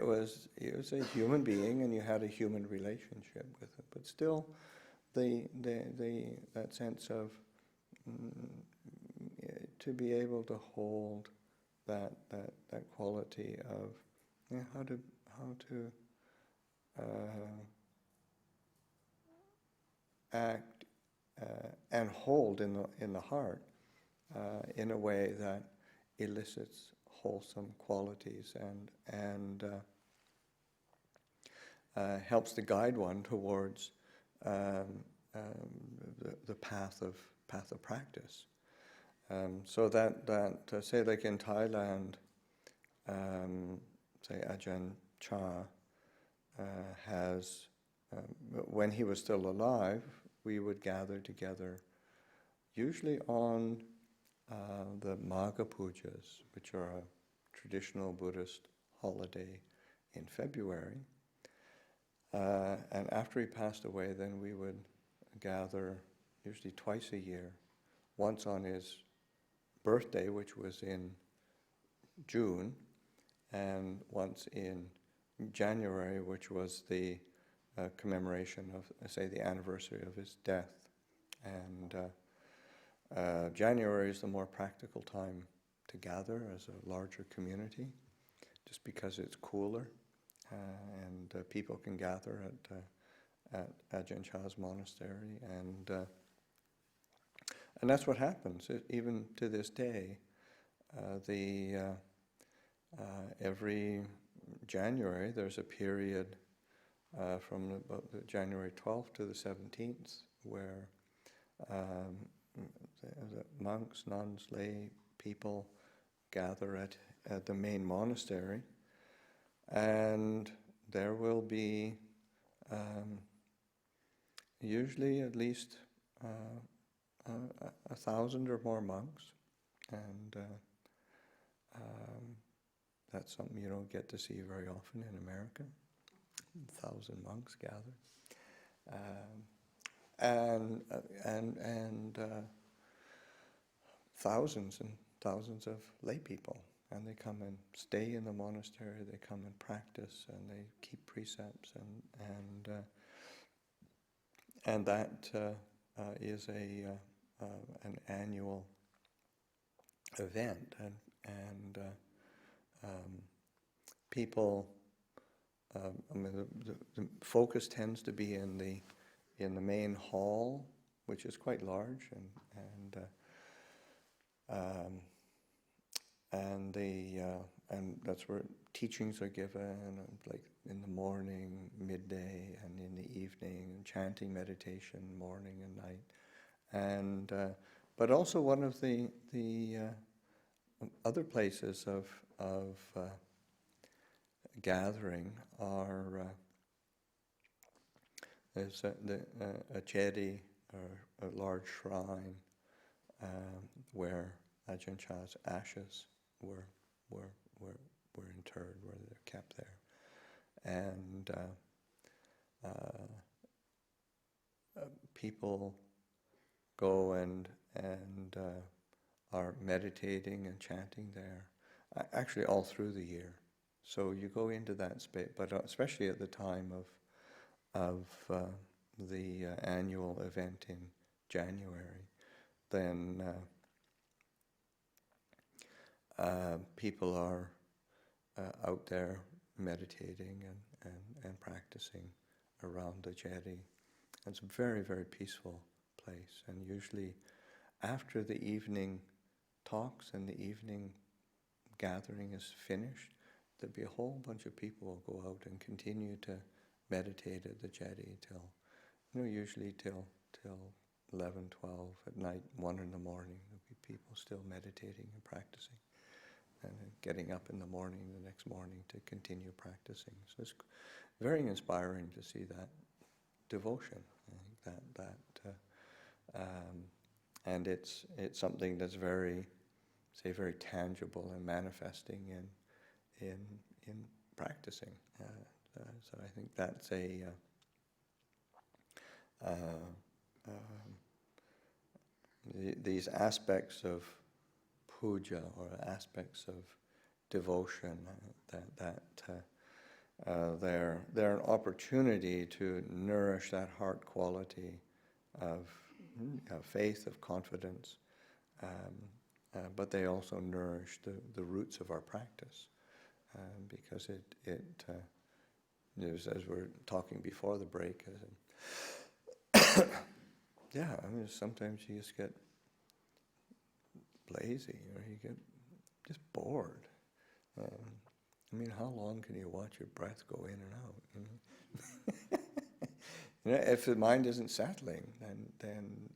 was a human being, and you had a human relationship with him. But still, that sense of to be able to hold that quality of how to act and hold in the heart in a way that elicits wholesome qualities and helps to guide one towards the path of practice. So that say like in Thailand, say Ajahn Chah has, when he was still alive, we would gather together, usually on the Magha Pujas, which are a traditional Buddhist holiday in February. And after he passed away, then we would gather usually twice a year, once on his birthday, which was in June, and once in January, which was the commemoration of, say, the anniversary of his death. And January is the more practical time to gather as a larger community, just because it's cooler, and people can gather at Ajahn Chah's monastery, and that's what happens. Even to this day, every January there's a period from about the January 12th to the 17th where the monks, nuns, lay people gather at the main monastery, and there will be usually at least 1,000 or more monks, and that's something you don't get to see very often in America. 1,000 monks gathered, and thousands and thousands of lay people, and they come and stay in the monastery. They come and practice, and they keep precepts, and that is an annual event, and people. The focus tends to be in the main hall, which is quite large, and that's where teachings are given, like in the morning, midday, and in the evening, chanting, meditation, morning and night, and but also one of the other places of gathering are there's a chedi, or a large shrine, where Ajahn Chah's ashes were interred, where they're kept there. And people go and are meditating and chanting there, actually all through the year. So you go into that space, but especially at the time of the annual event in January, then people are out there meditating and practicing around the jetty. It's a very, very peaceful place, and usually after the evening talks and the evening gathering is finished, there'll be a whole bunch of people will go out and continue to meditate at the jetty till, usually till 11, 12 at night, 1 in the morning. There'll be people still meditating and practicing, and then getting up in the morning, the next morning, to continue practicing. So it's very inspiring to see that devotion. I think and it's something that's very tangible and manifesting in practicing. So I think that's these aspects of puja, or aspects of devotion, they're an opportunity to nourish that heart quality of faith, of confidence, but they also nourish the roots of our practice, because as we're talking before the break, sometimes you just get lazy, or you get just bored. How long can you watch your breath go in and out? If the mind isn't settling, then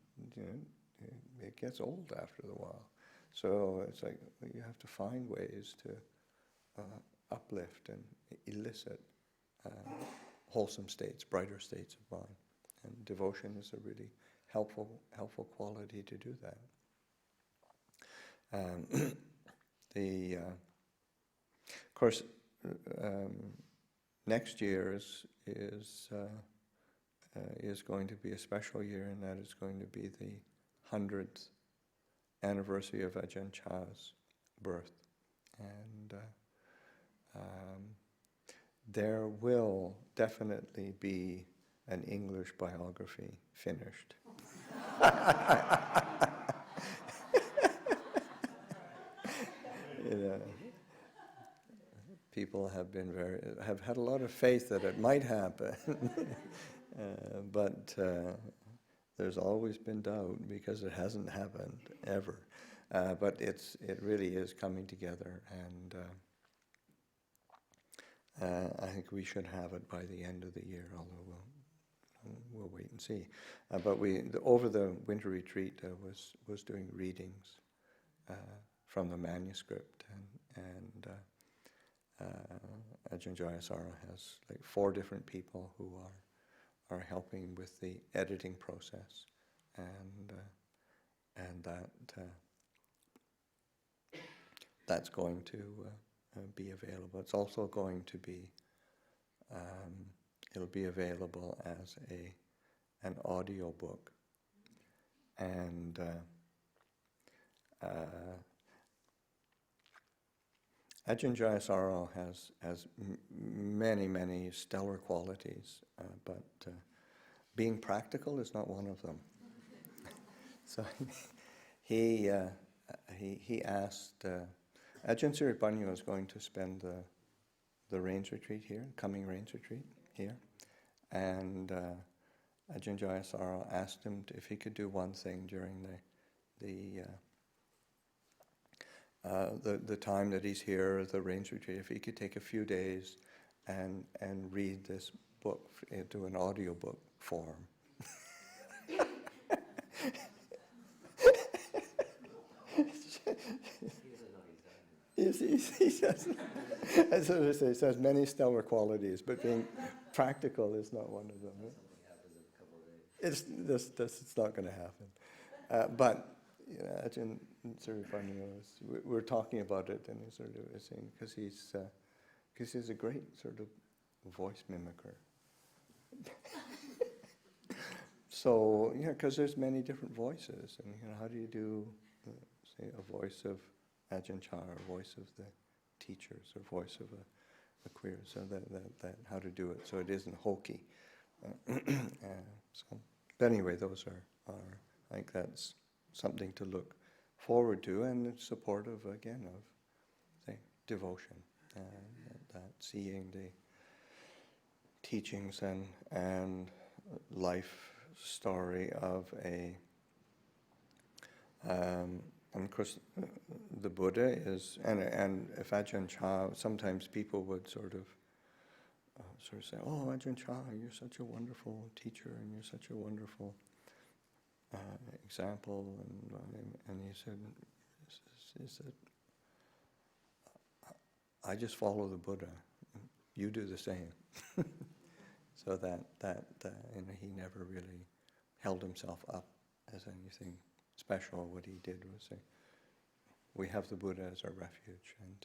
it gets old after a while. So it's like you have to find ways to uplift and elicit wholesome states, brighter states of mind. And devotion is a really helpful quality to do that. Of course, next year is going to be a special year, and that is going to be the 100th anniversary of Ajahn Chah's birth. And there will definitely be an English biography finished. People have had a lot of faith that it might happen, but there's always been doubt because it hasn't happened ever. But it really is coming together, and I think we should have it by the end of the year, although we'll wait and see. But over the winter retreat was doing readings from the manuscript, and Ajahn Jayasara has like 4 different people who are helping with the editing process, and that's going to be available. It's also going to be it'll be available as an audio book, and Ajahn Jayasara has many stellar qualities, but being practical is not one of them. So he asked, Ajahn Siripanyu is going to spend the rains retreat here, coming rains retreat here, and Ajahn Jayasara asked him if he could do one thing during the time that he's here, the rains retreat, if he could take a few days and read this book into an audiobook form. He says many stellar qualities, but being practical is not one of them. It's not going to happen. But Ajahn it's very funny. We're talking about it, and he sort of was saying because he's a great sort of voice mimicker. So yeah, because there's many different voices, and how do you do, say, a voice of Ajahn Chah, or a voice of the teachers, or voice of a queer? So that how to do it so it isn't hokey. But anyway, those are I think that's something to look forward to, and it's supportive again of, say, devotion, that seeing the teachings and life story of and of course the Buddha is, and if Ajahn Chah, sometimes people would sort of say, oh, Ajahn Chah, you're such a wonderful teacher, and you're such a wonderful example, and he said, I just follow the Buddha. You do the same. So that he never really held himself up as anything special. What he did was say, we have the Buddha as our refuge, and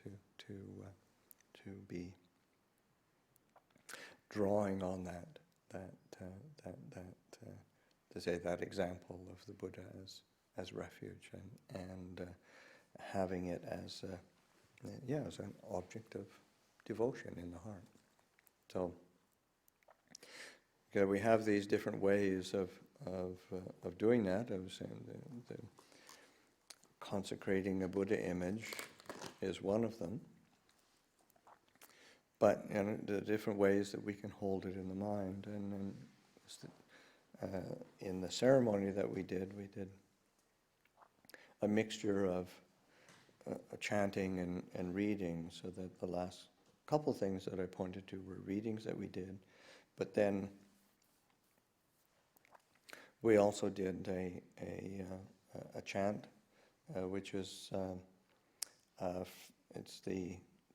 to be drawing on to say that example of the Buddha as refuge, and having it as as an object of devotion in the heart. So we have these different ways of doing that. I was saying the consecrating a Buddha image is one of them. But the different ways that we can hold it in the mind, and in the ceremony that we did a mixture of chanting and reading. So that the last couple things that I pointed to were readings that we did, but then we also did a chant, which is it's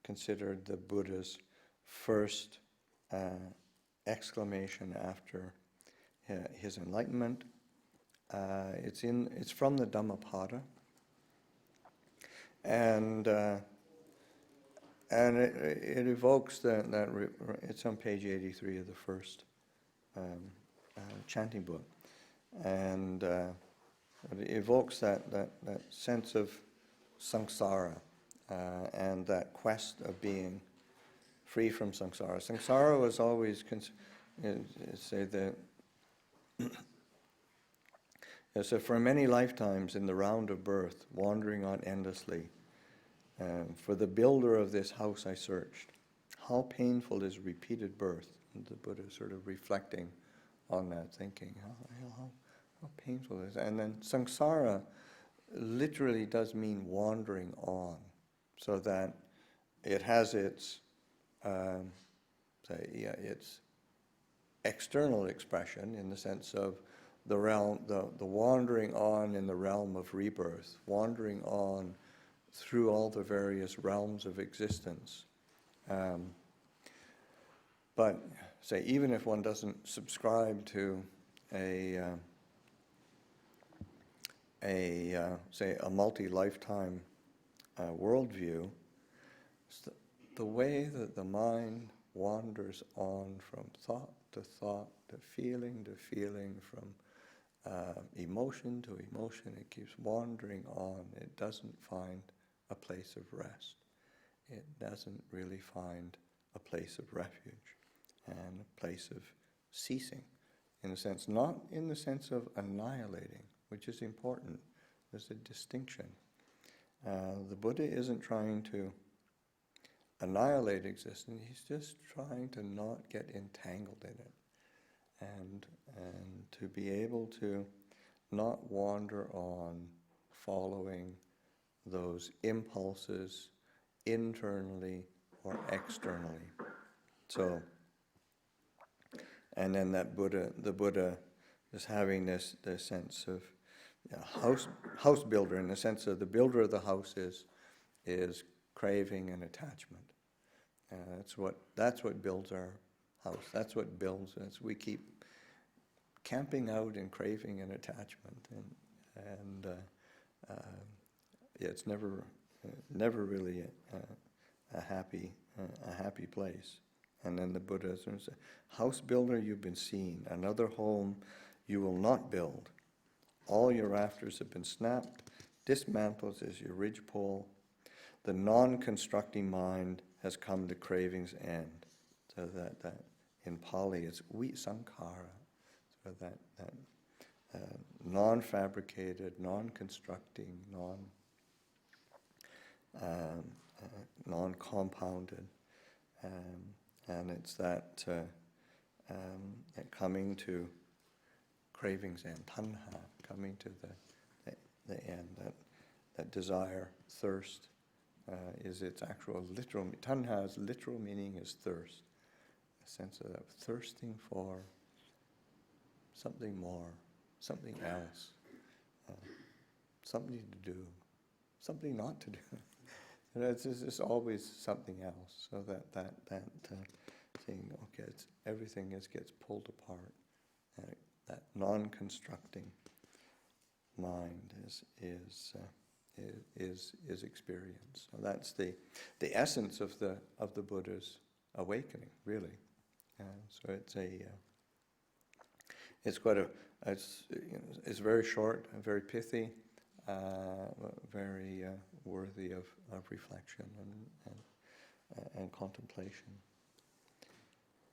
considered the Buddha's first exclamation after his enlightenment. It's from the Dhammapada, and it evokes it's on page 83 of the first chanting book, and it evokes that sense of samsara, and that quest of being free from samsara. Samsara was always say that. So for many lifetimes in the round of birth, wandering on endlessly, for the builder of this house I searched. How painful is repeated birth? And the Buddha sort of reflecting on that, thinking, how painful is it? And then samsara literally does mean wandering on, so that it has its its external expression in the sense of the realm, the wandering on in the realm of rebirth, wandering on through all the various realms of existence. But say, even if one doesn't subscribe to a multi-lifetime worldview, the way that the mind wanders on from thought, to feeling, from emotion to emotion, it keeps wandering on. It doesn't find a place of rest. It doesn't really find a place of refuge and a place of ceasing, in a sense, not in the sense of annihilating, which is important. There's a distinction. The Buddha isn't trying to annihilate existence. He's just trying to not get entangled in it, and to be able to not wander on following those impulses internally or externally. So, and then the Buddha is having this sense of house builder, in the sense of the builder of the house is craving and attachment. That's what builds our house. That's what builds us. We keep camping out in craving and attachment, it's never really a happy place. And then the Buddha says, house builder you've been seen, another home you will not build. All your rafters have been snapped, dismantled is your ridgepole. The non-constructing mind has come to craving's end. So that in Pali it's vi sankhara. So that non-fabricated, non-constructing, non-compounded. And it's that coming to cravings end, tanha, coming to the end, that desire, thirst, is its actual literal, tanha's literal meaning is thirst, a sense of thirsting for something more, something else, something to do, something not to do. It's just always something else. So that saying, okay, everything gets pulled apart. That non-constructing mind is experience. So that's the essence of the Buddha's awakening, really. So it's very short, very pithy, very worthy of reflection and contemplation.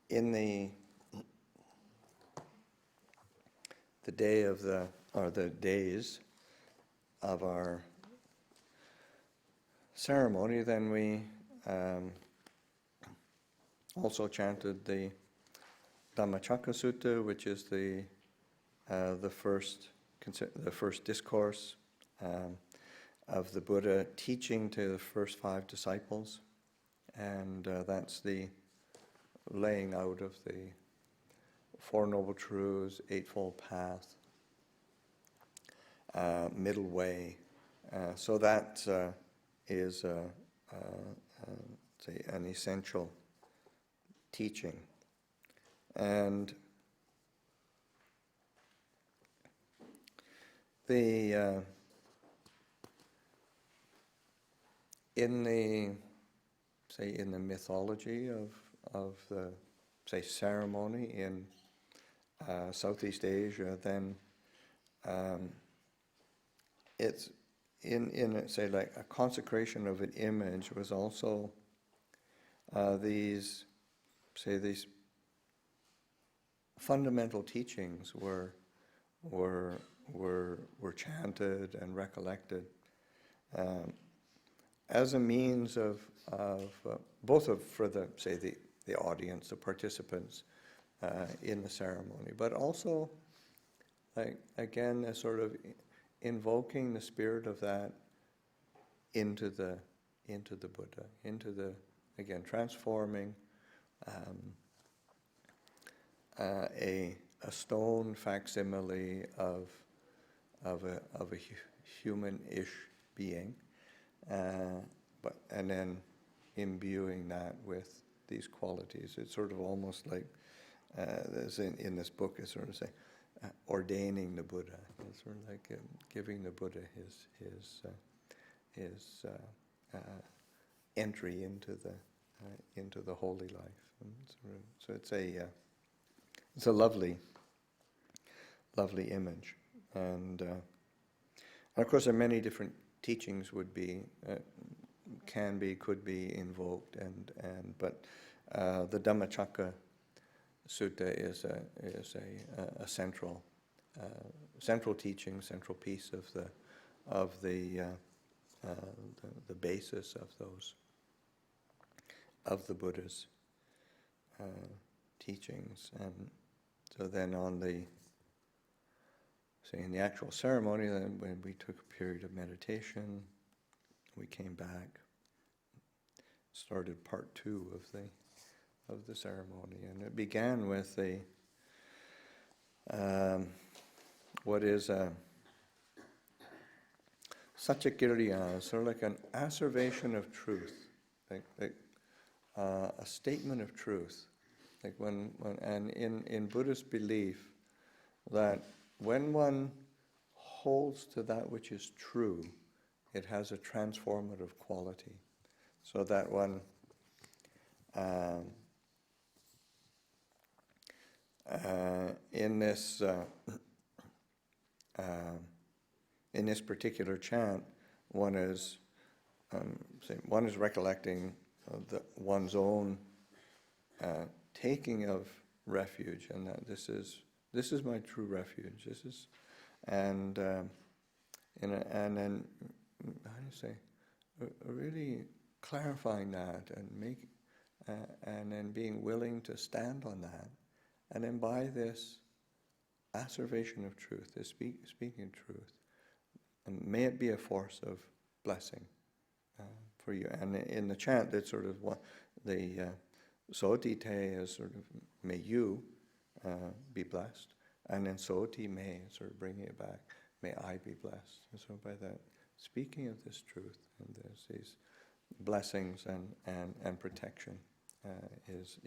In the day of the days of our ceremony, then we also chanted the Dhammacakka Sutta, which is the first discourse of the Buddha teaching to the first 5 disciples, and that's the laying out of the Four Noble Truths, Eightfold Path, middle way. So that is an essential teaching. And in the mythology of the ceremony in Southeast Asia, then it's like a consecration of an image was also these fundamental teachings were chanted and recollected as a means of both for the audience, the participants in the ceremony, but also, again, a sort of invoking the spirit of that into the Buddha, again, transforming a stone facsimile of a human-ish being, and then imbuing that with these qualities. It's sort of almost like, in this book, it's sort of ordaining the Buddha. It's sort of like giving the Buddha his entry into the holy life. And so it's a lovely image, and of course, there are many different teachings could be invoked, but the Dhammacakka Sutta is a central teaching, central piece of the basis of the Buddha's teachings. And so then in the actual ceremony, then when we took a period of meditation, we came back, started part 2 of the ceremony, and it began with what is a Satyakiriya, sort of like an asseveration of truth, like a statement of truth. Like and in Buddhist belief, that when one holds to that which is true it has a transformative quality. So that one, in this particular chant, one is recollecting one's own taking of refuge, and that this is my true refuge. This is, and then how do you say, really clarifying that and then being willing to stand on that, and then by this assertion of truth, this speaking truth, and may it be a force of blessing for you. And in the chant, that's sort of what the Soti Te is sort of, may you be blessed, and then Soti Me, sort of bringing it back, may I be blessed. And so by that, speaking of this truth, and there's these blessings and protection is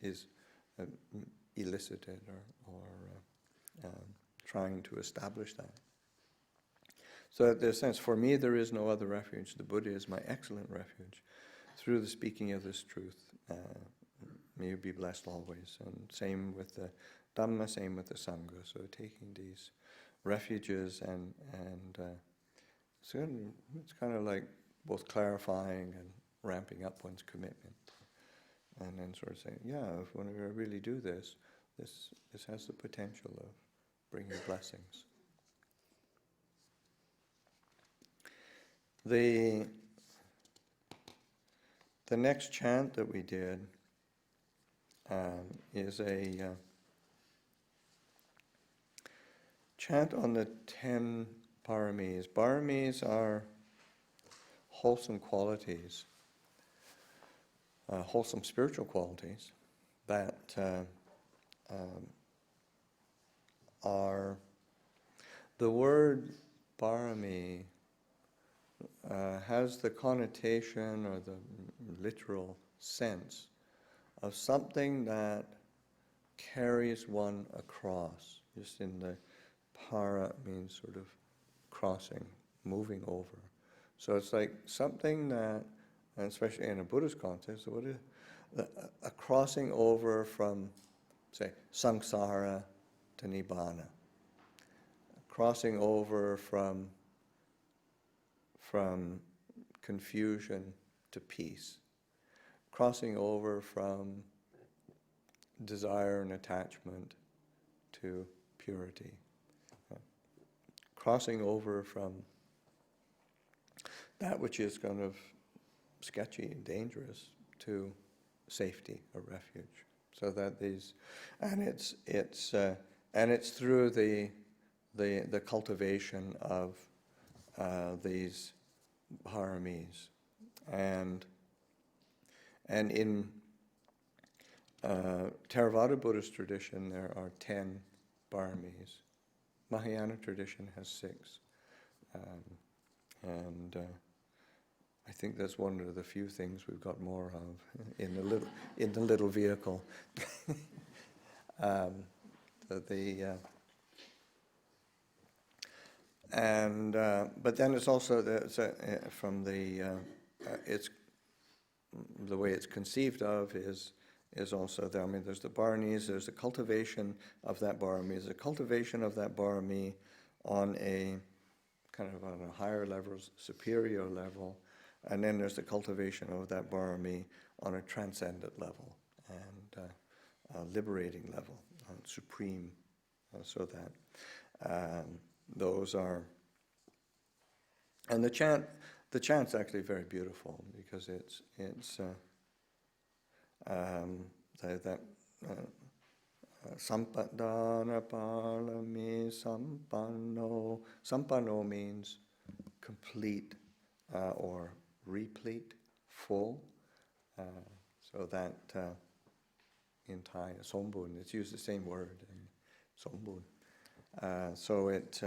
elicited or trying to establish that. So in a sense, for me, there is no other refuge. The Buddha is my excellent refuge. Through the speaking of this truth, may you be blessed always. And same with the Dhamma, same with the Sangha. So taking these refuges and it's kind of like both clarifying and ramping up one's commitment. And then sort of saying, yeah, if when we really do this has the potential of bringing blessings. The next chant that we did is a chant on the 10 paramis. Paramis are wholesome qualities, wholesome spiritual qualities that are, the word parami has the connotation or the literal sense of something that carries one across. Just in the para means sort of crossing, moving over. So it's like something that, and especially in a Buddhist context, what is a crossing over from, say, samsara to nibbana, crossing over from confusion to peace, crossing over from desire and attachment to purity, crossing over from that which is kind of sketchy and dangerous to safety or refuge. So that these, and it's through the cultivation of these paramis, and in Theravada Buddhist tradition there are 10 paramis. Mahayana tradition has 6, and I think that's one of the few things we've got more of in the little vehicle. But then it's also from it's the way it's conceived of is also there. I mean, there's the paramis, there's the cultivation of that parami, there's a cultivation of that parami on a kind of on a higher level, superior level, and then there's the cultivation of that parami on a transcendent level and a liberating level, supreme, so that those are, and the chant's actually very beautiful because it's that sampadana palami sampanno. Sampanno means complete or replete, full. So that in Thai, sombun, it's used the same word, sombun. So it,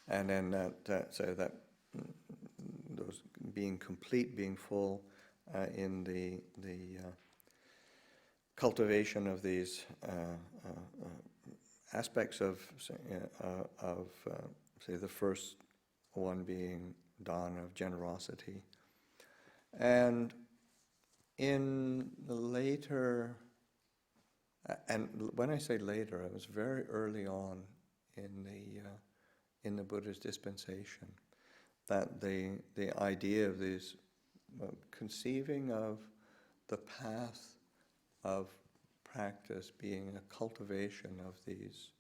and then so that those being complete, being full in the cultivation of these aspects of say the first one being dawn of generosity. And in the later, and when I say later, it was very early on in the Buddha's dispensation, that the idea of this conceiving of the path of practice being a cultivation of these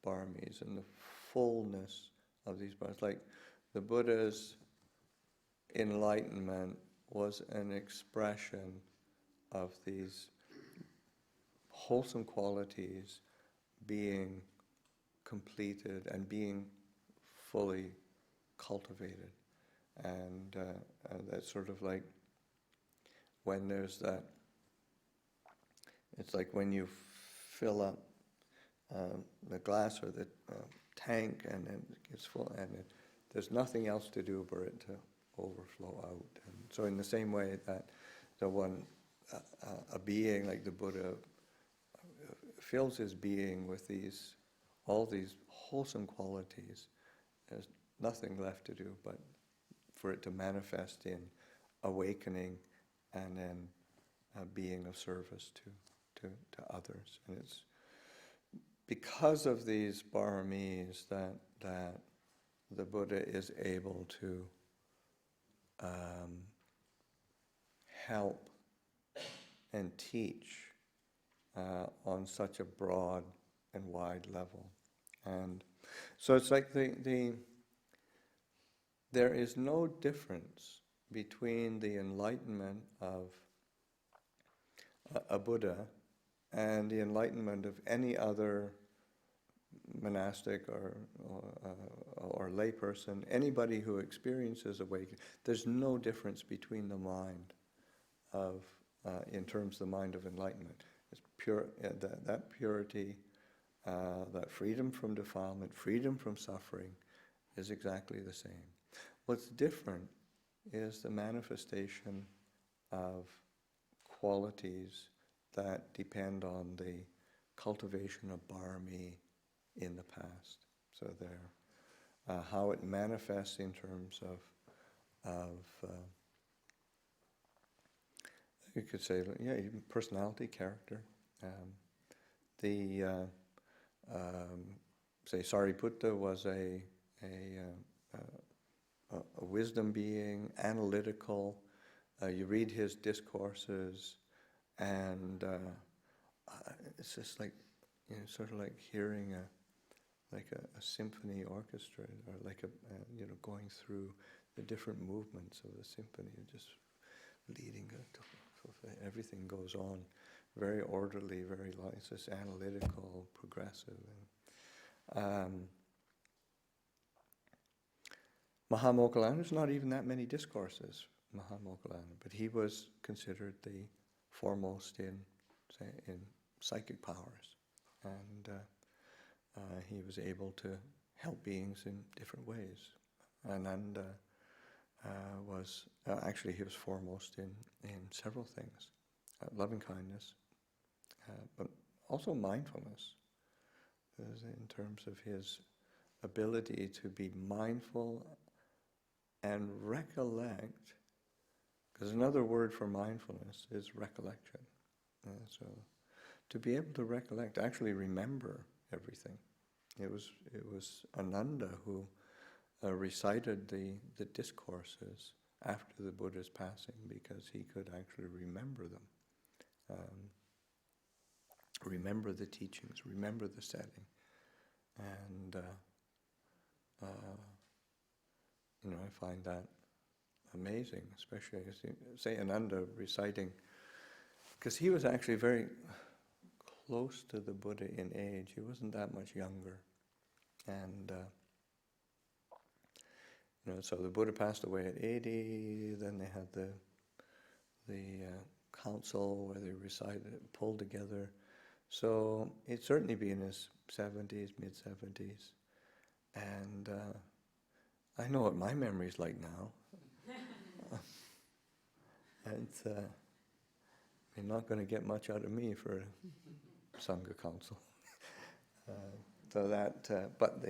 paramis and the fullness of these paramis. Like the Buddha's enlightenment was an expression of these wholesome qualities being completed and being fully cultivated. And that's sort of like when there's that, it's like when you fill up the glass or the tank and then it gets full and there's nothing else to do for it to overflow out. And so in the same way that the one, a being like the Buddha fills his being with all these wholesome qualities, there's nothing left to do but for it to manifest in awakening and then being of service to others. And it's because of these paramis that the Buddha is able to help and teach on such a broad and wide level. And so it's like there is no difference between the enlightenment of a Buddha and the enlightenment of any other monastic or layperson, anybody who experiences awakening. There's no difference between the mind of, in terms of the mind of enlightenment. It's pure, that purity, that freedom from defilement, freedom from suffering is exactly the same. What's different is the manifestation of qualities that depend on the cultivation of parami in the past. So how it manifests in terms of you could say, yeah, even personality, character. Say Sariputta was a wisdom being, analytical. You read his discourses, and it's just like, sort of like hearing a symphony orchestra, or like going through the different movements of the symphony, just leading it. Everything goes on very orderly, very light. It's just analytical, progressive. And, Mahamoggallana, there's not even that many discourses, Mahamoggallana, but he was considered the foremost in psychic powers, and he was able to help beings in different ways. Ananda was actually, he was foremost in several things, loving kindness, but also mindfulness, in terms of his ability to be mindful and recollect, because another word for mindfulness is recollection. So to be able to recollect, actually remember everything. It was Ananda who recited the discourses after the Buddha's passing, because he could actually remember them, remember the teachings, remember the setting, and I find that amazing, especially as say Ananda reciting, because he was actually very close to the Buddha in age. He wasn't that much younger, and so the Buddha passed away at 80. Then they had the council where they recited, pulled together. So he'd certainly be in his 70s, mid 70s, and I know what my memory's like now. And you're not going to get much out of me for a Sangha council. But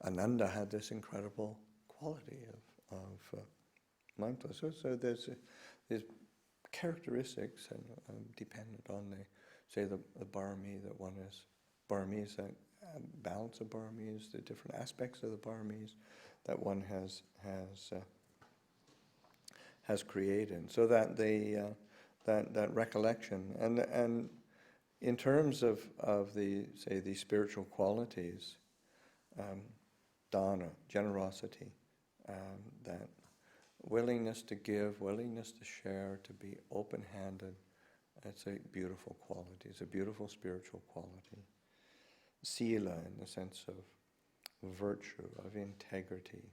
Ananda had this incredible quality of mindfulness. So there's characteristics and dependent on the parami that one is, paramis, that balance of paramis, the different aspects of the paramis that one has created. So that that recollection and in terms of the spiritual qualities, dana, generosity, that willingness to give, willingness to share, to be open-handed, it's a beautiful quality. It's a beautiful spiritual quality. Sila, in the sense of virtue, of integrity,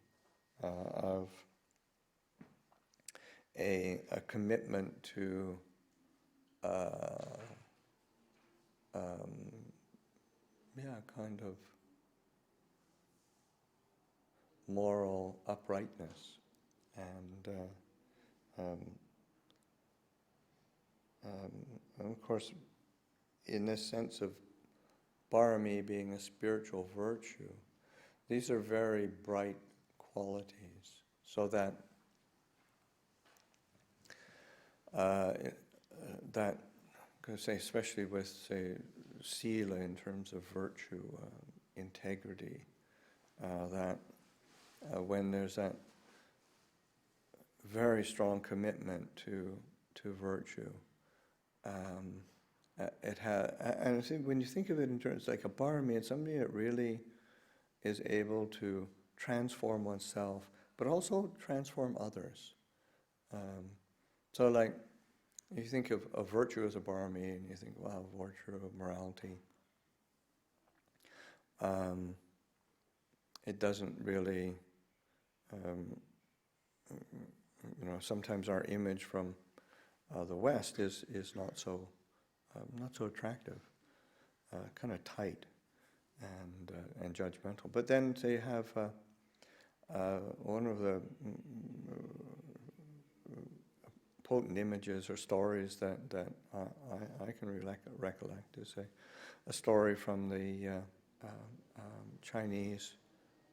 of a commitment to kind of moral uprightness, and of course, in this sense of parami being a spiritual virtue, these are very bright qualities, so that that, say, especially with, say, sila in terms of virtue, integrity, that when there's that very strong commitment to virtue, it has, and I think when you think of it in terms like a parami, it's something that really is able to transform oneself, but also transform others. So like, you think of virtue as a parami, and you think, wow, virtue of morality. It doesn't really, sometimes our image from the West is not so attractive, kind of tight and judgmental. But then they have one of the potent images or stories that I can recollect is a story from the Chinese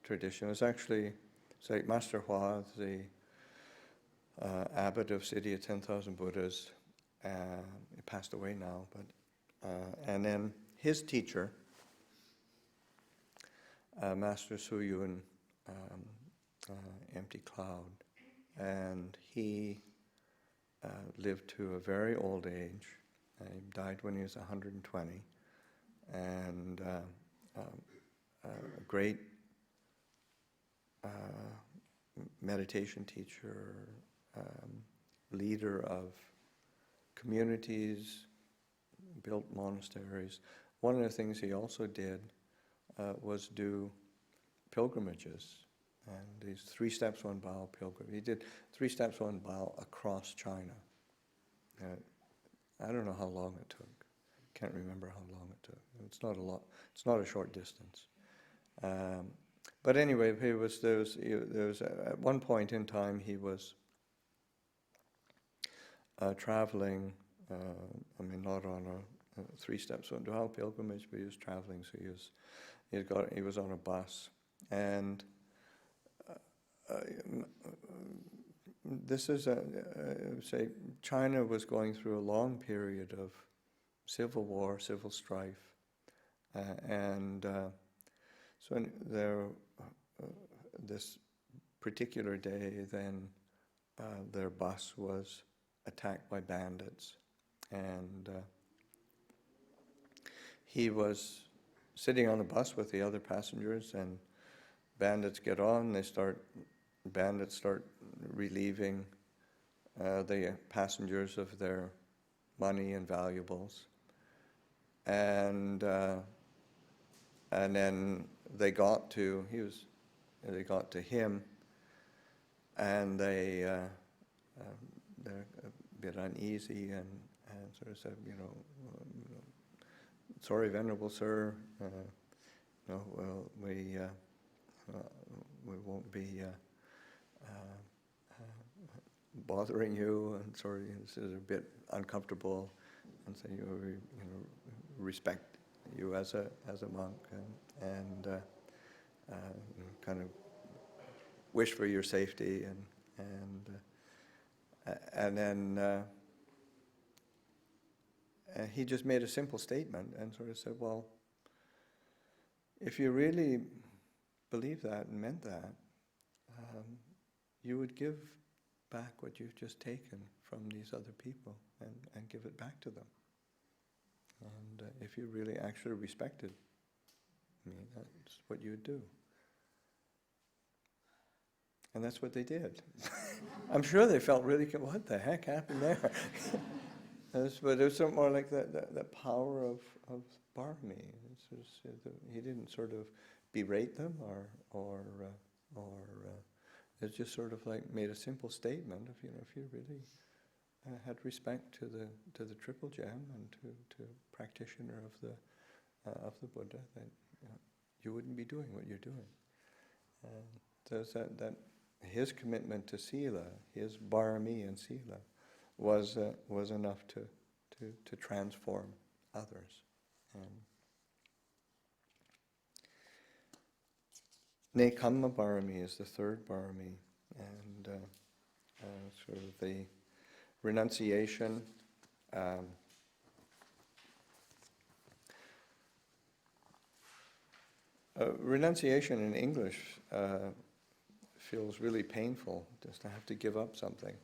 tradition. It was actually, say, Master Hua, the abbot of City of 10,000 Buddhas. He passed away now, but and then his teacher, Master Su Yun, Empty Cloud, and he lived to a very old age. He died when he was 120, and a great meditation teacher, leader of communities, built monasteries. One of the things he also did was do pilgrimages, and these 3 steps, 1 bow pilgrim. He did 3 steps, 1 bow across China. I don't know how long it took. Can't remember how long it took. It's not a lot. It's not a short distance. But anyway, there was at one point in time he was traveling. Not on a 3 steps, 1 bow pilgrimage, but he was traveling. So he was on a bus, and this is say China was going through a long period of civil war, civil strife, and so this particular day, then their bus was attacked by bandits, and he was sitting on the bus with the other passengers, and bandits get on. Bandits start relieving the passengers of their money and valuables, and then they got to him, and they're a bit uneasy and sort of said, sorry, Venerable Sir, we won't be bothering you, and sorry, this is a bit uncomfortable, and so we respect you as a monk, kind of wish for your safety, and then he just made a simple statement and sort of said, well, if you really believe that and meant that, you would give back what you've just taken from these other people and give it back to them. And if you really actually respected me, that's what you would do. And that's what they did. I'm sure they felt really, what the heck happened there? But it was something more like that power of Barmi. He didn't sort of berate them or it just sort of like made a simple statement of, if you really had respect to the Triple Gem and to practitioner of the Buddha, then you wouldn't be doing what you're doing. There's that his commitment to sila, his barami and sila, was enough to transform others. Nekamma barami is the third barami, and sort of the renunciation. Renunciation in English feels really painful, just to have to give up something.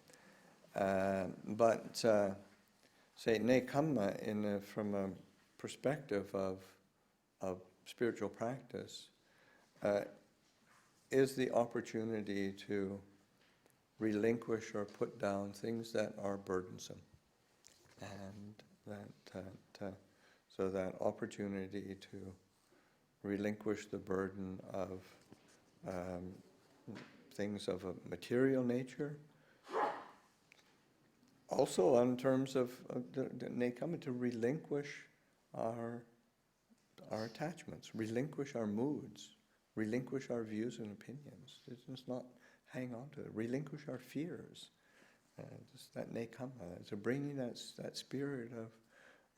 But say nekamma from a perspective of spiritual practice is the opportunity to relinquish or put down things that are burdensome, and so that opportunity to relinquish the burden of things of a material nature. Also, in terms of the nekamma, to relinquish our attachments, relinquish our moods, relinquish our views and opinions. Just not hang on to it. Relinquish our fears. Just that nekamma, so bringing that spirit of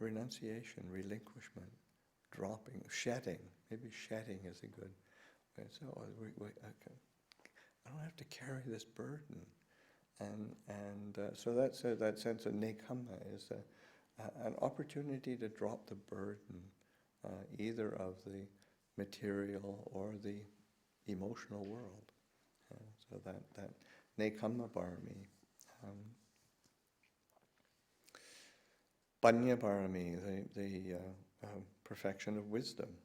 renunciation, relinquishment, dropping, shedding. Maybe shedding is a good way. So I don't have to carry this burden. And so that sense of nekamma is an opportunity to drop the burden, either of the material or the emotional world. So that nekamma barami. Panya barami, the perfection of wisdom.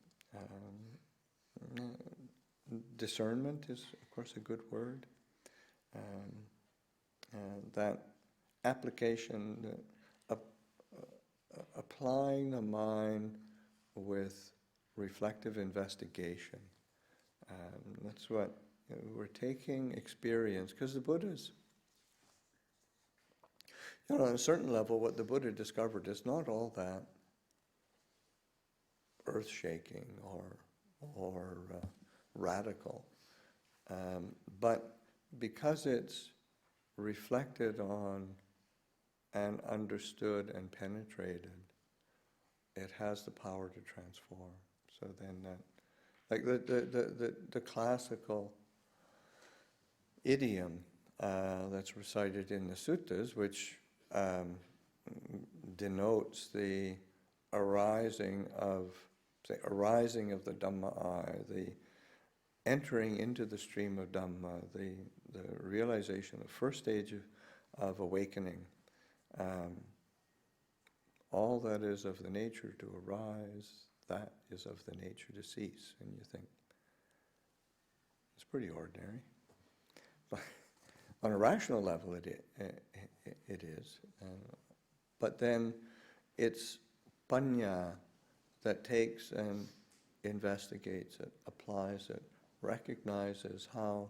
Discernment is, of course, a good word. That application, applying the mind with reflective investigation. That's what we're taking experience, because the Buddha's, on a certain level, what the Buddha discovered is not all that earth-shaking or radical, but because it's reflected on and understood and penetrated, it has the power to transform. So then that, like the classical idiom that's recited in the suttas, which denotes the arising of the Dhamma eye, the entering into the stream of Dhamma, the realization, the first stage of awakening. All that is of the nature to arise, that is of the nature to cease. And you think, it's pretty ordinary. But on a rational level, it is. But then it's panya that takes and investigates it, applies it, recognizes how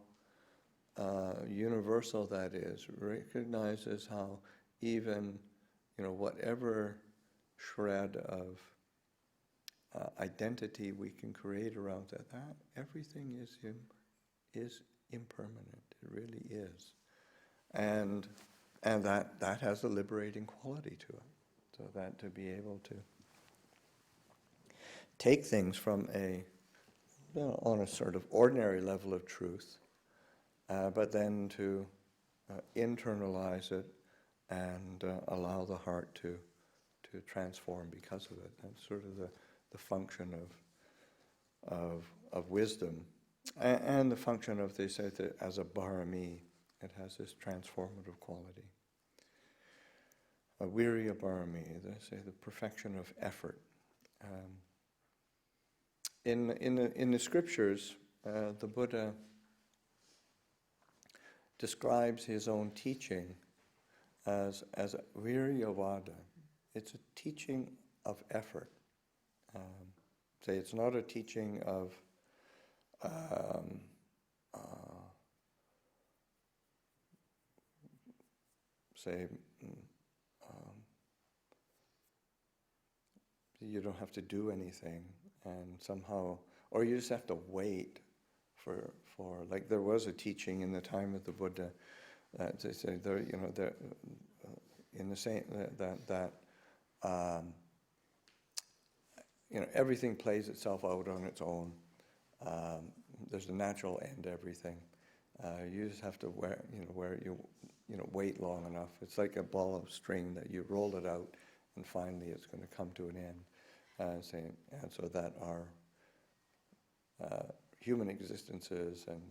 universal that is, recognizes how even, whatever shred of identity we can create around that everything is impermanent. It really is. And that has a liberating quality to it. So that to be able to take things from a on a sort of ordinary level of truth, but then to internalize it and allow the heart to transform because of it. That's sort of the function of wisdom, and the function of, they say, that as a parami, it has this transformative quality. A virya parami, they say, the perfection of effort. In the scriptures, the Buddha describes his own teaching as a viryavada. It's a teaching of effort. Say it's not a teaching of you don't have to do anything, and somehow, or you just have to wait for like there was a teaching in the time of the Buddha that they say there, in the same that everything plays itself out on its own. There's a natural end to everything. You just have to wait long enough. It's like a ball of string that you roll it out, and finally it's going to come to an end. And so that our human existences and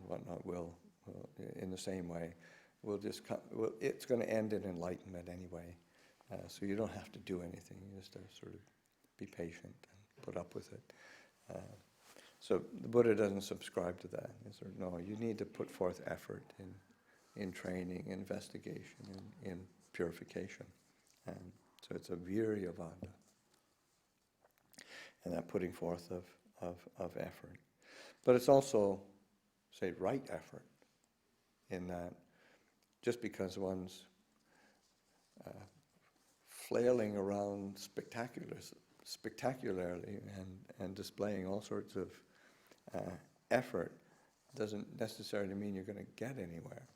whatnot will in the same way, it's going to end in enlightenment anyway. So you don't have to do anything. You just have to sort of be patient and put up with it. So the Buddha doesn't subscribe to that. He said, no, you need to put forth effort in training, investigation, in purification. So it's a viryavada. And that putting forth of effort. But it's also, say, right effort, in that just because one's flailing around spectacularly and displaying all sorts of effort doesn't necessarily mean you're going to get anywhere.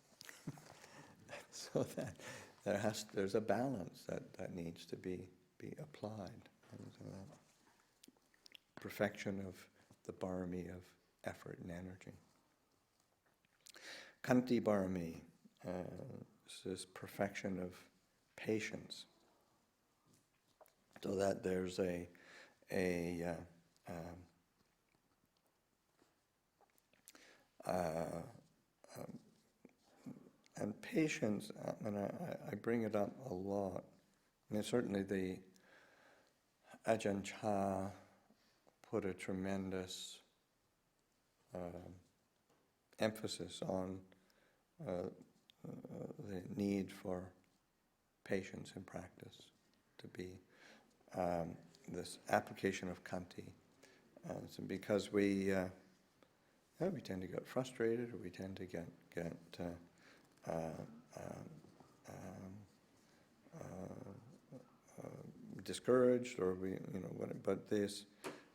So that there's a balance that needs to be applied. And so that perfection of the parami of effort and energy. Kanti parami is this perfection of patience. So that there's and patience, and I bring it up a lot. I mean, certainly the Ajahn Chah put a tremendous emphasis on the need for patience in practice, to be this application of kanti. So because we tend to get frustrated, or we tend to get discouraged, or but this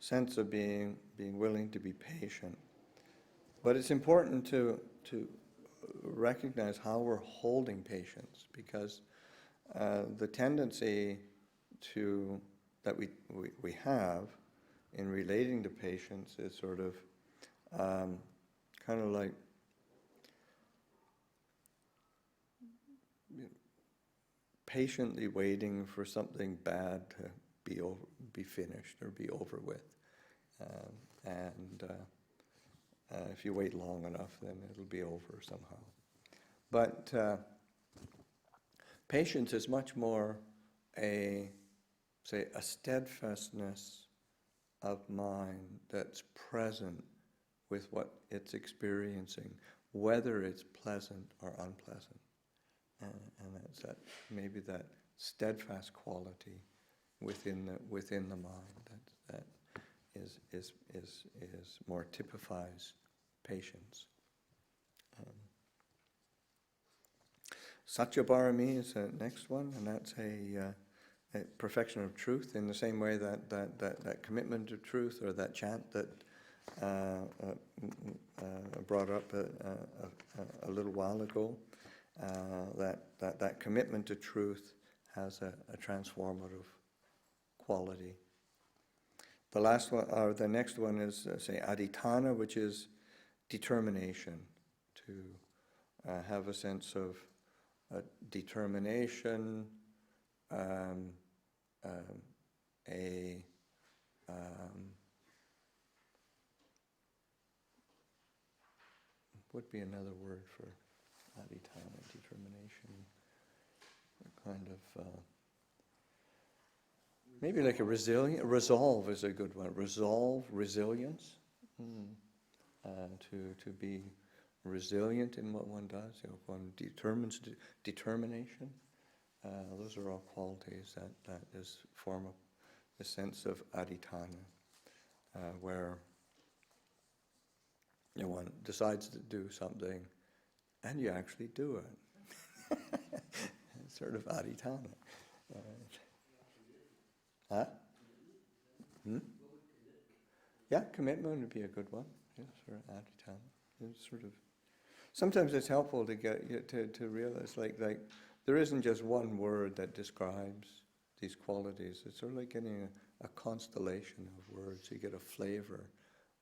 sense of being willing to be patient. But it's important to recognize how we're holding patience, because the tendency that we have in relating to patience is sort of kind of like patiently waiting for something bad to be finished or be over with, and if you wait long enough, then it'll be over somehow. But patience is much more a steadfastness of mind that's present with what it's experiencing, whether it's pleasant or unpleasant. And that's maybe that steadfast quality within the mind that is more typifies patience. Satyaparami is the next one, and that's a perfection of truth, in the same way that commitment to truth, or that chant that brought up a little while ago, that commitment to truth has a transformative quality. the last one, or the next one is, say, adhitthana, which is determination, to have a sense of determination, would be another word for adhitthana, determination, a kind of, maybe like a resolve is a good one. Resolve, resilience, to be resilient in what one does. You know, one determines determination. Those are all qualities that is form a sense of adhitthana, where one decides to do something and you actually do it. It's sort of adhitthana. Yeah, commitment would be a good one. Yeah, sort of adhitthana. It's sort of, sometimes it's helpful to get to realize like there isn't just one word that describes these qualities. It's sort of like getting a constellation of words. You get a flavor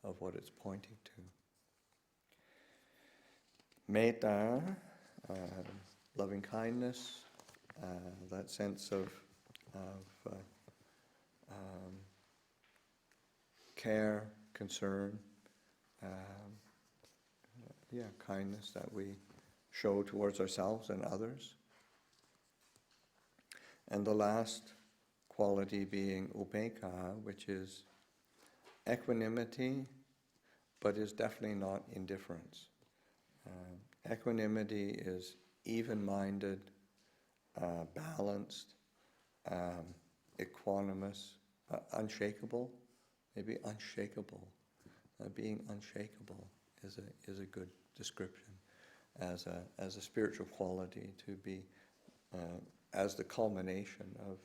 of what it's pointing to. Metta, loving kindness, that sense of care, concern, kindness that we show towards ourselves and others. And the last quality being upāsikā, which is equanimity, but is definitely not indifference. Equanimity is even-minded, balanced, equanimous, unshakable, maybe unshakable. Being unshakable is a good description as a spiritual quality, to be as the culmination of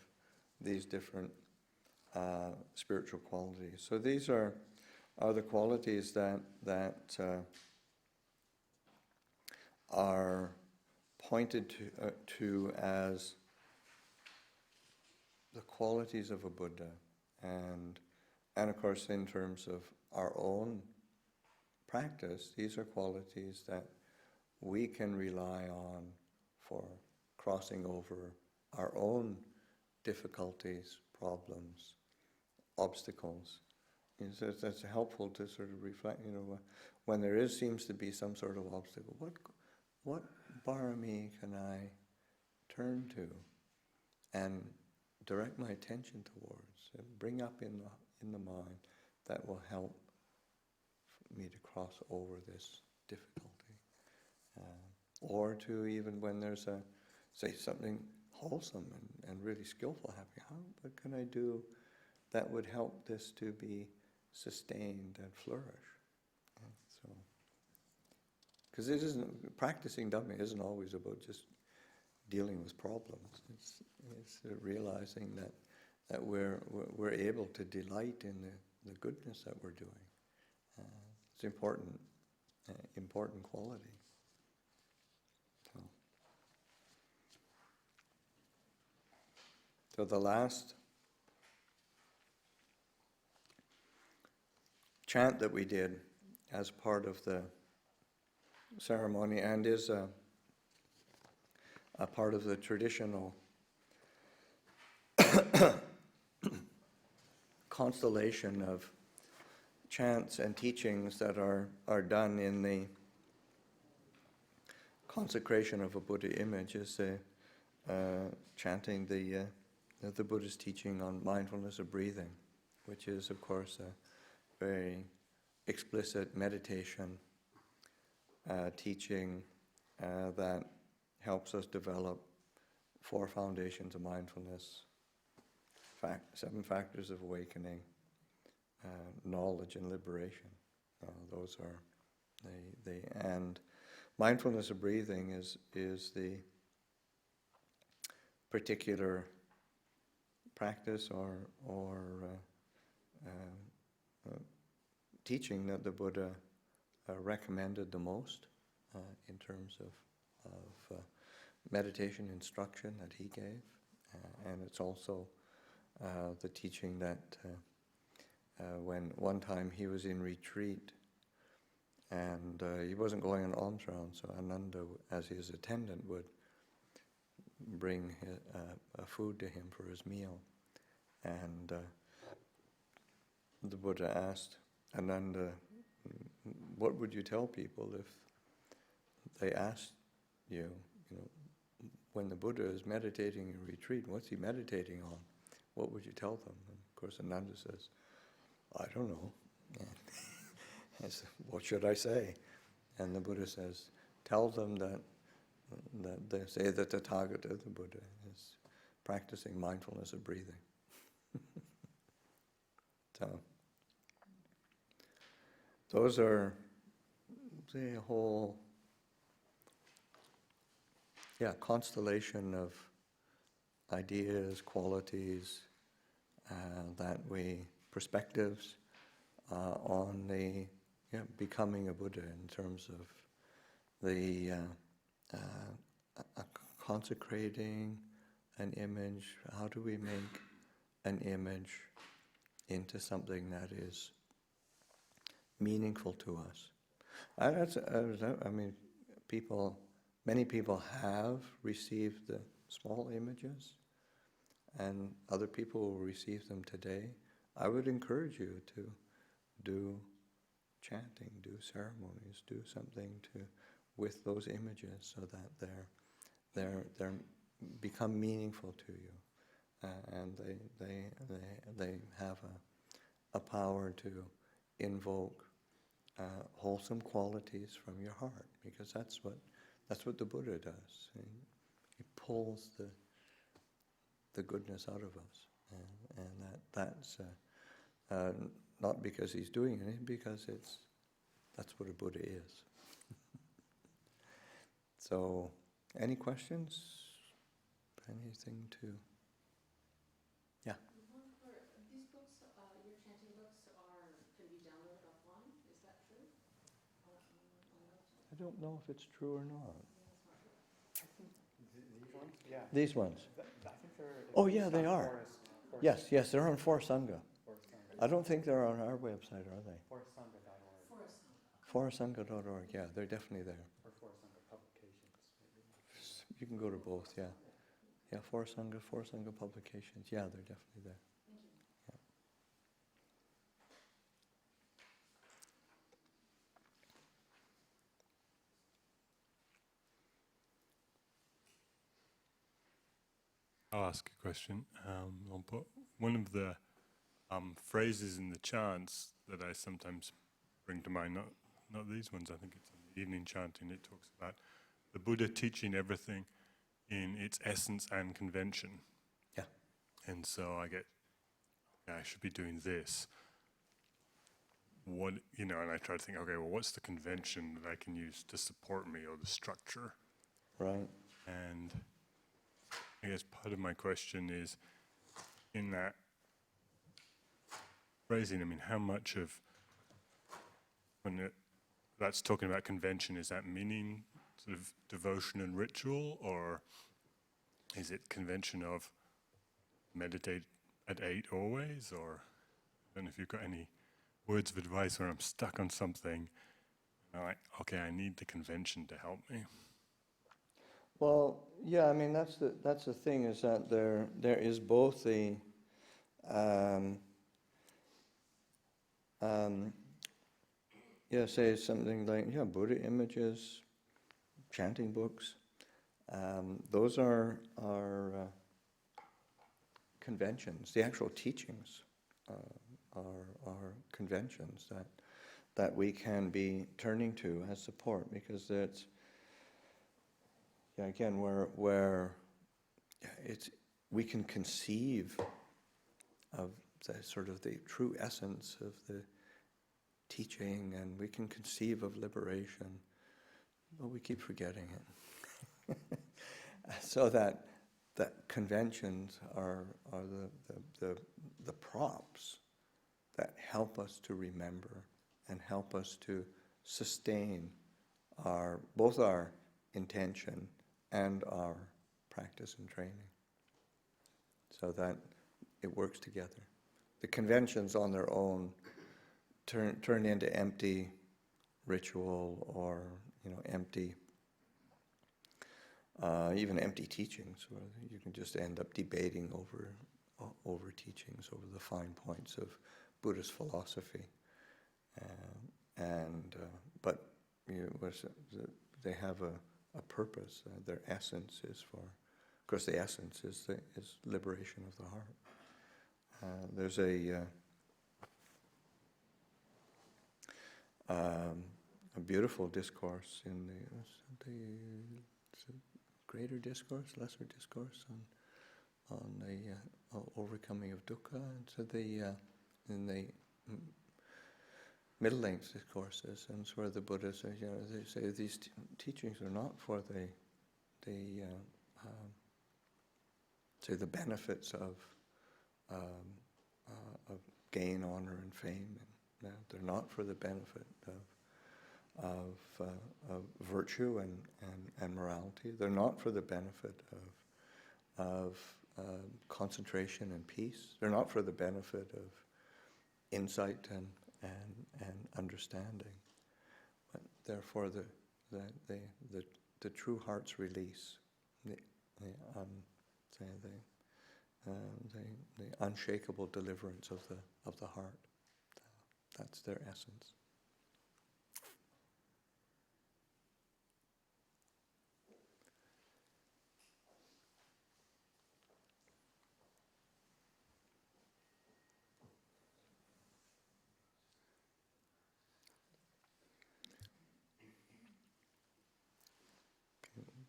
these different spiritual qualities. So these are the qualities that are pointed to as the qualities of a Buddha, and of course in terms of our own practice, these are qualities that we can rely on for crossing over our own difficulties, problems, obstacles. So it's helpful to sort of reflect, when there seems to be some sort of obstacle, what parami can I turn to and direct my attention towards, and bring up in the mind that will help me to cross over this difficulty. Or to even when there's say something wholesome and really skillful happening, what can I do that would help this to be sustained and flourish? So, because practicing Dhamma isn't always about just dealing with problems. It's realizing that we're able to delight in the goodness that we're doing. It's important quality. So the last chant that we did as part of the ceremony, and is a part of the traditional constellation of chants and teachings that are done in the consecration of a Buddha image, is chanting the Buddha's teaching on mindfulness of breathing, which is, of course, a very explicit meditation teaching that helps us develop 4 foundations of mindfulness, 7 factors of awakening, knowledge and liberation. Those are and mindfulness of breathing is the particular practice or teaching that the Buddha recommended the most in terms of meditation instruction that he gave, and it's also the teaching that when one time he was in retreat, and he wasn't going on alms round, so Ananda, as his attendant, would bring food to him for his meal. And the Buddha asked Ananda, what would you tell people if they asked you, when the Buddha is meditating in retreat, what's he meditating on? What would you tell them? And of course, Ananda says, I don't know. I said, what should I say? And the Buddha says, tell them that they say that the Tathagata, the Buddha, is practicing mindfulness of breathing. So, those are the whole, constellation of ideas, qualities, perspectives on the becoming a Buddha in terms of the consecrating an image. How do we make an image into something that is meaningful to us? Many people have received the small images, and other people will receive them today. I would encourage you to do chanting, do ceremonies, do something with those images so that they become meaningful to you, and they have a power to invoke wholesome qualities from your heart, because that's what the Buddha does. He pulls the goodness out of us, and that's not because he's doing it, because that's what a Buddha is. So, any questions? Anything to? Yeah. These books, your chanting books, can be downloaded offline. Is that true? I don't know if it's true or not. These ones? Yeah. These ones. I think they're... Oh yeah, they are. Forest Yes, they're on Forasanga. Sangha. I don't think they're on our website, are they? Forasanga.org. Forasanga.org, yeah, they're definitely there. Or Forasanga Publications, maybe. You can go to both, yeah. Yeah, Forasanga Publications, yeah, they're definitely there. Yeah. I'll ask a question. I'll put one of the phrases in the chants that I sometimes bring to mind, not these ones, I think it's in the evening chanting, it talks about the Buddha teaching everything in its essence and convention. Yeah. And so I should be doing this. And I try to think, okay, well, what's the convention that I can use to support me, or the structure? Right. And I guess part of my question is, in that phrasing, how much of, that's talking about convention, is that meaning sort of devotion and ritual, or is it convention of meditate at 8 always? Or I don't know if you've got any words of advice where I'm stuck on something, and I'm like, okay, I need the convention to help me. Well, yeah, that's the thing, is that there is both the say something like, Buddha images, chanting books. Those are conventions. The actual teachings are conventions that we can be turning to as support, because that's, again, where we can conceive of the sort of the true essence of the teaching, and we can conceive of liberation, but we keep forgetting it. So that conventions are the props that help us to remember and help us to sustain both our intention and our practice and training, so that it works together. the conventions on their own turn into empty ritual, or empty, even empty teachings, where you can just end up debating over teachings, over the fine points of Buddhist philosophy, but they have a purpose. Their essence is of course, the essence is liberation of the heart. There's a beautiful discourse in the greater discourse, lesser discourse on the overcoming of dukkha, and so in the middle length discourses, and it's where the Buddha says, they say these teachings are not for say the benefits of gain, honor, and fame. And they're not for the benefit of virtue and morality. They're not for the benefit of concentration and peace. They're not for the benefit of insight and understanding. But therefore, the true heart's release, the unshakable deliverance of the heart. That's their essence.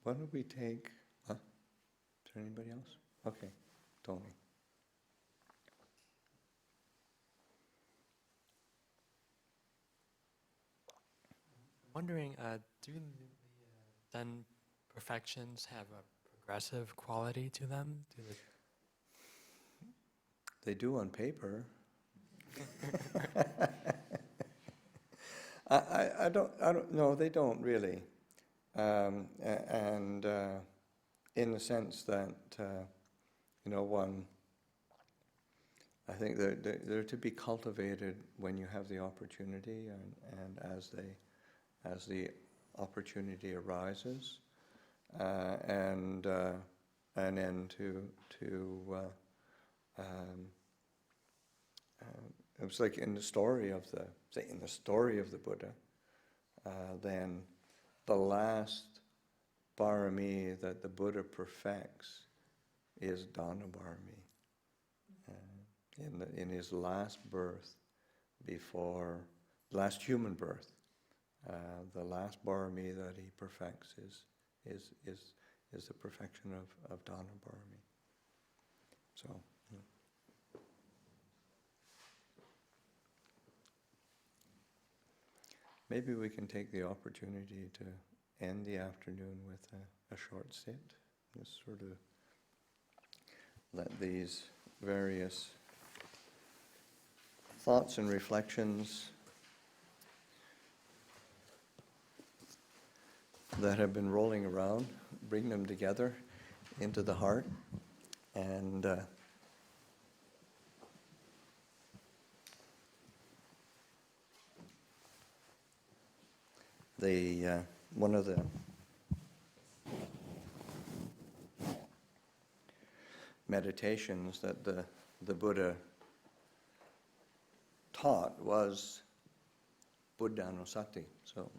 Why don't we take... Is there anybody else? Okay, Tony. Wondering, do the Zen perfections have a progressive quality to them? They do on paper. I don't know, they don't really. And in the sense that, I think they're to be cultivated when you have the opportunity, and as the opportunity arises, and then it was like in the story of the Buddha, then the last parami that the Buddha perfects is Dana parami. In his last birth, before last human birth, the last parami that he perfects is the perfection of Dana parami. So. Maybe we can take the opportunity to end the afternoon with a short sit. Just sort of let these various thoughts and reflections that have been rolling around, bring them together into the heart, and one of the meditations that the Buddha taught was Buddhanussati, so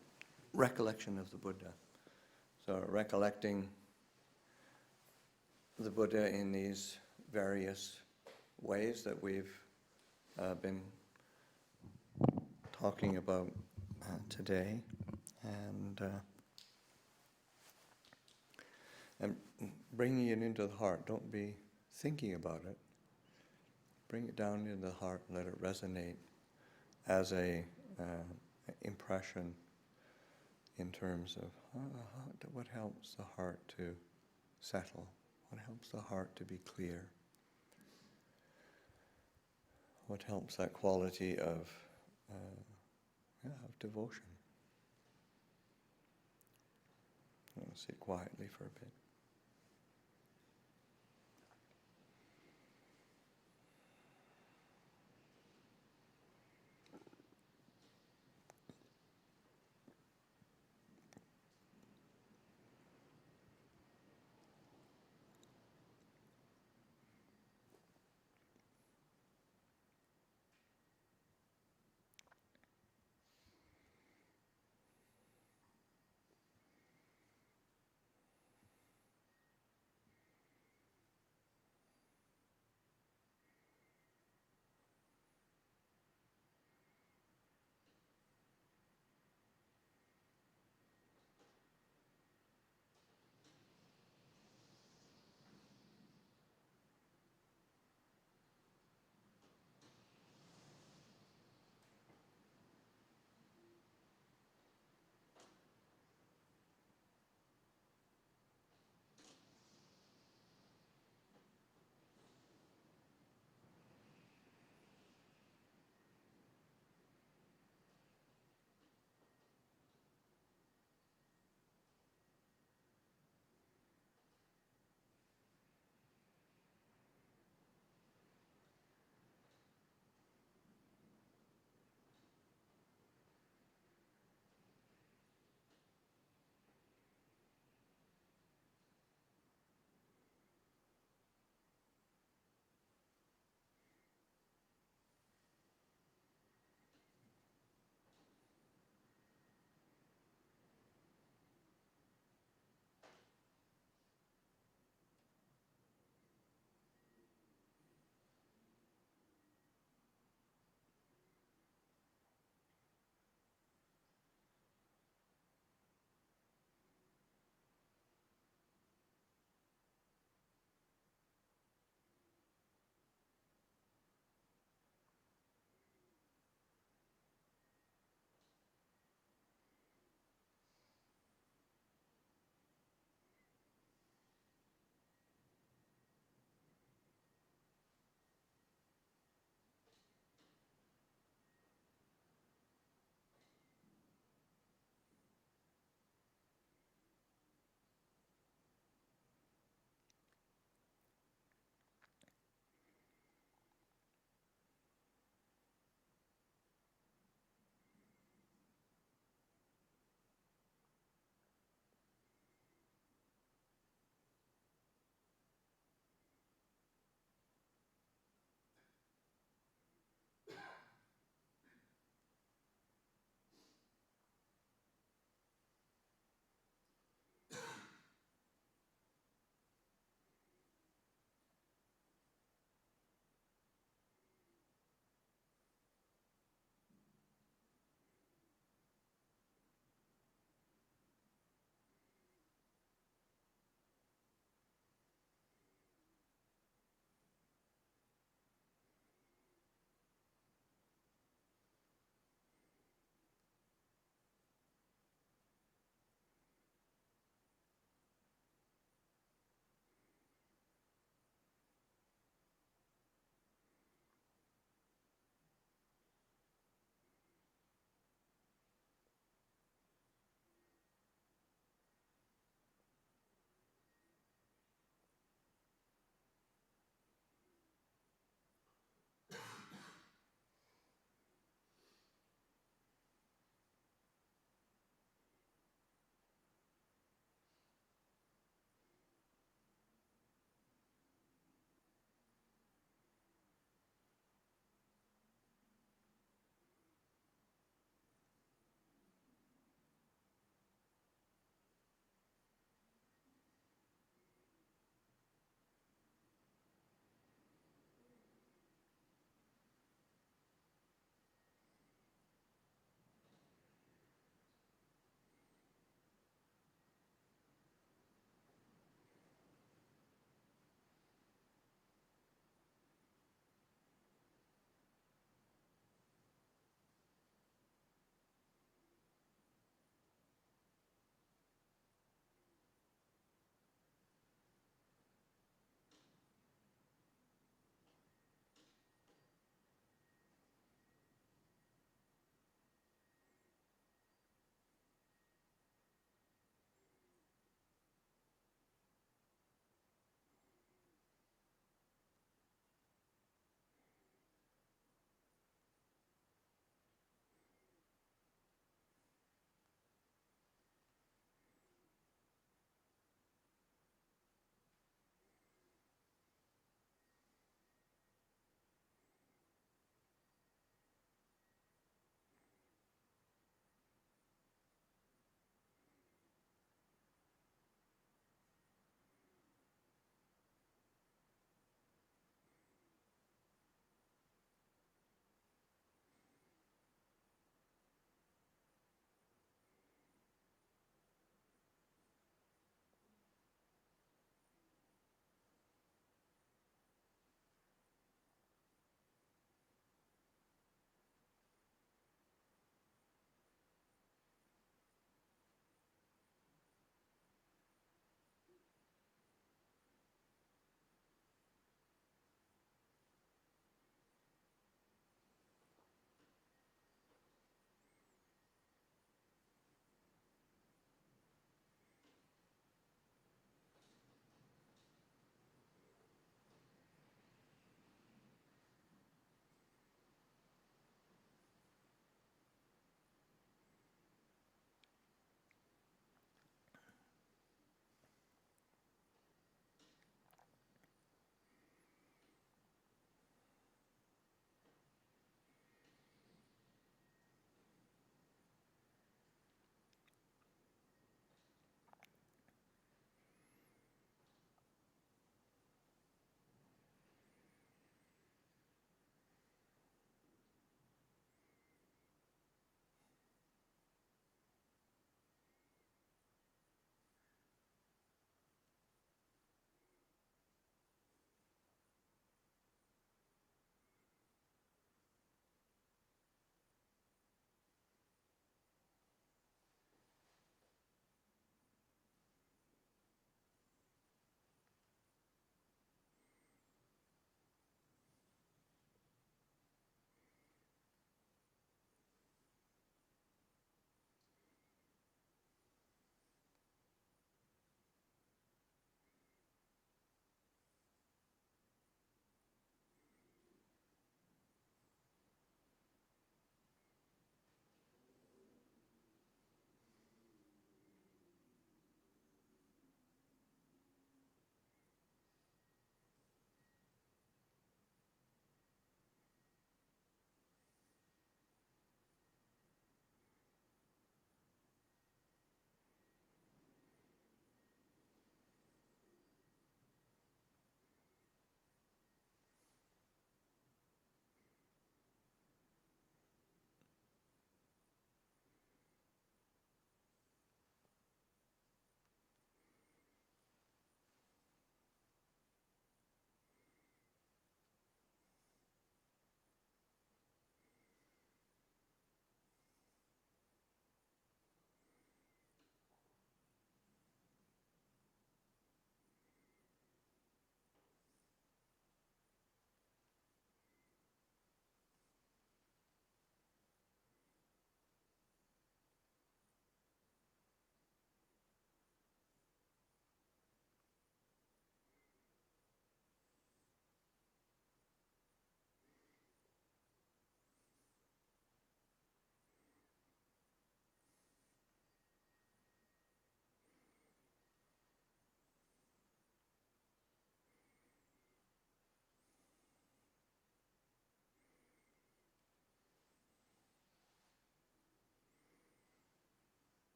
recollection of the Buddha. So recollecting the Buddha in these various ways that we've been talking about today. And bringing it into the heart. Don't be thinking about it. Bring it down into the heart and let it resonate as a impression in terms of what helps the heart to settle, what helps the heart to be clear, what helps that quality of devotion. I'll sit quietly for a bit.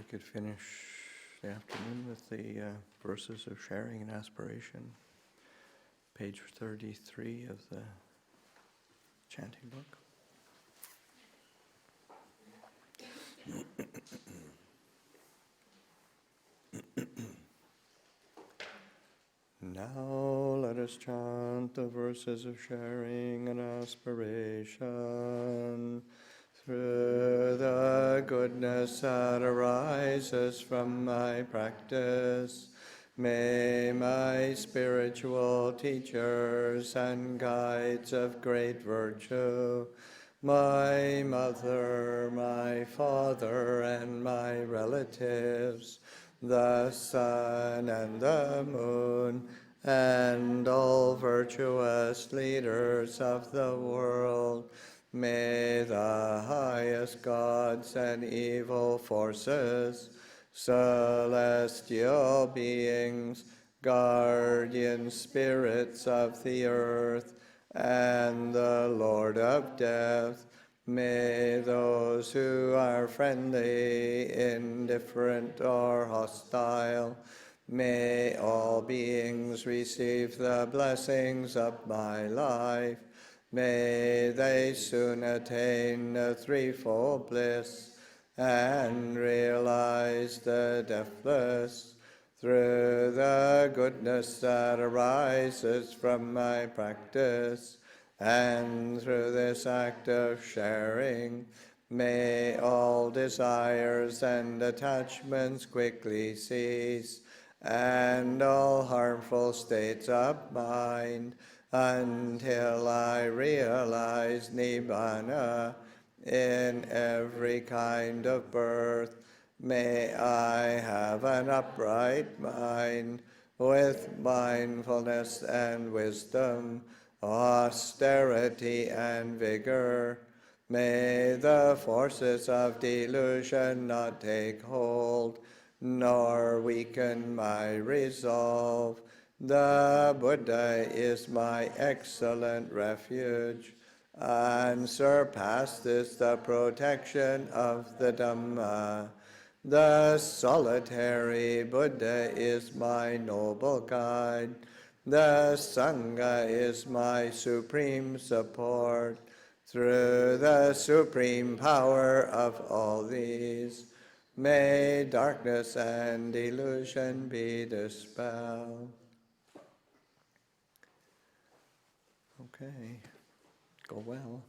could finish the afternoon with the verses of sharing and aspiration, page 33 of the chanting book. Now let us chant the verses of sharing and aspiration. Through the goodness that arises from my practice, may my spiritual teachers and guides of great virtue, my mother, my father, and my relatives, the sun and the moon, and all virtuous leaders of the world, may the highest gods and evil forces, celestial beings, guardian spirits of the earth, and the Lord of death, may those who are friendly, indifferent, or hostile, may all beings receive the blessings of my life. May they soon attain the threefold bliss and realize the deathless. Through the goodness that arises from my practice, and through this act of sharing, may all desires and attachments quickly cease, and all harmful states of mind, until I realize Nibbana in every kind of birth. May I have an upright mind with mindfulness and wisdom, austerity and vigor. May the forces of delusion not take hold, nor weaken my resolve. The Buddha is my excellent refuge, and surpasses the protection of the Dhamma. The solitary Buddha is my noble guide. The Sangha is my supreme support. Through the supreme power of all these, may darkness and delusion be dispelled. Okay, go well.